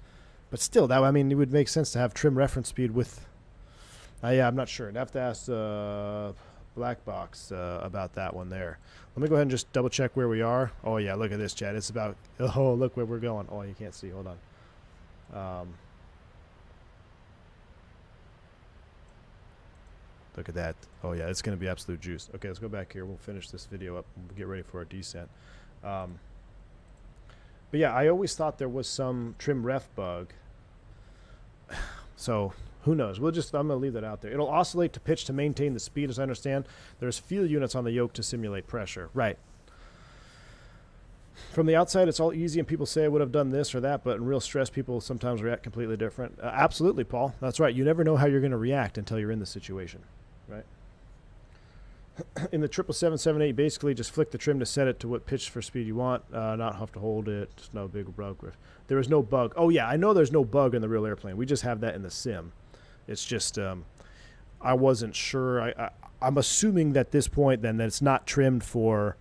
Speaker 2: but still, that, I mean, it would make sense to have trim reference speed with. Yeah, I'm not sure. I'd have to ask Black Box about that one there. Let me go ahead and just double check where we are. Oh yeah, look at this, Chad. It's about, oh, look where we're going. Oh, you can't see. Hold on. Look at that. Oh yeah, it's going to be absolute juice. Okay, let's go back here. We'll finish this video up and get ready for our descent. But yeah, I always thought there was some trim ref bug. So who knows? I'm going to leave that out there. It'll oscillate to pitch to maintain the speed, as I understand. There's field units on the yoke to simulate pressure. Right. From the outside, it's all easy, and people say I would have done this or that, but in real stress, people sometimes react completely different. Absolutely, Paul. That's right. You never know how you're going to react until you're in the situation. Right? in the 777-78, basically just flick the trim to set it to what pitch for speed you want, not have to hold it, no big bug. There is no bug. Oh yeah, I know there's no bug in the real airplane. We just have that in the sim. It's just, I wasn't sure. I'm assuming that this point then that it's not trimmed for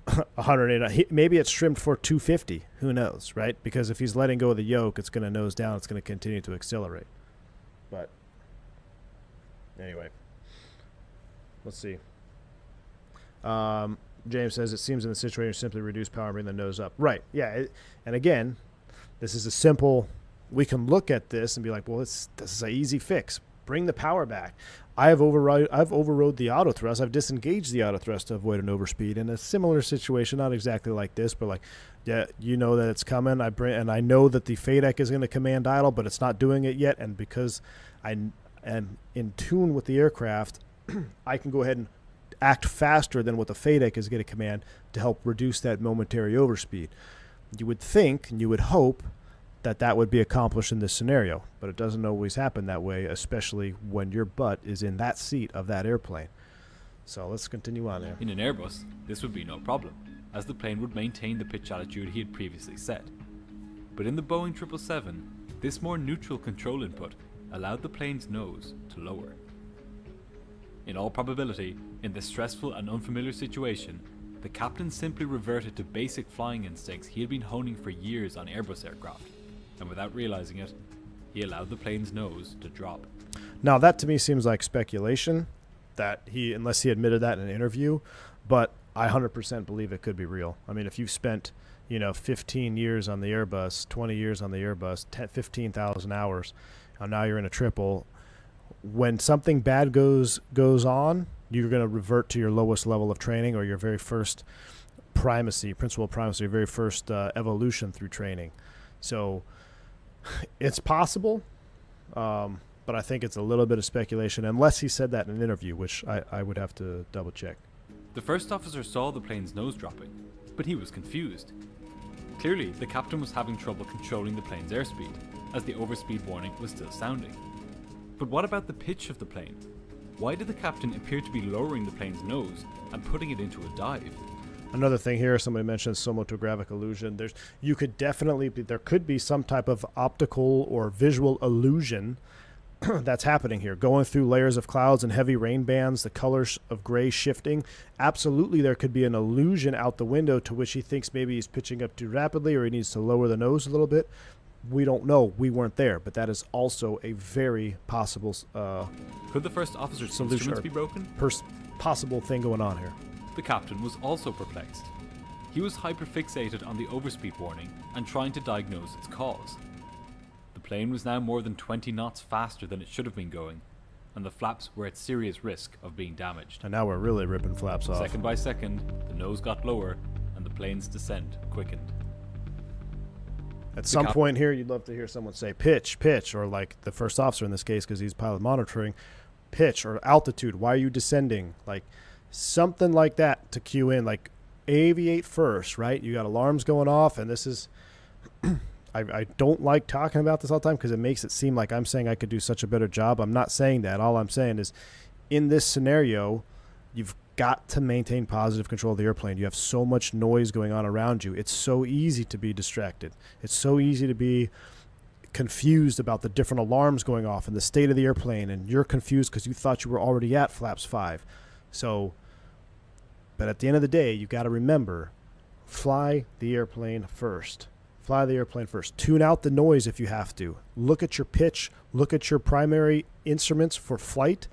Speaker 2: 108. Maybe it's trimmed for 250. Who knows, right? Because if he's letting go of the yoke, it's going to nose down. It's going to continue to accelerate. But anyway. Let's see. James says, it seems in the situation simply reduce power and bring the nose up. Right. Yeah. And again, this is a simple, we can look at this and be like, well, this is an easy fix. Bring the power back. I've overrode the auto thrust. I've disengaged the auto thrust to avoid an overspeed in a similar situation, not exactly like this, but like, yeah, you know that it's coming. I know that the FADEC is going to command idle, but it's not doing it yet. And because I am in tune with the aircraft, I can go ahead and act faster than what the FADEC is going to command to help reduce that momentary overspeed. You would think and you would hope that that would be accomplished in this scenario, but it doesn't always happen that way, especially when your butt is in that seat of that airplane. So let's continue on there.
Speaker 10: In an Airbus, this would be no problem, as the plane would maintain the pitch altitude he had previously set. But in the Boeing 777, this more neutral control input allowed the plane's nose to lower. In all probability, in this stressful and unfamiliar situation, the captain simply reverted to basic flying instincts he had been honing for years on Airbus aircraft, and without realizing it, he allowed the plane's nose to drop.
Speaker 2: Now that to me seems like speculation, that unless he admitted that in an interview, but I 100% believe it could be real. I mean, if you've spent, 15 years on the Airbus, 20 years on the Airbus, 15,000 hours, and now you're in a triple, when something bad goes on, you're going to revert to your lowest level of training or your very first principal primacy, your very first evolution through training. So it's possible, but I think it's a little bit of speculation, unless he said that in an interview, which I would have to double check.
Speaker 10: The first officer saw the plane's nose dropping, but he was confused. Clearly, the captain was having trouble controlling the plane's airspeed, as the overspeed warning was still sounding. But what about the pitch of the plane? Why did the captain appear to be lowering the plane's nose and putting it into a dive?
Speaker 2: Another thing here, somebody mentioned somotographic illusion. There could be some type of optical or visual illusion that's happening here. Going through layers of clouds and heavy rain bands, the colors of gray shifting. Absolutely, there could be an illusion out the window to which he thinks maybe he's pitching up too rapidly or he needs to lower the nose a little bit. We don't know. We weren't there, but that is also a very possible
Speaker 10: Could the first officer's instruments be broken?
Speaker 2: Possible thing going on here.
Speaker 10: The captain was also perplexed. He was hyperfixated on the overspeed warning and trying to diagnose its cause. The plane was now more than 20 knots faster than it should have been going, and the flaps were at serious risk of being damaged.
Speaker 2: And now we're really ripping flaps off.
Speaker 10: Second by second, the nose got lower and the plane's descent quickened.
Speaker 2: At some point here, you'd love to hear someone say pitch, or like the first officer in this case, because he's pilot monitoring, pitch or altitude. Why are you descending? Like something like that to cue in, like aviate first, right? You got alarms going off, and this is, I don't like talking about this all the time because it makes it seem like I'm saying I could do such a better job. I'm not saying that. All I'm saying is in this scenario, you've got to maintain positive control of the airplane. You have so much noise going on around you. It's so easy to be distracted. It's so easy to be confused about the different alarms going off and the state of the airplane, and you're confused because you thought you were already at flaps 5. So, but at the end of the day, you got to remember, fly the airplane first. Fly the airplane first. Tune out the noise if you have to. Look at your pitch. Look at your primary instruments for flight.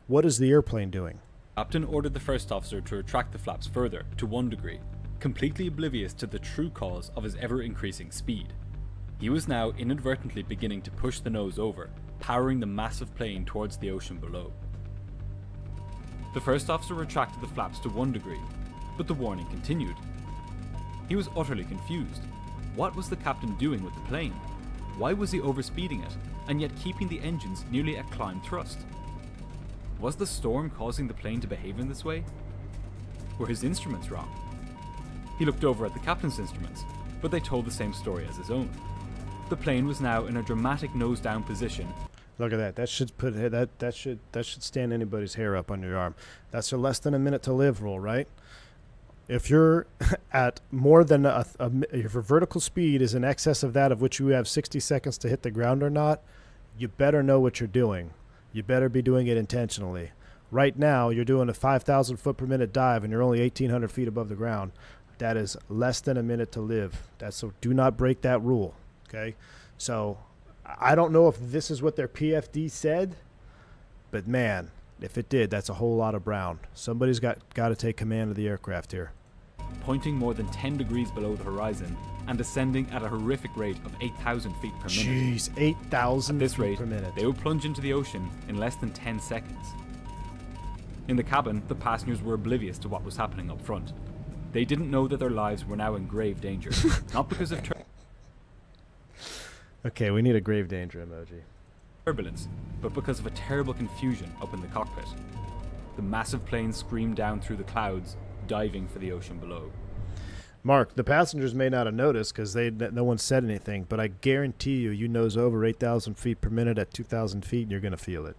Speaker 2: What is the airplane doing?
Speaker 10: Captain ordered the first officer to retract the flaps further, to 1 degree, completely oblivious to the true cause of his ever-increasing speed. He was now inadvertently beginning to push the nose over, powering the massive plane towards the ocean below. The first officer retracted the flaps to 1 degree, but the warning continued. He was utterly confused. What was the captain doing with the plane? Why was he overspeeding it, and yet keeping the engines nearly at climb thrust? Was the storm causing the plane to behave in this way? Were his instruments wrong? He looked over at the captain's instruments, but they told the same story as his own. The plane was now in a dramatic nose-down position.
Speaker 2: Look at that. That should put that should stand anybody's hair up on your arm. That's a less than a minute to live rule, right? If you're at more than if your vertical speed is in excess of that of which you have 60 seconds to hit the ground or not, you better know what you're doing. You better be doing it intentionally. Right now, you're doing a 5,000 foot per minute dive and you're only 1,800 feet above the ground. That is less than a minute to live. So do not break that rule, okay? So I don't know if this is what their PFD said, but man, if it did, that's a whole lot of brown. Somebody's got to take command of the aircraft here.
Speaker 10: Pointing more than 10 degrees below the horizon and descending at a horrific rate of 8,000 feet per minute.
Speaker 2: Jeez, 8,000
Speaker 10: At this
Speaker 2: feet
Speaker 10: rate,
Speaker 2: per minute.
Speaker 10: they would plunge into the ocean in less than 10 seconds. In the cabin, the passengers were oblivious to what was happening up front. They didn't know that their lives were now in grave danger, not because of
Speaker 2: Okay, we need a grave danger emoji.
Speaker 10: turbulence, but because of a terrible confusion up in the cockpit. The massive plane screamed down through the clouds, diving for the ocean below.
Speaker 2: Mark, the passengers may not have noticed because no one said anything, but I guarantee you nose over 8,000 feet per minute at 2,000 feet and you're going to feel it.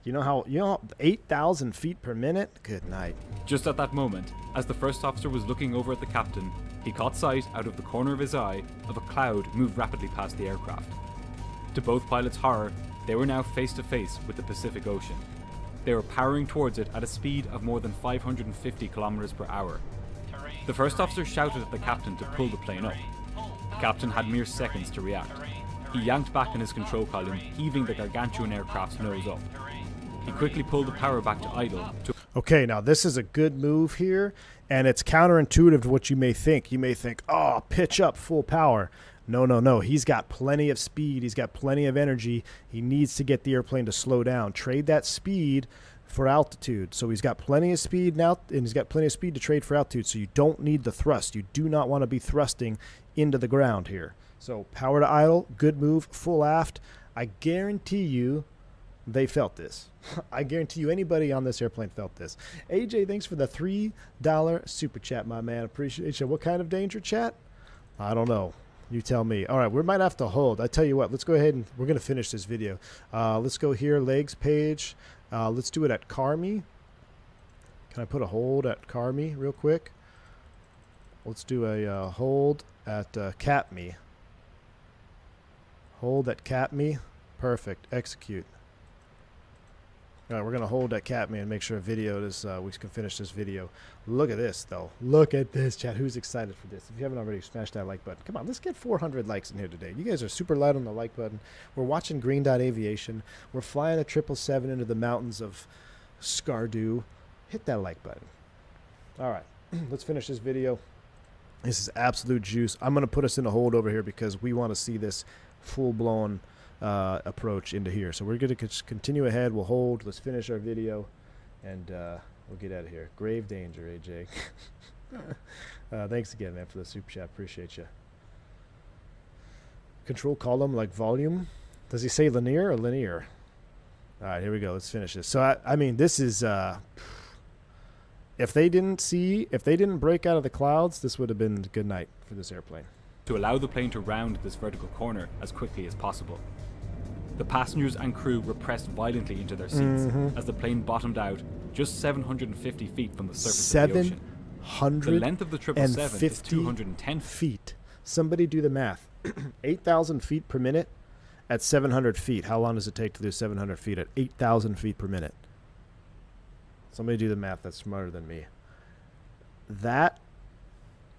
Speaker 2: You know 8,000 feet per minute? Good night.
Speaker 10: Just at that moment, as the first officer was looking over at the captain, he caught sight, out of the corner of his eye, of a cloud move rapidly past the aircraft. To both pilots' horror, they were now face to face with the Pacific Ocean. They were powering towards it at a speed of more than 550 kilometers per hour. The first officer shouted at the captain to pull the plane up. The captain had mere seconds to react. He yanked back in his control column, heaving the gargantuan aircraft's nose up. He quickly pulled the power back to idle.
Speaker 2: Okay, now this is a good move here, and it's counterintuitive to what you may think. You may think, oh, pitch up full power. No. He's got plenty of speed. He's got plenty of energy. He needs to get the airplane to slow down. Trade that speed for altitude. So he's got plenty of speed now, and he's got plenty of speed to trade for altitude. So you don't need the thrust. You do not want to be thrusting into the ground here. So power to idle, good move, full aft. I guarantee you they felt this. I guarantee you anybody on this airplane felt this. AJ, thanks for the $3 super chat, my man. Appreciate you. What kind of danger, chat? I don't know. You tell me. All right, we might have to hold. I tell you what, let's go ahead and we're going to finish this video. Let's go here, legs page. Let's do it at Carmi. Can I put a hold at Carmi real quick? Let's do a hold at Capme. Hold at Capme. Perfect. Execute. All right, we're going to hold that Capme and make sure video is, we can finish this video. Look at this, though. Look at this, chat. Who's excited for this? If you haven't already, smash that like button. Come on, let's get 400 likes in here today. You guys are super light on the like button. We're watching Green Dot Aviation. We're flying a 777 into the mountains of Skardu. Hit that like button. All right, let's finish this video. This is absolute juice. I'm going to put us in a hold over here because we want to see this full-blown approach into here. So we're going to continue ahead. We'll hold. Let's finish our video, and we'll get out of here. Grave danger, AJ. Thanks again, man, for the super chat. Appreciate you. Control column like volume. Does he say linear or linear? All right, here we go. Let's finish this. So I mean, this is if they didn't break out of the clouds, this would have been a good night for this airplane.
Speaker 10: To allow the plane to round this vertical corner as quickly as possible. The passengers and crew were pressed violently into their seats as the plane bottomed out just 750 feet from the surface of the ocean. The length of the 777 is 210
Speaker 2: feet. Somebody do the math. 8,000 feet per minute at 700 feet. How long does it take to do 700 feet at 8,000 feet per minute? Somebody do the math that's smarter than me. That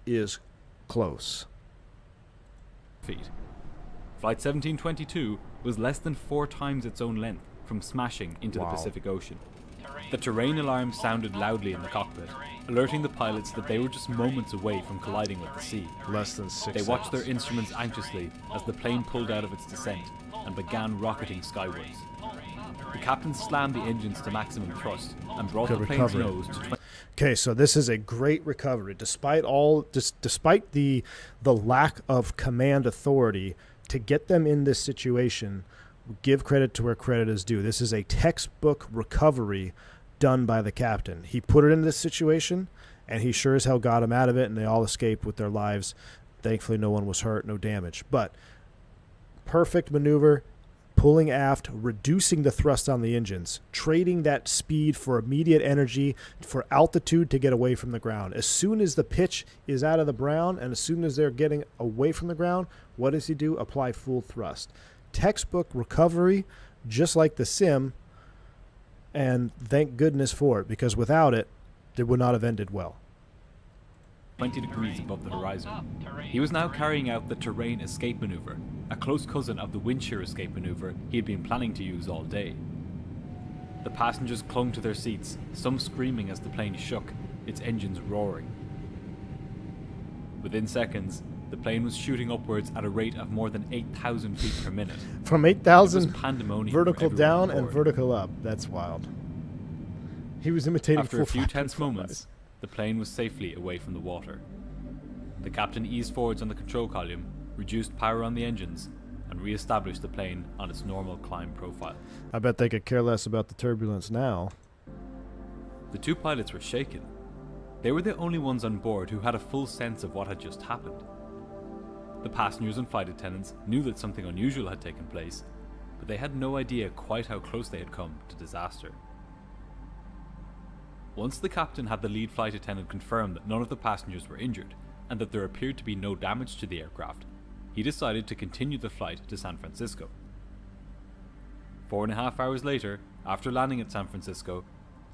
Speaker 2: is close.
Speaker 10: Feet. Flight 1722 was less than 4 times its own length from smashing into the Pacific Ocean. The terrain alarm sounded loudly in the cockpit, alerting the pilots that they were just moments away from colliding with the sea.
Speaker 2: Less than 6
Speaker 10: They watched their instruments anxiously as the plane pulled out of its descent and began rocketing skywards. The captain slammed the engines to maximum thrust and brought the plane's nose to 20.
Speaker 2: Okay, so this is a great recovery. Despite the lack of command authority to get them in this situation, give credit to where credit is due. This is a textbook recovery done by the captain. He put it in this situation, and he sure as hell got them out of it, and they all escaped with their lives. Thankfully, no one was hurt, no damage. But perfect maneuver, pulling aft, reducing the thrust on the engines, trading that speed for immediate energy, for altitude to get away from the ground. As soon as the pitch is out of the ground and as soon as they're getting away from the ground, what does he do? Apply full thrust. Textbook recovery, just like the sim, and thank goodness for it, because without it, it would not have ended well.
Speaker 10: 20 degrees above the horizon. He was now carrying out the terrain escape maneuver, a close cousin of the wind shear escape maneuver he had been planning to use all day. The passengers clung to their seats, some screaming as the plane shook, its engines roaring. Within seconds, the plane was shooting upwards at a rate of more than 8,000 feet per minute.
Speaker 2: From 8,000
Speaker 10: pandemonium
Speaker 2: vertical down and
Speaker 10: aboard.
Speaker 2: vertical up. That's wild. He was imitating
Speaker 10: After a
Speaker 2: full
Speaker 10: few
Speaker 2: flight
Speaker 10: tense
Speaker 2: control
Speaker 10: moments, the plane was safely away from the water. The captain eased forwards on the control column, reduced power on the engines, and re-established the plane on its normal climb profile.
Speaker 2: I bet they could care less about the turbulence now.
Speaker 10: The two pilots were shaken. They were the only ones on board who had a full sense of what had just happened. The passengers and flight attendants knew that something unusual had taken place, but they had no idea quite how close they had come to disaster. Once the captain had the lead flight attendant confirm that none of the passengers were injured, and that there appeared to be no damage to the aircraft, he decided to continue the flight to San Francisco. 4.5 hours later, after landing at San Francisco,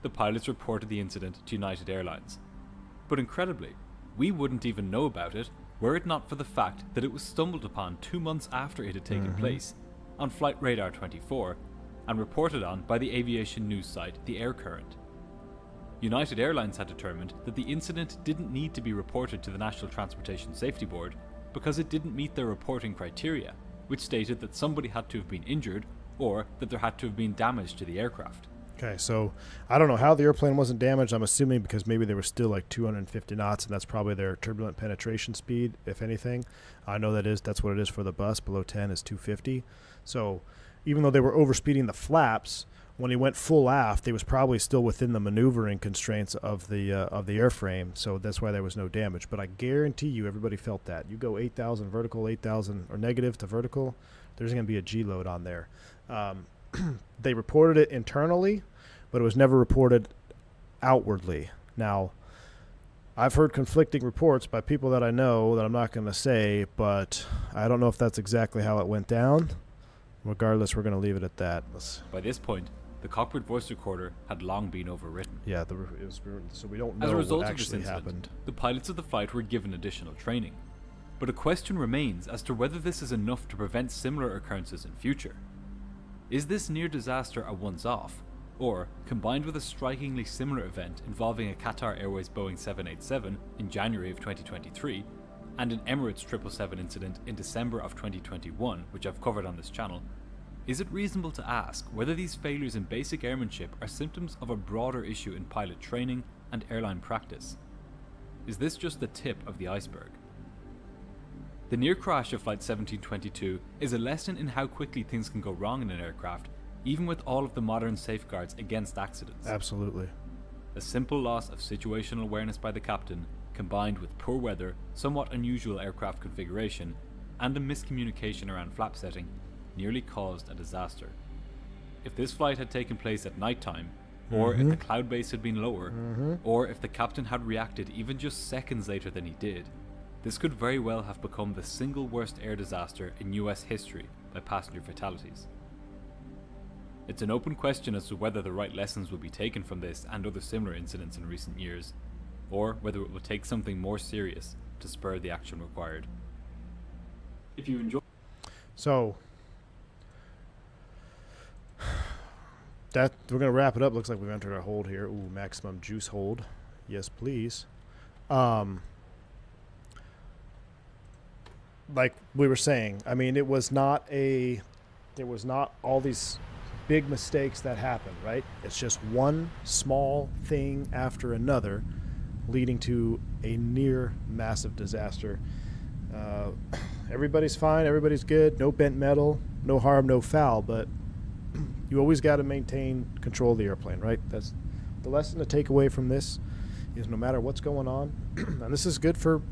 Speaker 10: the pilots reported the incident to United Airlines. But incredibly, we wouldn't even know about it were it not for the fact that it was stumbled upon 2 months after it had taken place, on Flight Radar 24, and reported on by the aviation news site The Air Current. United Airlines had determined that the incident didn't need to be reported to the National Transportation Safety Board because it didn't meet their reporting criteria, which stated that somebody had to have been injured or that there had to have been damage to the aircraft.
Speaker 2: Okay, so I don't know how the airplane wasn't damaged. I'm assuming because maybe they were still like 250 knots, and that's probably their turbulent penetration speed, if anything. I know that's what it is for the bus. Below 10 is 250. So even though they were overspeeding the flaps, when he went full aft, they was probably still within the maneuvering constraints of the airframe, so that's why there was no damage. But I guarantee you, everybody felt that. You go 8,000 vertical, 8,000 or negative to vertical, there's going to be a G load on there. They reported it internally, but it was never reported outwardly. Now, I've heard conflicting reports by people that I know that I'm not going to say, but I don't know if that's exactly how it went down. Regardless, we're going to leave it at that.
Speaker 10: By this point, the cockpit voice recorder had long been overwritten.
Speaker 2: Yeah, so we don't know
Speaker 10: As a result
Speaker 2: what
Speaker 10: of this
Speaker 2: actually
Speaker 10: incident,
Speaker 2: happened.
Speaker 10: the pilots of the flight were given additional training. But a question remains as to whether this is enough to prevent similar occurrences in future. Is this near disaster a once-off, or, combined with a strikingly similar event involving a Qatar Airways Boeing 787 in January of 2023, and an Emirates 777 incident in December of 2021, which I've covered on this channel, is it reasonable to ask whether these failures in basic airmanship are symptoms of a broader issue in pilot training and airline practice? Is this just the tip of the iceberg? The near crash of Flight 1722 is a lesson in how quickly things can go wrong in an aircraft, even with all of the modern safeguards against accidents.
Speaker 2: Absolutely.
Speaker 10: A simple loss of situational awareness by the captain, combined with poor weather, somewhat unusual aircraft configuration, and a miscommunication around flap setting, nearly caused a disaster. If this flight had taken place at night time, or if the cloud base had been lower, or if the captain had reacted even just seconds later than he did, this could very well have become the single worst air disaster in US history by passenger fatalities. It's an open question as to whether the right lessons will be taken from this and other similar incidents in recent years, or whether it will take something more serious to spur the action required. If you enjoy...
Speaker 2: So, that we're going to wrap it up. Looks like we've entered our hold here. Ooh, maximum juice hold. Yes, please. Like we were saying, I mean, there was not all these big mistakes that happened, right? It's just one small thing after another leading to a near massive disaster. Everybody's fine, everybody's good, no bent metal, no harm, no foul, but you always got to maintain control of the airplane, right? That's the lesson to take away from this, is no matter what's going on, and this is good for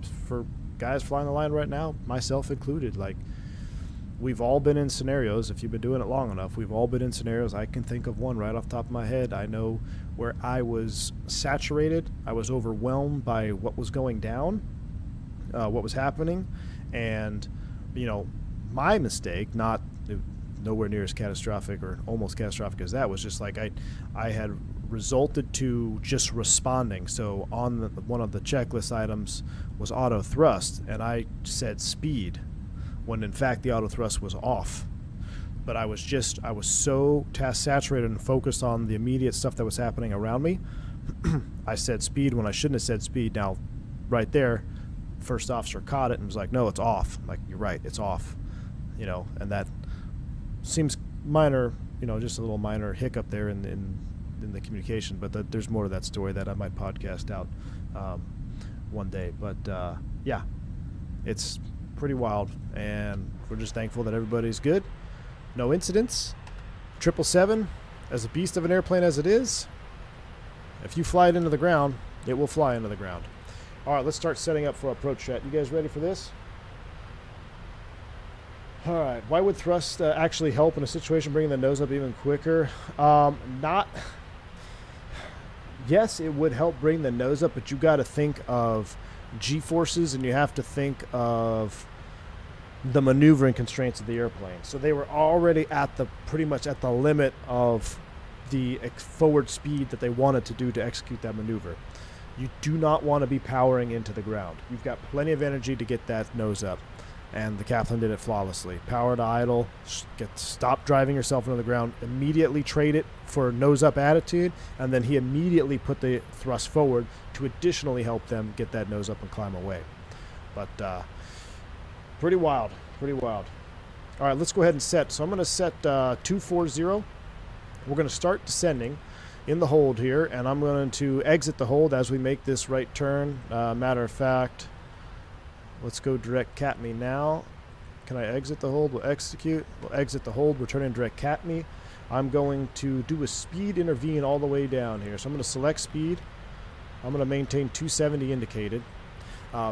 Speaker 2: guys flying the line right now, myself included. Like, we've all been in scenarios. If you've been doing it long enough, we've all been in scenarios. I can think of one right off the top of my head. I know where I was saturated. I was overwhelmed by what was going down, what was happening, and my mistake, nowhere near as catastrophic or almost catastrophic as that, was just like I had resulted to just responding. So on one of the checklist items was auto thrust, and I said speed when in fact the auto thrust was off. But I was so task saturated and focused on the immediate stuff that was happening around me. I said speed when I shouldn't have said speed. Now, right there, first officer caught it and was like, "No, it's off." I'm like, "You're right, it's off." And that seems minor, just a little minor hiccup there in the communication. But there's more to that story that I might podcast out one day. But yeah, it's pretty wild, and we're just thankful that everybody's good. No incidents. 777, as a beast of an airplane as it is, if you fly it into the ground, it will fly into the ground. All right, let's start setting up for approach chat. You guys ready for this? All right, why would thrust actually help in a situation bringing the nose up even quicker? Yes, it would help bring the nose up, but you got to think of G-forces, and you have to think of the maneuvering constraints of the airplane. So they were already pretty much at the limit of the forward speed that they wanted to do to execute that maneuver. You do not want to be powering into the ground. You've got plenty of energy to get that nose up, and the captain did it flawlessly. Power to idle, stop driving yourself into the ground, immediately trade it for nose up attitude, and then he immediately put the thrust forward to additionally help them get that nose up and climb away. But pretty wild. All right, let's go ahead and set. So I'm going to set 240. We're going to start descending in the hold here, and I'm going to exit the hold as we make this right turn. Matter of fact, let's go direct cat me now. Can I exit the hold? We'll execute. We'll exit the hold. We're turning direct cat me. I'm going to do a speed intervene all the way down here. So I'm going to select speed. I'm going to maintain 270 indicated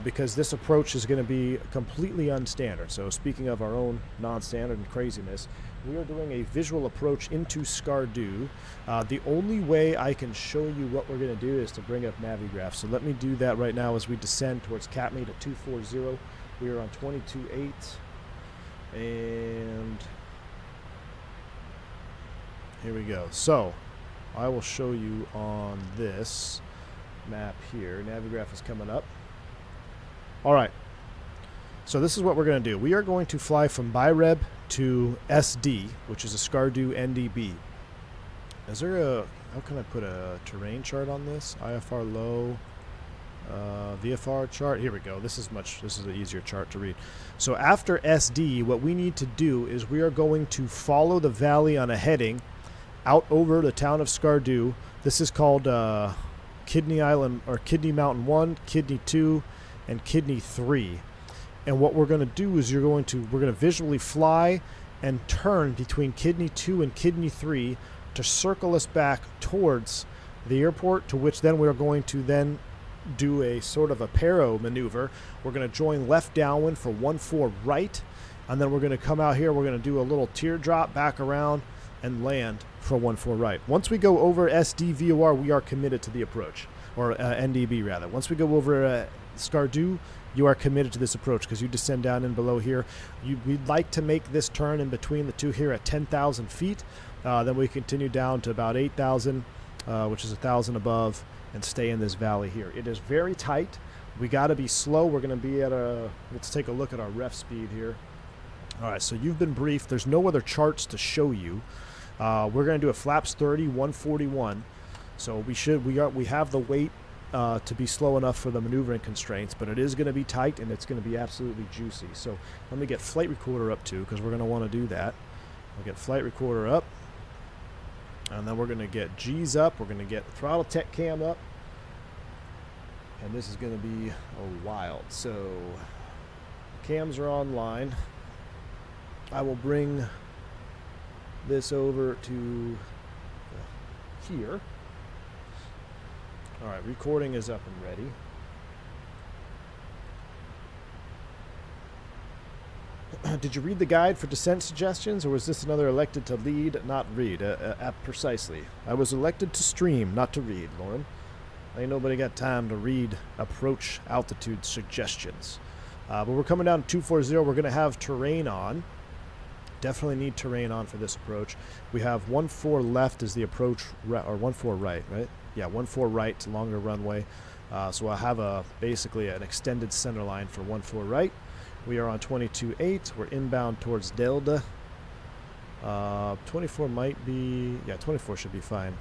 Speaker 2: because this approach is going to be completely unstandard. So speaking of our own non-standard and craziness, we are doing a visual approach into Skardu. The only way I can show you what we're going to do is to bring up Navigraph. So let me do that right now as we descend towards Catmeet at 240. We are on 22.8. And here we go. So I will show you on this map here. Navigraph is coming up. All right. So this is what we're going to do. We are going to fly from BIREB to SD, which is a Skardu NDB. Is there how can I put a terrain chart on this? IFR low, VFR chart. Here we go. This is an easier chart to read. So after SD, what we need to do is we are going to follow the valley on a heading out over the town of Skardu. This is called Kidney Island, or Kidney Mountain 1, Kidney 2, and Kidney 3. And what we're going to do is we're going to visually fly and turn between Kidney 2 and Kidney 3 to circle us back towards the airport, to which then we're going to then do a sort of a paro maneuver. We're going to join left downwind for 1-4 right, and then we're going to come out here. We're going to do a little teardrop back around and land for 1-4 right. Once we go over SD VOR, we are committed to the approach, or NDB rather. Once we go over Skardu, you are committed to this approach because you descend down in below here. We'd like to make this turn in between the two here at 10,000 feet. Then we continue down to about 8,000, which is 1,000 above, and stay in this valley here. It is very tight. We got to be slow. We're going to be at let's take a look at our ref speed here. All right, so you've been briefed. There's no other charts to show you. We're going to do a flaps 30, 141. So we have the weight to be slow enough for the maneuvering constraints, but it is going to be tight and it's going to be absolutely juicy. So let me get flight recorder up too, because we're going to want to do that. We'll get flight recorder up, and then we're going to get G's up. We're going to get Throttletek cam up, and this is going to be wild. So cams are online. I will bring this over to here. All right, recording is up and ready. Did you read the guide for descent suggestions, or was this another elected to lead, not read? Precisely. I was elected to stream, not to read, Lauren. Ain't nobody got time to read approach altitude suggestions. But we're coming down to 240. We're going to have terrain on. Definitely need terrain on for this approach. We have 14 left is the approach, or 14 right, right? Yeah, 14 right, longer runway. So I'll have basically an extended center line for 14 right. We are on 22.8. We're inbound towards Delta. 24 might be... Yeah, 24 should be fine.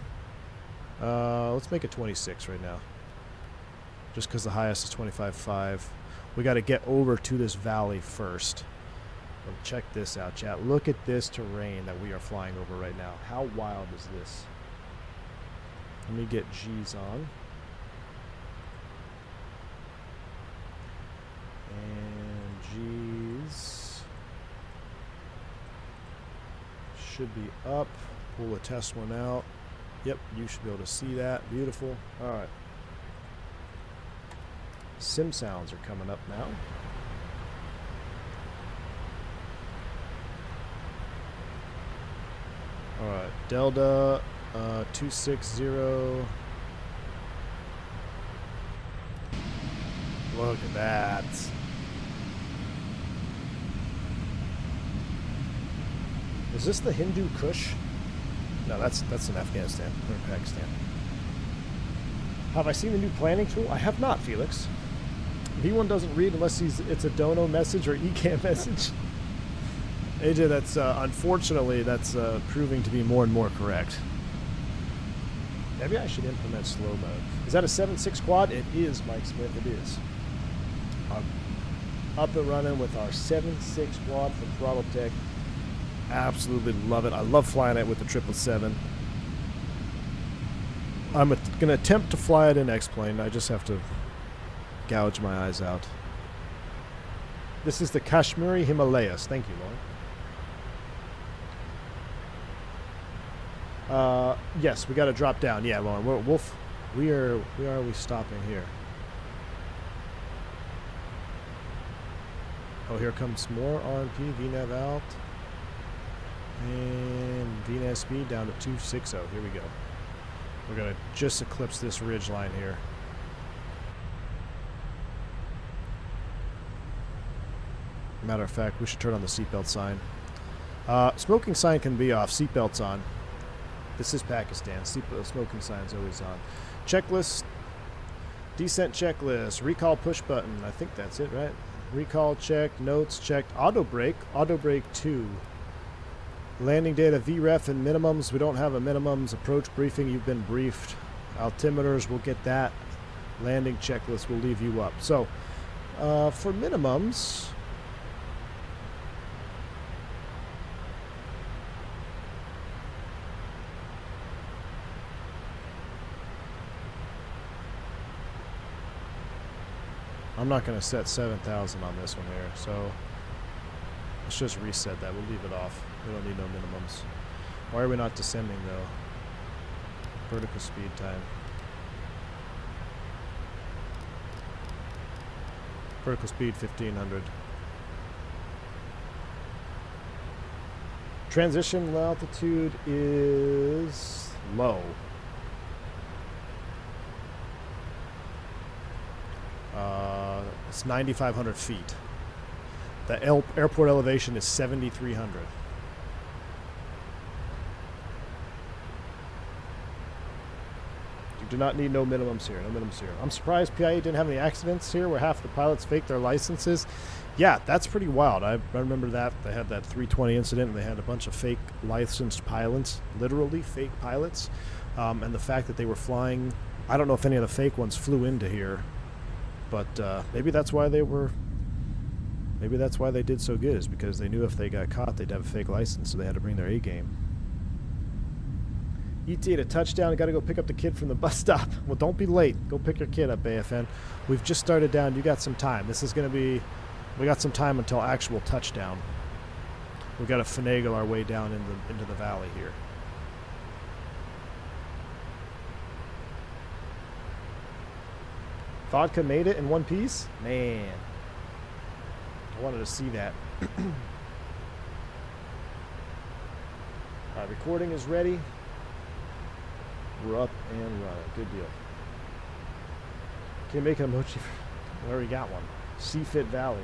Speaker 2: Let's make it 26 right now. Just because the highest is 25.5. We got to get over to this valley first. Well, check this out, chat. Look at this terrain that we are flying over right now. How wild is this? Let me get G's on. And G's should be up. Pull the test one out. Yep, you should be able to see that. Beautiful. All right. Sim sounds are coming up now. All right, Delta 260. Look at that. Is this the Hindu Kush? No, that's in Afghanistan or in Pakistan. Have I seen the new planning tool? I have not, Felix. V1 doesn't read unless it's a dono message or ECAM message. AJ, that's unfortunately that's proving to be more and more correct. Maybe I should implement slow mode. Is that a 7.6 quad? It is, Mike Smith. It is. Up and running with our 7.6 quad from Throttletek. Absolutely love it. I love flying it with the 777. I'm going to attempt to fly it in X-Plane. I just have to gouge my eyes out. This is the Kashmiri Himalayas. Thank you, Lauren. Yes, we got to drop down. Yeah, Lauren. Where are we stopping here? Oh, here comes more RMP, VNAV out. And VNAV speed down to 260. Here we go. We're going to just eclipse this ridge line here. Matter of fact, we should turn on the seatbelt sign. Smoking sign can be off. Seatbelt's on. This is Pakistan. Smoking sign's always on. Checklist. Descent checklist. Recall push button. I think that's it, right? Recall checked. Notes checked. Auto brake. Auto brake 2. Landing data VREF and minimums. We don't have a minimums. Approach briefing. You've been briefed. Altimeters. We'll get that. Landing checklist will leave you up. So, for minimums... I'm not going to set 7,000 on this one here, so let's just reset that. We'll leave it off. We don't need no minimums. Why are we not descending, though? Vertical speed time. Vertical speed 1,500. Transition altitude is low. It's 9,500 feet. The airport elevation is 7,300. You do not need no minimums here. No minimums here. I'm surprised PIA didn't have any accidents here where half the pilots faked their licenses. Yeah, that's pretty wild. I remember that. They had that 320 incident and they had a bunch of fake licensed pilots, literally fake pilots. And the fact that they were flying, I don't know if any of the fake ones flew into here. But maybe that's why they were. Maybe that's why they did so good, is because they knew if they got caught, they'd have a fake license, so they had to bring their A game. ET at a touchdown. Got to go pick up the kid from the bus stop. Well, don't be late. Go pick your kid up, AFN. We've just started down. You got some time. This is going to be. We got some time until actual touchdown. We got to finagle our way down into the valley here. Vodka made it in one piece? Man. I wanted to see that. Alright, recording is ready. We're up and running. Good deal. Can you make an emoji? I already got one. Seafit Valley.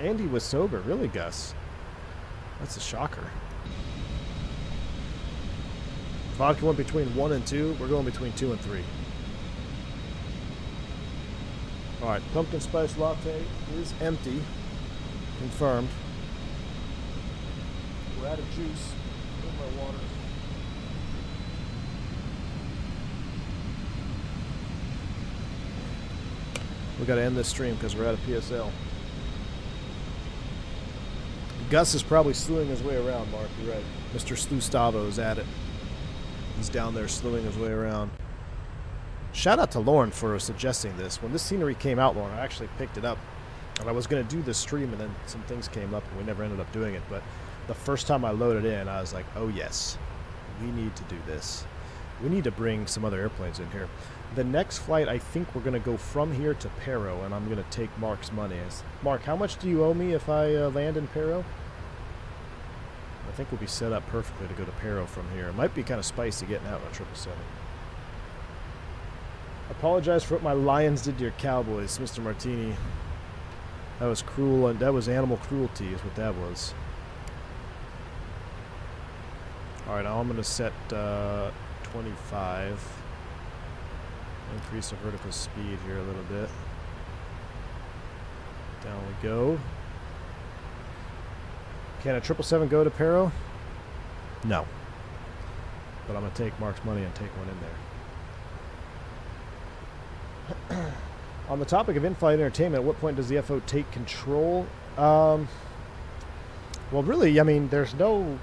Speaker 2: Andy was sober. Really, Gus? That's a shocker. Vodka went between 1 and 2. We're going between 2 and 3. Alright, pumpkin spice latte is empty. Confirmed. We're out of juice. Where's my water? We gotta end this stream because we're out of PSL. Gus is probably slewing his way around, Mark. You're right. Mr. Slustavo's at it. He's down there slewing his way around. Shout out to Lauren for suggesting this. When this scenery came out, Lauren, I actually picked it up. And I was going to do this stream, and then some things came up, and we never ended up doing it. But the first time I loaded in, I was like, oh yes, we need to do this. We need to bring some other airplanes in here. The next flight, I think we're going to go from here to Pero, and I'm going to take Mark's money. Mark, how much do you owe me if I land in Pero? I think we'll be set up perfectly to go to Pero from here. It might be kind of spicy getting out on a 777. Apologize for what my Lions did to your Cowboys, Mr. Martini. That was cruel, and that was animal cruelty is what that was. Alright, now I'm going to set 25. Increase the vertical speed here a little bit. Down we go. Can a 777 go to Pero? No. But I'm going to take Mark's money and take one in there. On the topic of in-flight entertainment, at what point does the FO take control? Well, really, I mean, there's no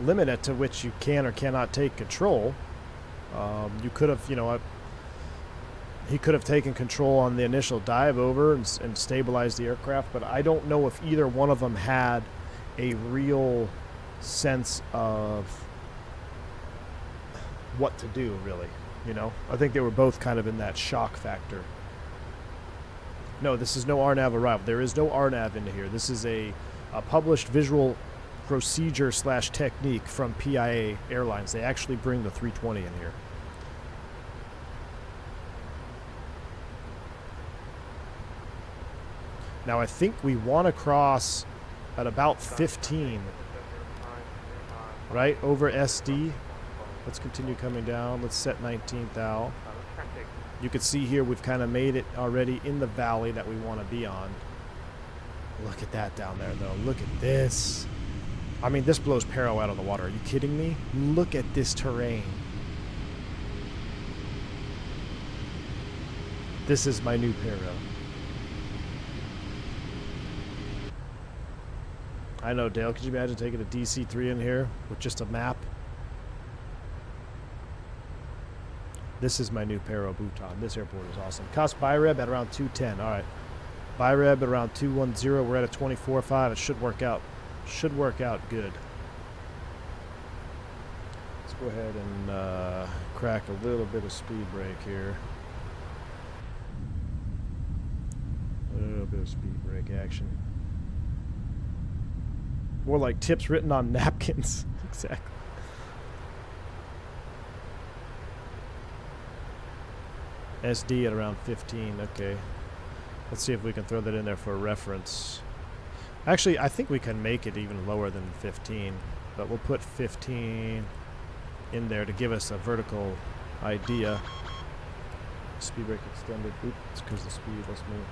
Speaker 2: limit at to which you can or cannot take control. You could have, you know, he could have taken control on the initial dive over and stabilized the aircraft, but I don't know if either one of them had a real sense of what to do, really. You know, I think they were both kind of in that shock factor. No, this is no RNAV arrival. There is no RNAV into here. This is a published visual procedure / technique from PIA Airlines. They actually bring the 320 in here. Now I think we want to cross at about 15, right, over SD. Let's continue coming down. Let's set 19th out. You can see here we've kind of made it already in the valley that we want to be on. Look at that down there, though. Look at this. I mean, this blows Pero out of the water. Are you kidding me? Look at this terrain. This is my new Pero. I know, Dale. Could you imagine taking a DC-3 in here with just a map? This is my new Pero Bhutan. This airport is awesome. Cost BIREB at around 210. All right. BIREB at around 210. We're at a 24.5. It should work out. Should work out good. Let's go ahead and crack a little bit of speed brake here. A little bit of speed brake action. More like tips written on napkins. Exactly. SD at around 15. Okay. Let's see if we can throw that in there for reference. Actually, I think we can make it even lower than 15, but we'll put 15 in there to give us a vertical idea. Speed brake extended. Oops, it's because the speed. Let's move.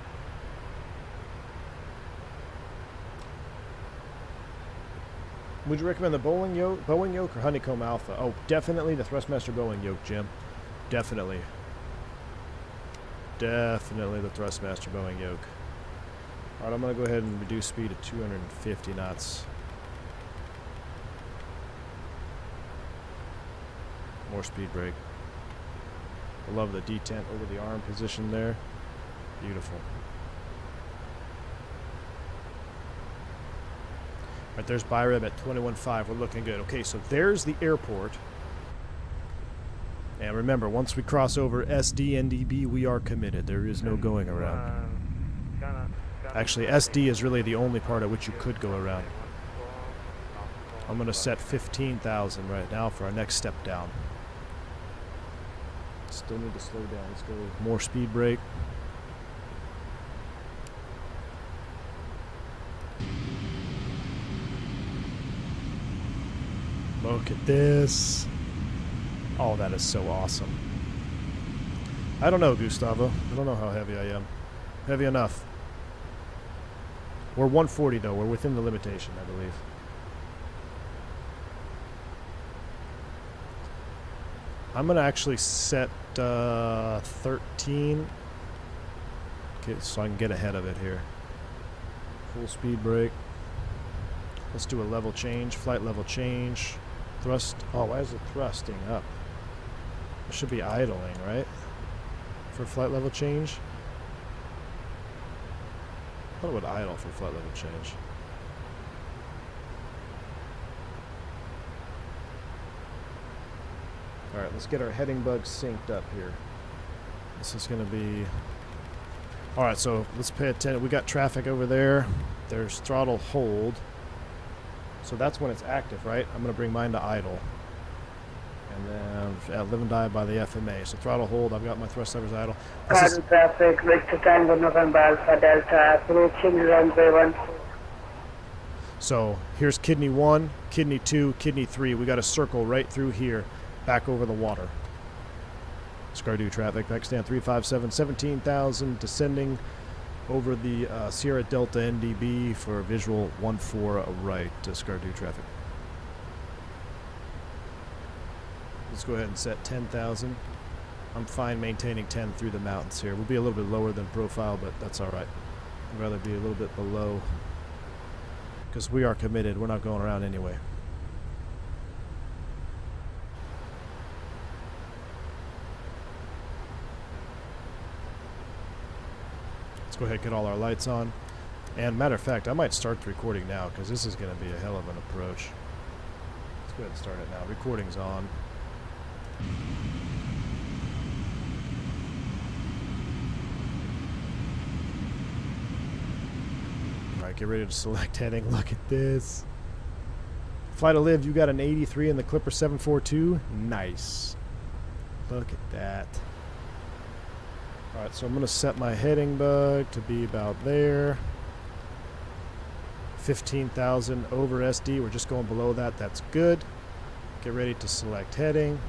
Speaker 2: Would you recommend the Boeing yoke or Honeycomb Alpha? Oh, definitely the Thrustmaster Boeing yoke, Jim. Definitely. Definitely the Thrustmaster Boeing yoke. Alright, I'm going to go ahead and reduce speed to 250 knots. More speed brake. I love the detent over the arm position there. Beautiful. Alright, there's BIREB at 21.5. We're looking good. Okay, so there's the airport. And remember, once we cross over SD, NDB, we are committed. There is no going around. Actually, SD is really the only part at which you could go around. I'm going to set 15,000 right now for our next step down. Still need to slow down. Let's go more speed brake. Look at this. Oh, that is so awesome. I don't know, Gustavo. I don't know how heavy I am. Heavy enough. We're 140 though. We're within the limitation, I believe. I'm going to actually set 13. Okay, so I can get ahead of it here. Full speed brake. Let's do a level change. Flight level change. Thrust. Oh, why is it thrusting up? It should be idling, right? For flight level change. I thought it would idle for flight level change. Alright, let's get our heading bugs synced up here. This is going to be... Alright, so let's pay attention. We got traffic over there. There's throttle hold. So that's when it's active, right? I'm going to bring mine to idle. And then live and die by the FMA. So throttle hold, I've got my thrust levers idle.
Speaker 3: Skardu traffic, Victor Tango November Alpha Delta, approaching runway 1.
Speaker 2: So here's kidney 1, kidney 2, kidney 3. We got a circle right through here, back over the water. Skardu traffic, backstand 357, 17,000, descending over the Sierra Delta NDB for visual 14 right to Skardu traffic. Let's go ahead and set 10,000. I'm fine maintaining 10 through the mountains here. We'll be a little bit lower than profile, but that's all right. I'd rather be a little bit below because we are committed. We're not going around anyway. Let's go ahead and get all our lights on. And matter of fact, I might start the recording now because this is going to be a hell of an approach. Let's go ahead and start it now. Recording's on. Alright, get ready to select heading. Look at this. Flight of Live, you got an 83 in the Clipper 742. Nice. Look at that. Alright, so I'm going to set my heading bug to be about there. 15,000 over SD. We're just going below that. That's good. Get ready to select heading.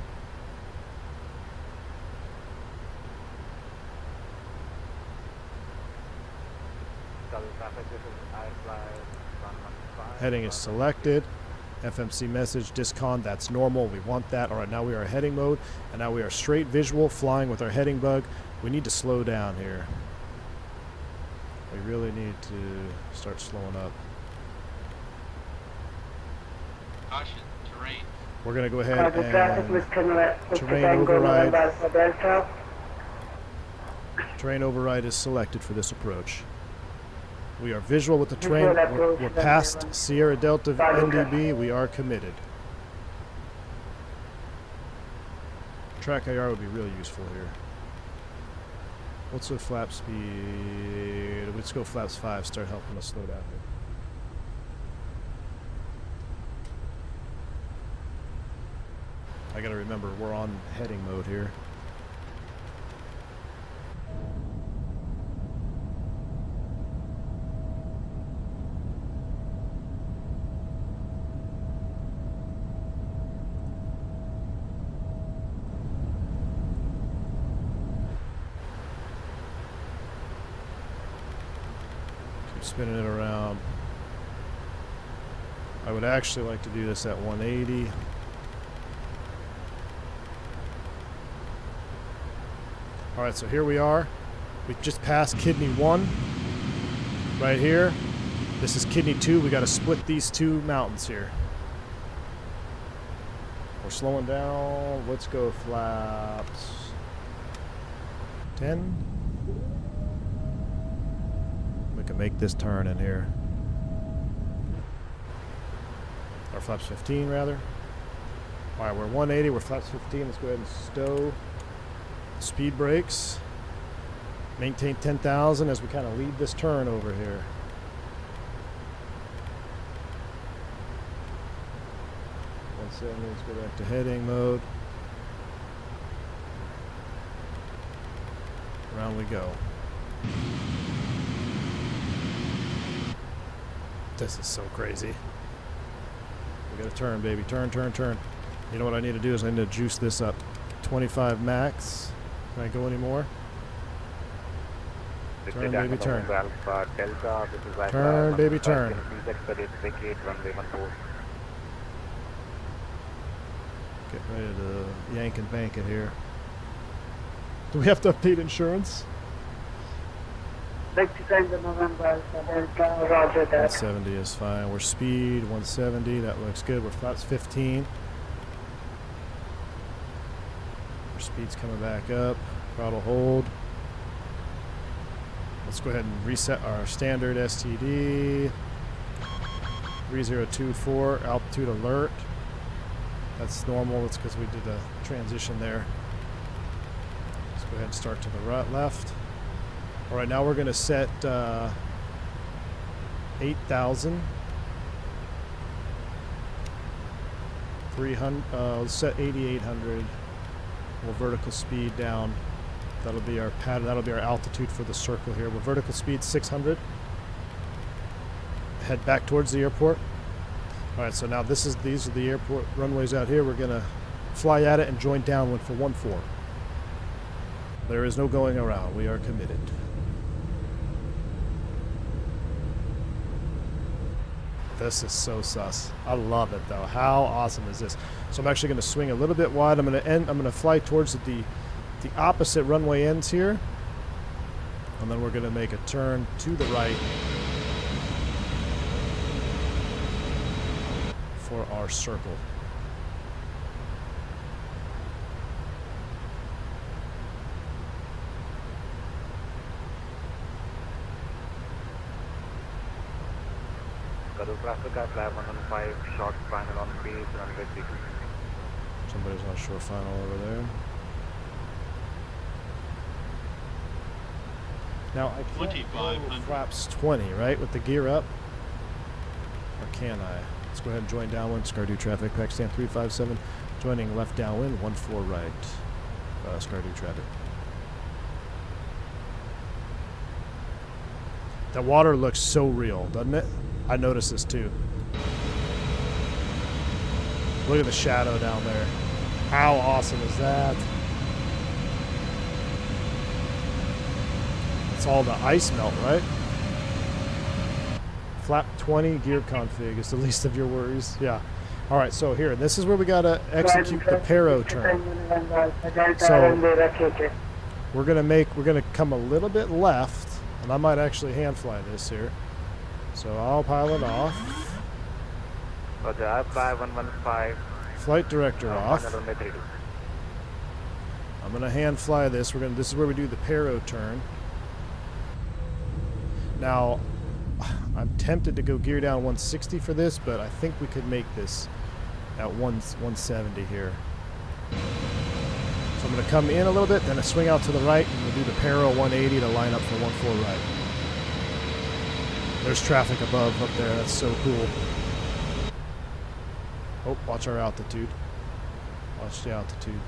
Speaker 2: Heading is selected. FMC message, discon, that's normal. We want that. Alright, now we are heading mode. And now we are straight visual, flying with our heading bug. We need to slow down here. We really need to start slowing up.
Speaker 11: Caution, terrain.
Speaker 2: We're going to go ahead and terrain override. Terrain override is selected for this approach. We are visual with the terrain. We're past Sierra Delta NDB. We are committed. Track IR would be really useful here. What's the flap speed? Let's go flaps 5. Start helping us slow down here. I gotta remember we're on heading mode here. Spinning it around. I would actually like to do this at 180. Alright, so here we are. We just passed kidney 1 right here. This is kidney 2. We got to split these two mountains here. We're slowing down. Let's go flaps 10. We can make this turn in here. Or flaps 15 rather. Alright, we're 180, we're flaps 15. Let's go ahead and stow the speed brakes. Maintain 10,000 as we kind of lead this turn over here. Let's go back to heading mode. Around we go. This is so crazy. We gotta turn, baby. Turn, turn, turn. You know what I need to do is I need to juice this up. 25 max. Can I go anymore? Turn, baby, turn. Turn, baby, turn. Get ready to yank and bank it here. Do we have to update insurance? 170 is fine. We're speed 170. That looks good. We're flaps 15. Our speed's coming back up. Throttle hold. Let's go ahead and reset our standard STD. 3024 altitude alert. That's normal. It's because we did a transition there. Let's go ahead and start to the right, left. All right, now we're going to set 8,000. 300. Let's set 8,800. We'll vertical speed down. That'll be our pattern. That'll be our altitude for the circle here. We're vertical speed 600. Head back towards the airport. All right, so now these are the airport runways out here. We're gonna fly at it and join downwind for 1-4. There is no going around. We are committed. This is so sus. I love it though. How awesome is this? So I'm actually gonna swing a little bit wide. I'm gonna fly towards the opposite runway ends here. And then we're gonna make a turn to the right for our circle. Somebody's on short final over there. Now I can't go flaps 20, right, with the gear up? Or can I? Let's go ahead and join downwind. Skardu traffic, Pakistan 357. Joining left downwind, 14 right. Skardu traffic. The water looks so real, doesn't it? I noticed this too. Look at the shadow down there. How awesome is that? It's all the ice melt, right? Flap 20 gear config is the least of your worries. Yeah. All right, so here, this is where we gotta execute the Pero turn. So we're gonna come a little bit left, and I might actually hand fly this here. So I'll pilot off. Flight director off. I'm gonna hand fly this. This is where we do the Pero turn. Now, I'm tempted to go gear down 160 for this, but I think we could make this at 170 here. So I'm going to come in a little bit, then I swing out to the right, and we'll do the Pero 180 to line up for 14 right. There's traffic above up there. That's so cool. Oh, watch our altitude. Watch the altitude.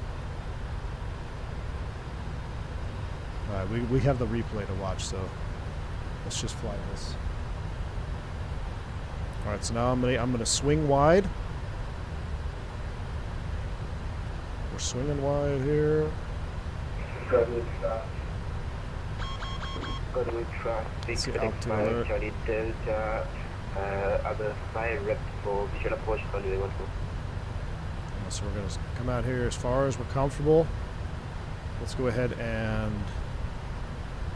Speaker 2: All right, we have the replay to watch, so let's just fly this. All right, so now I'm gonna swing wide. We're swinging wide here. Let's see altitude alert. So we're gonna come out here as far as we're comfortable. Let's go ahead and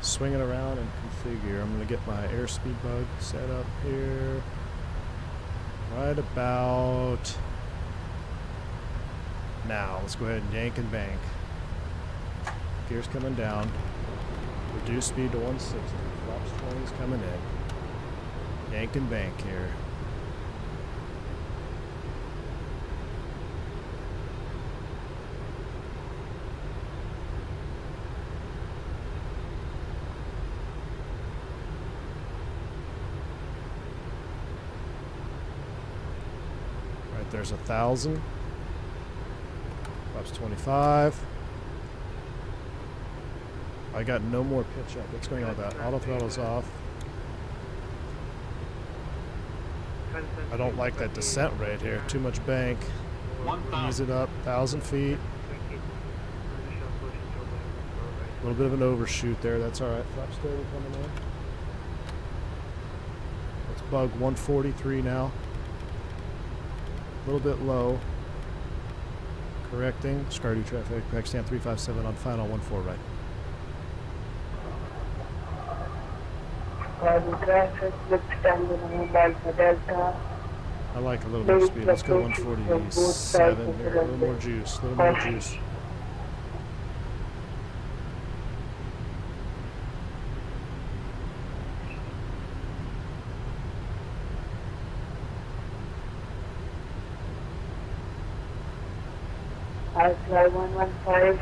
Speaker 2: swing it around and configure. I'm gonna get my airspeed bug set up here. Right about now. Let's go ahead and yank and bank. Gear's coming down. Reduce speed to 160. Flaps 20 is coming in. Yank and bank here. Right there's 1,000. Flaps 25. I got no more pitch up. What's going on with that? Auto throttle's off. I don't like that descent rate here. Too much bank. Ease it up. 1,000 feet. A little bit of an overshoot there. That's all right. Flaps 30 coming in. Let's bug 143 now. A little bit low. Correcting. Skardu traffic. Pakistan 357 on final 14 right. I like a little bit of speed. Let's go 147 here. A little more juice. A little more juice.
Speaker 3: I fly 115.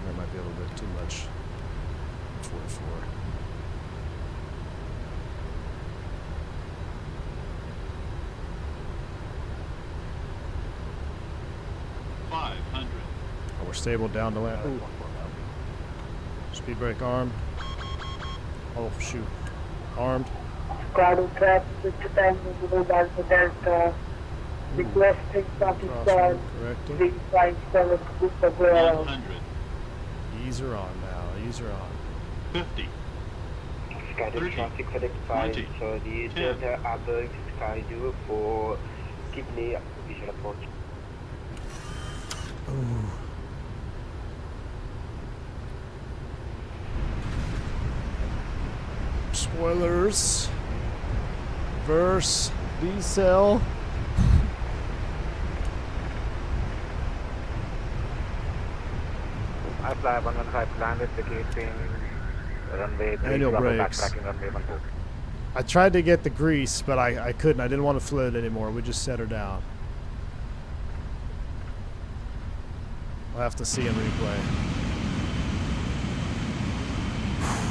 Speaker 2: That might be a little bit too much. 44. We're stable down to land. Ooh. Speed brake armed. Oh shoot. Armed.
Speaker 3: Skardu traffic 65 Alpha Delta. Requesting Pakistan 357 Super ground.
Speaker 2: Ease her on now. Ease her on.
Speaker 11: 50.
Speaker 5: Skardu traffic FedEx 5, so the Delta Airbus Skardu for Kidney visual approach.
Speaker 2: Ooh. Spoilers. Verse. D-cell.
Speaker 8: I fly 115 landed, vacating runway 3,
Speaker 2: Manual brakes.
Speaker 8: backtracking runway 12.
Speaker 2: I tried to get the grease, but I couldn't. I didn't want to float anymore. We just set her down. We'll have to see in replay.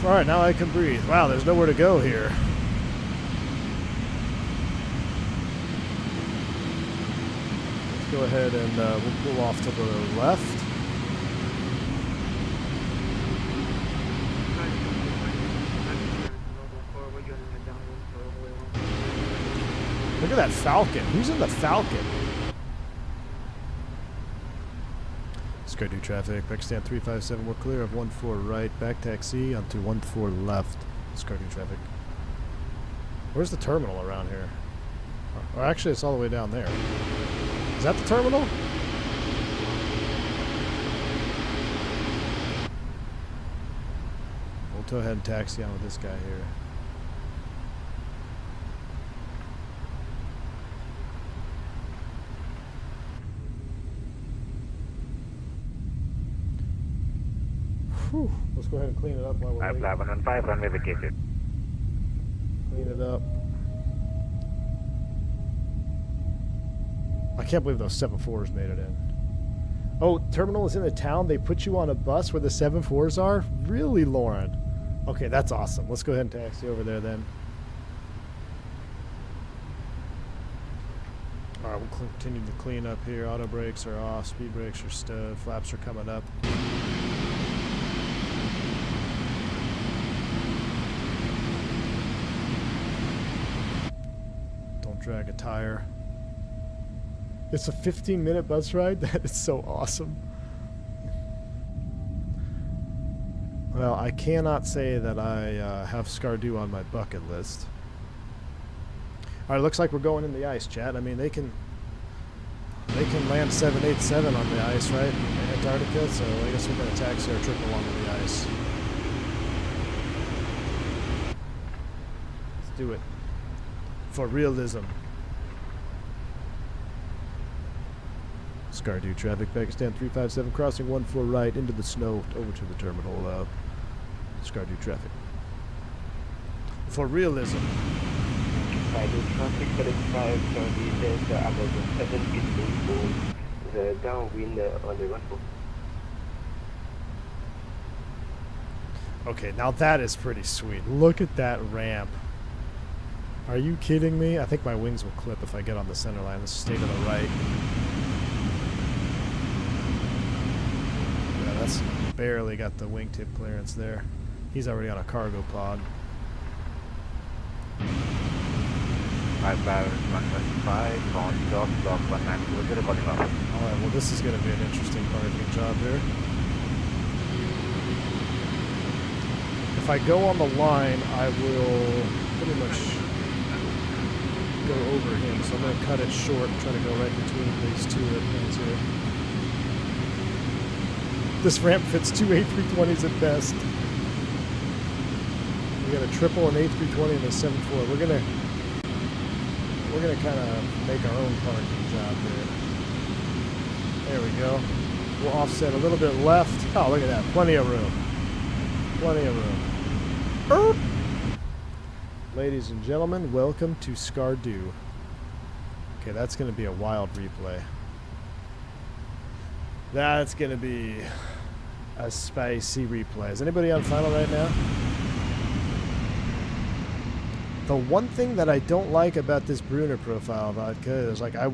Speaker 2: Alright, now I can breathe. Wow, there's nowhere to go here. Let's go ahead and we'll pull off to the left. Look at that Falcon. Who's in the Falcon? Skardu traffic, Pakistan 357, we're clear of 14 right, back taxi onto 14 left, Skardu traffic. Where's the terminal around here? Or actually it's all the way down there. Is that the terminal? We'll go ahead and taxi on with this guy here. Whew. Let's go ahead and clean it up while we're waiting.
Speaker 8: I fly 115, runway vacated.
Speaker 2: Clean it up. I can't believe those 7-4s made it in. Oh, terminal is in the town. They put you on a bus where the 7-4s are? Really, Lauren? Okay, that's awesome. Let's go ahead and taxi over there then. Alright, we'll continue to clean up here. Auto brakes are off. Speed brakes are stowed. Flaps are coming up. Drag a tire. It's a 15-minute bus ride? That is so awesome. Well, I cannot say that I have Skardu on my bucket list. Alright, looks like we're going in the ice, chat. I mean, they can land 787 on the ice, right? In Antarctica, so I guess we're going to taxi our trip along with the ice. Let's do it. For realism. Skardu traffic, Pakistan 357 crossing 14 right into the snow over to the terminal. Skardu traffic. For realism.
Speaker 5: Skardu traffic, FedEx 5, so the Delta Airbus 7 Kidney for the downwind on the runway.
Speaker 2: Okay, now that is pretty sweet. Look at that ramp. Are you kidding me? I think my wings will clip if I get on the center line. Let's stay to the right. Yeah, that's barely got the wingtip clearance there. He's already on a cargo pod.
Speaker 6: 55, on dock, block 194, recording off.
Speaker 2: Alright, well this is going to be an interesting parking job here. If I go on the line, I will pretty much go over him, so I'm going to cut it short and try to go right between these two airplanes here. This ramp fits two A320s at best. We got a triple, an A320, and a 7.4. We're gonna kind of make our own parking job here. There we go. We'll offset a little bit left. Oh, look at that. Plenty of room. Plenty of room. Ladies and gentlemen, welcome to Skardu. Okay, that's going to be a wild replay. That's going to be a spicy replay. Is anybody on final right now? The one thing that I don't like about this Brunner profile vodka is like I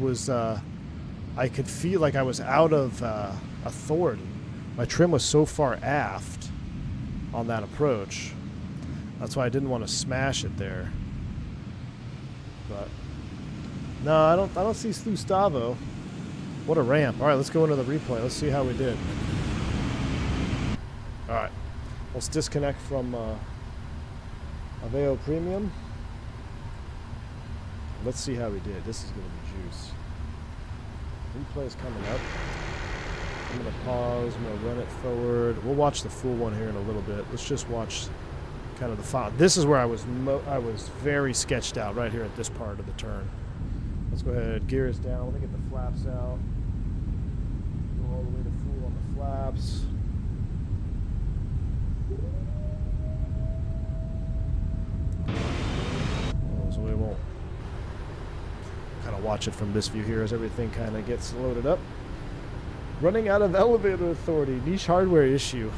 Speaker 2: could feel like I was out of authority. My trim was so far aft on that approach. That's why I didn't want to smash it there. But no, I don't see Slustavo. What a ramp. All right, let's go into the replay. Let's see how we did. All right, let's disconnect from Aveo Premium. Let's see how we did. This is going to be juice. Replay is coming up. I'm going to pause. I'm going to run it forward. We'll watch the full one here in a little bit. Let's just watch kind of the file. This is where I was very sketched out right here at this part of the turn. Let's go ahead. Gears down. Let me get the flaps out. Go all the way to full on the flaps. So we won't kind of watch it from this view here as everything kind of gets loaded up. Running out of elevator authority, niche hardware issue.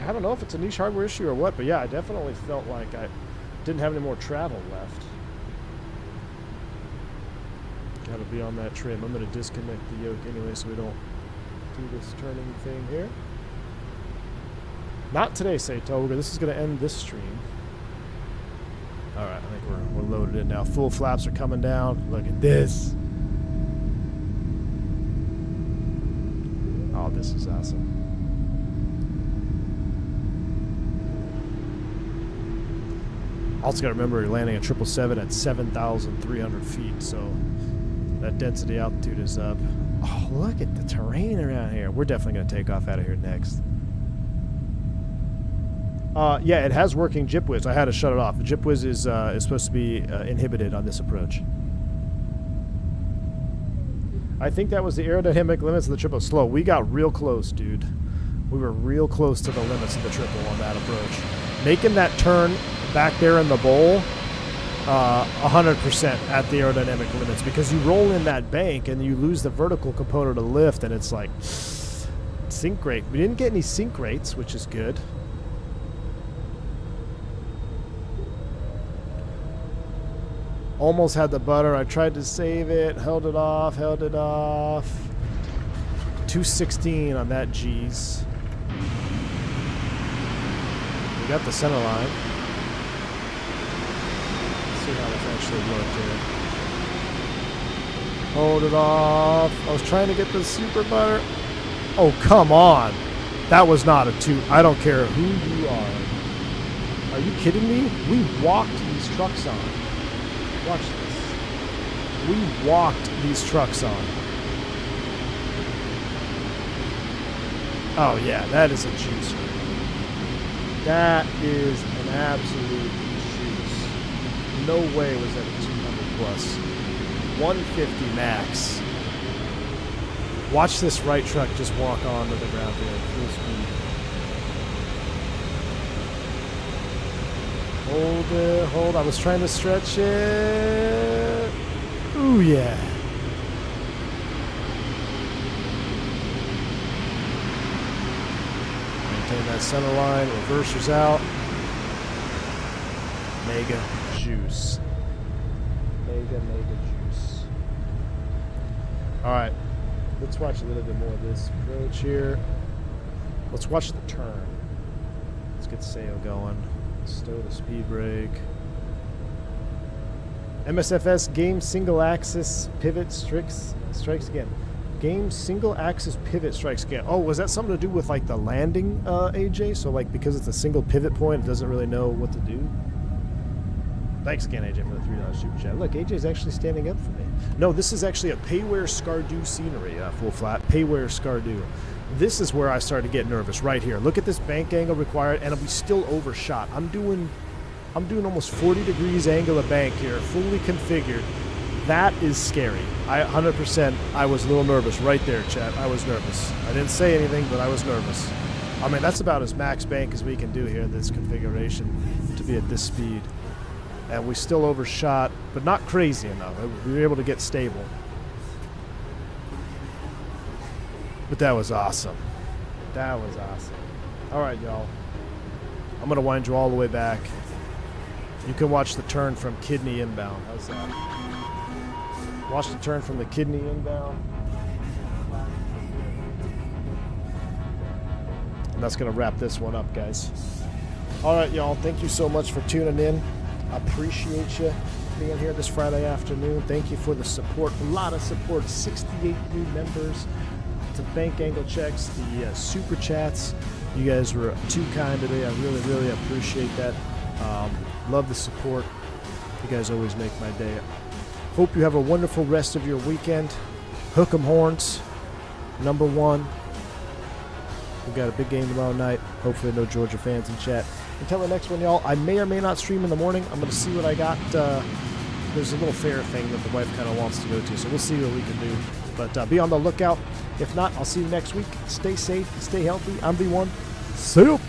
Speaker 2: I don't know if it's a niche hardware issue or what, but yeah, I definitely felt like I didn't have any more travel left. Got to be on that trim. I'm going to disconnect the yoke anyway so we don't do this turning thing here. Not today, say Toga. This is going to end this stream. All right, I think we're loaded in now. Full flaps are coming down. Look at this. Oh, this is awesome. Also got to remember you're landing a 777 at 7,300 feet, so that density altitude is up. Oh, look at the terrain around here. We're definitely going to take off out of here next. Yeah, it has working JipWiz. I had to shut it off. The JipWiz is supposed to be inhibited on this approach. I think that was the aerodynamic limits of the triple. Slow. We got real close, dude. We were real close to the limits of the triple on that approach. Making that turn back there in the bowl, 100% at the aerodynamic limits, because you roll in that bank and you lose the vertical component of the lift, and it's like sink rate. We didn't get any sink rates, which is good. Almost had the butter. I tried to save it, held it off. 216 on that G's. We got the center line. Let's see how this actually worked here. Hold it off. I was trying to get the super butter. Oh, come on. That was not a two. I don't care who you are. Are you kidding me? We walked these trucks on. Watch this. We walked these trucks on. Oh yeah, that is a juicer. That is an absolute juice. No way was that a 200 plus. 150 max. Watch this right truck just walk onto the ground here at full speed. Hold it, hold. I was trying to stretch it. Ooh, yeah. maintain that center line. Reversers out. Mega juice. Mega juice. Alright. Let's watch a little bit more of this approach here. Let's watch the turn. Let's get sail going. Stow the speed brake. MSFS game single axis pivot strikes again. Game single axis pivot strikes again. Oh, was that something to do with like the landing, AJ? So like because it's a single pivot point, it doesn't really know what to do. Thanks again, AJ, for the $3 super chat. Look, AJ's actually standing up for me. No, this is actually a payware Skardu scenery, full flat. Payware Skardu. This is where I started to get nervous, right here. Look at this bank angle required, and we still overshot. I'm doing almost 40 degrees angle of bank here, fully configured. That is scary. 100%, I was a little nervous right there, chat. I was nervous. I didn't say anything, but I was nervous. I mean, that's about as max bank as we can do here in this configuration to be at this speed. And we still overshot, but not crazy enough. We were able to get stable. But that was awesome. That was awesome. All right, y'all. I'm going to wind you all the way back. You can watch the turn from Kidney inbound. How's that? Watch the turn from the Kidney inbound. And that's going to wrap this one up, guys. All right, y'all. Thank you so much for tuning in. Appreciate you being here this Friday afternoon. Thank you for the support. A lot of support. 68 new members. To bank angle checks, the super chats. You guys were too kind today. I really, really appreciate that. Love the support. You guys always make my day. Hope you have a wonderful rest of your weekend. Hook 'em horns. Number one. We got a big game tomorrow night. Hopefully no Georgia fans in chat. Until the next one, y'all, I may or may not stream in the morning. I'm going to see what I got. There's a little fair thing that the wife kind of wants to go to, so we'll see what we can do. But be on the lookout. If not, I'll see you next week. Stay safe. Stay healthy. I'm V1. See you.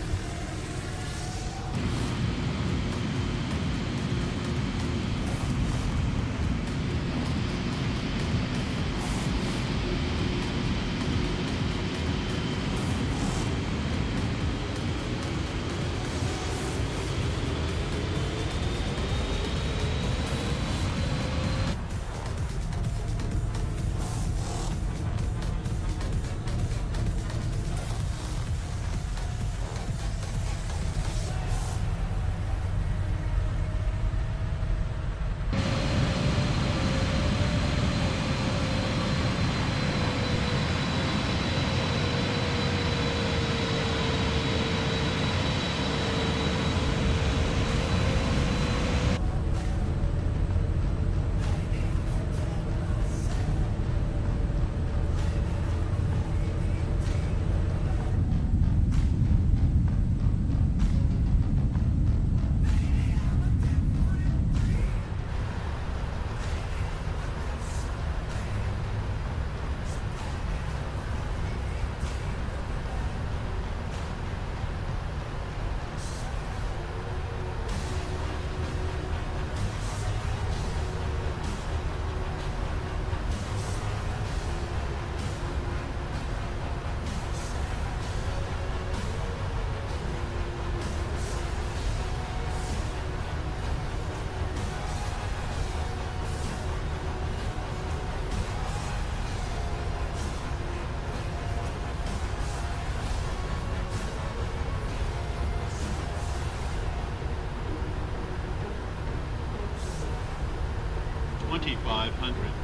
Speaker 11: $2,500.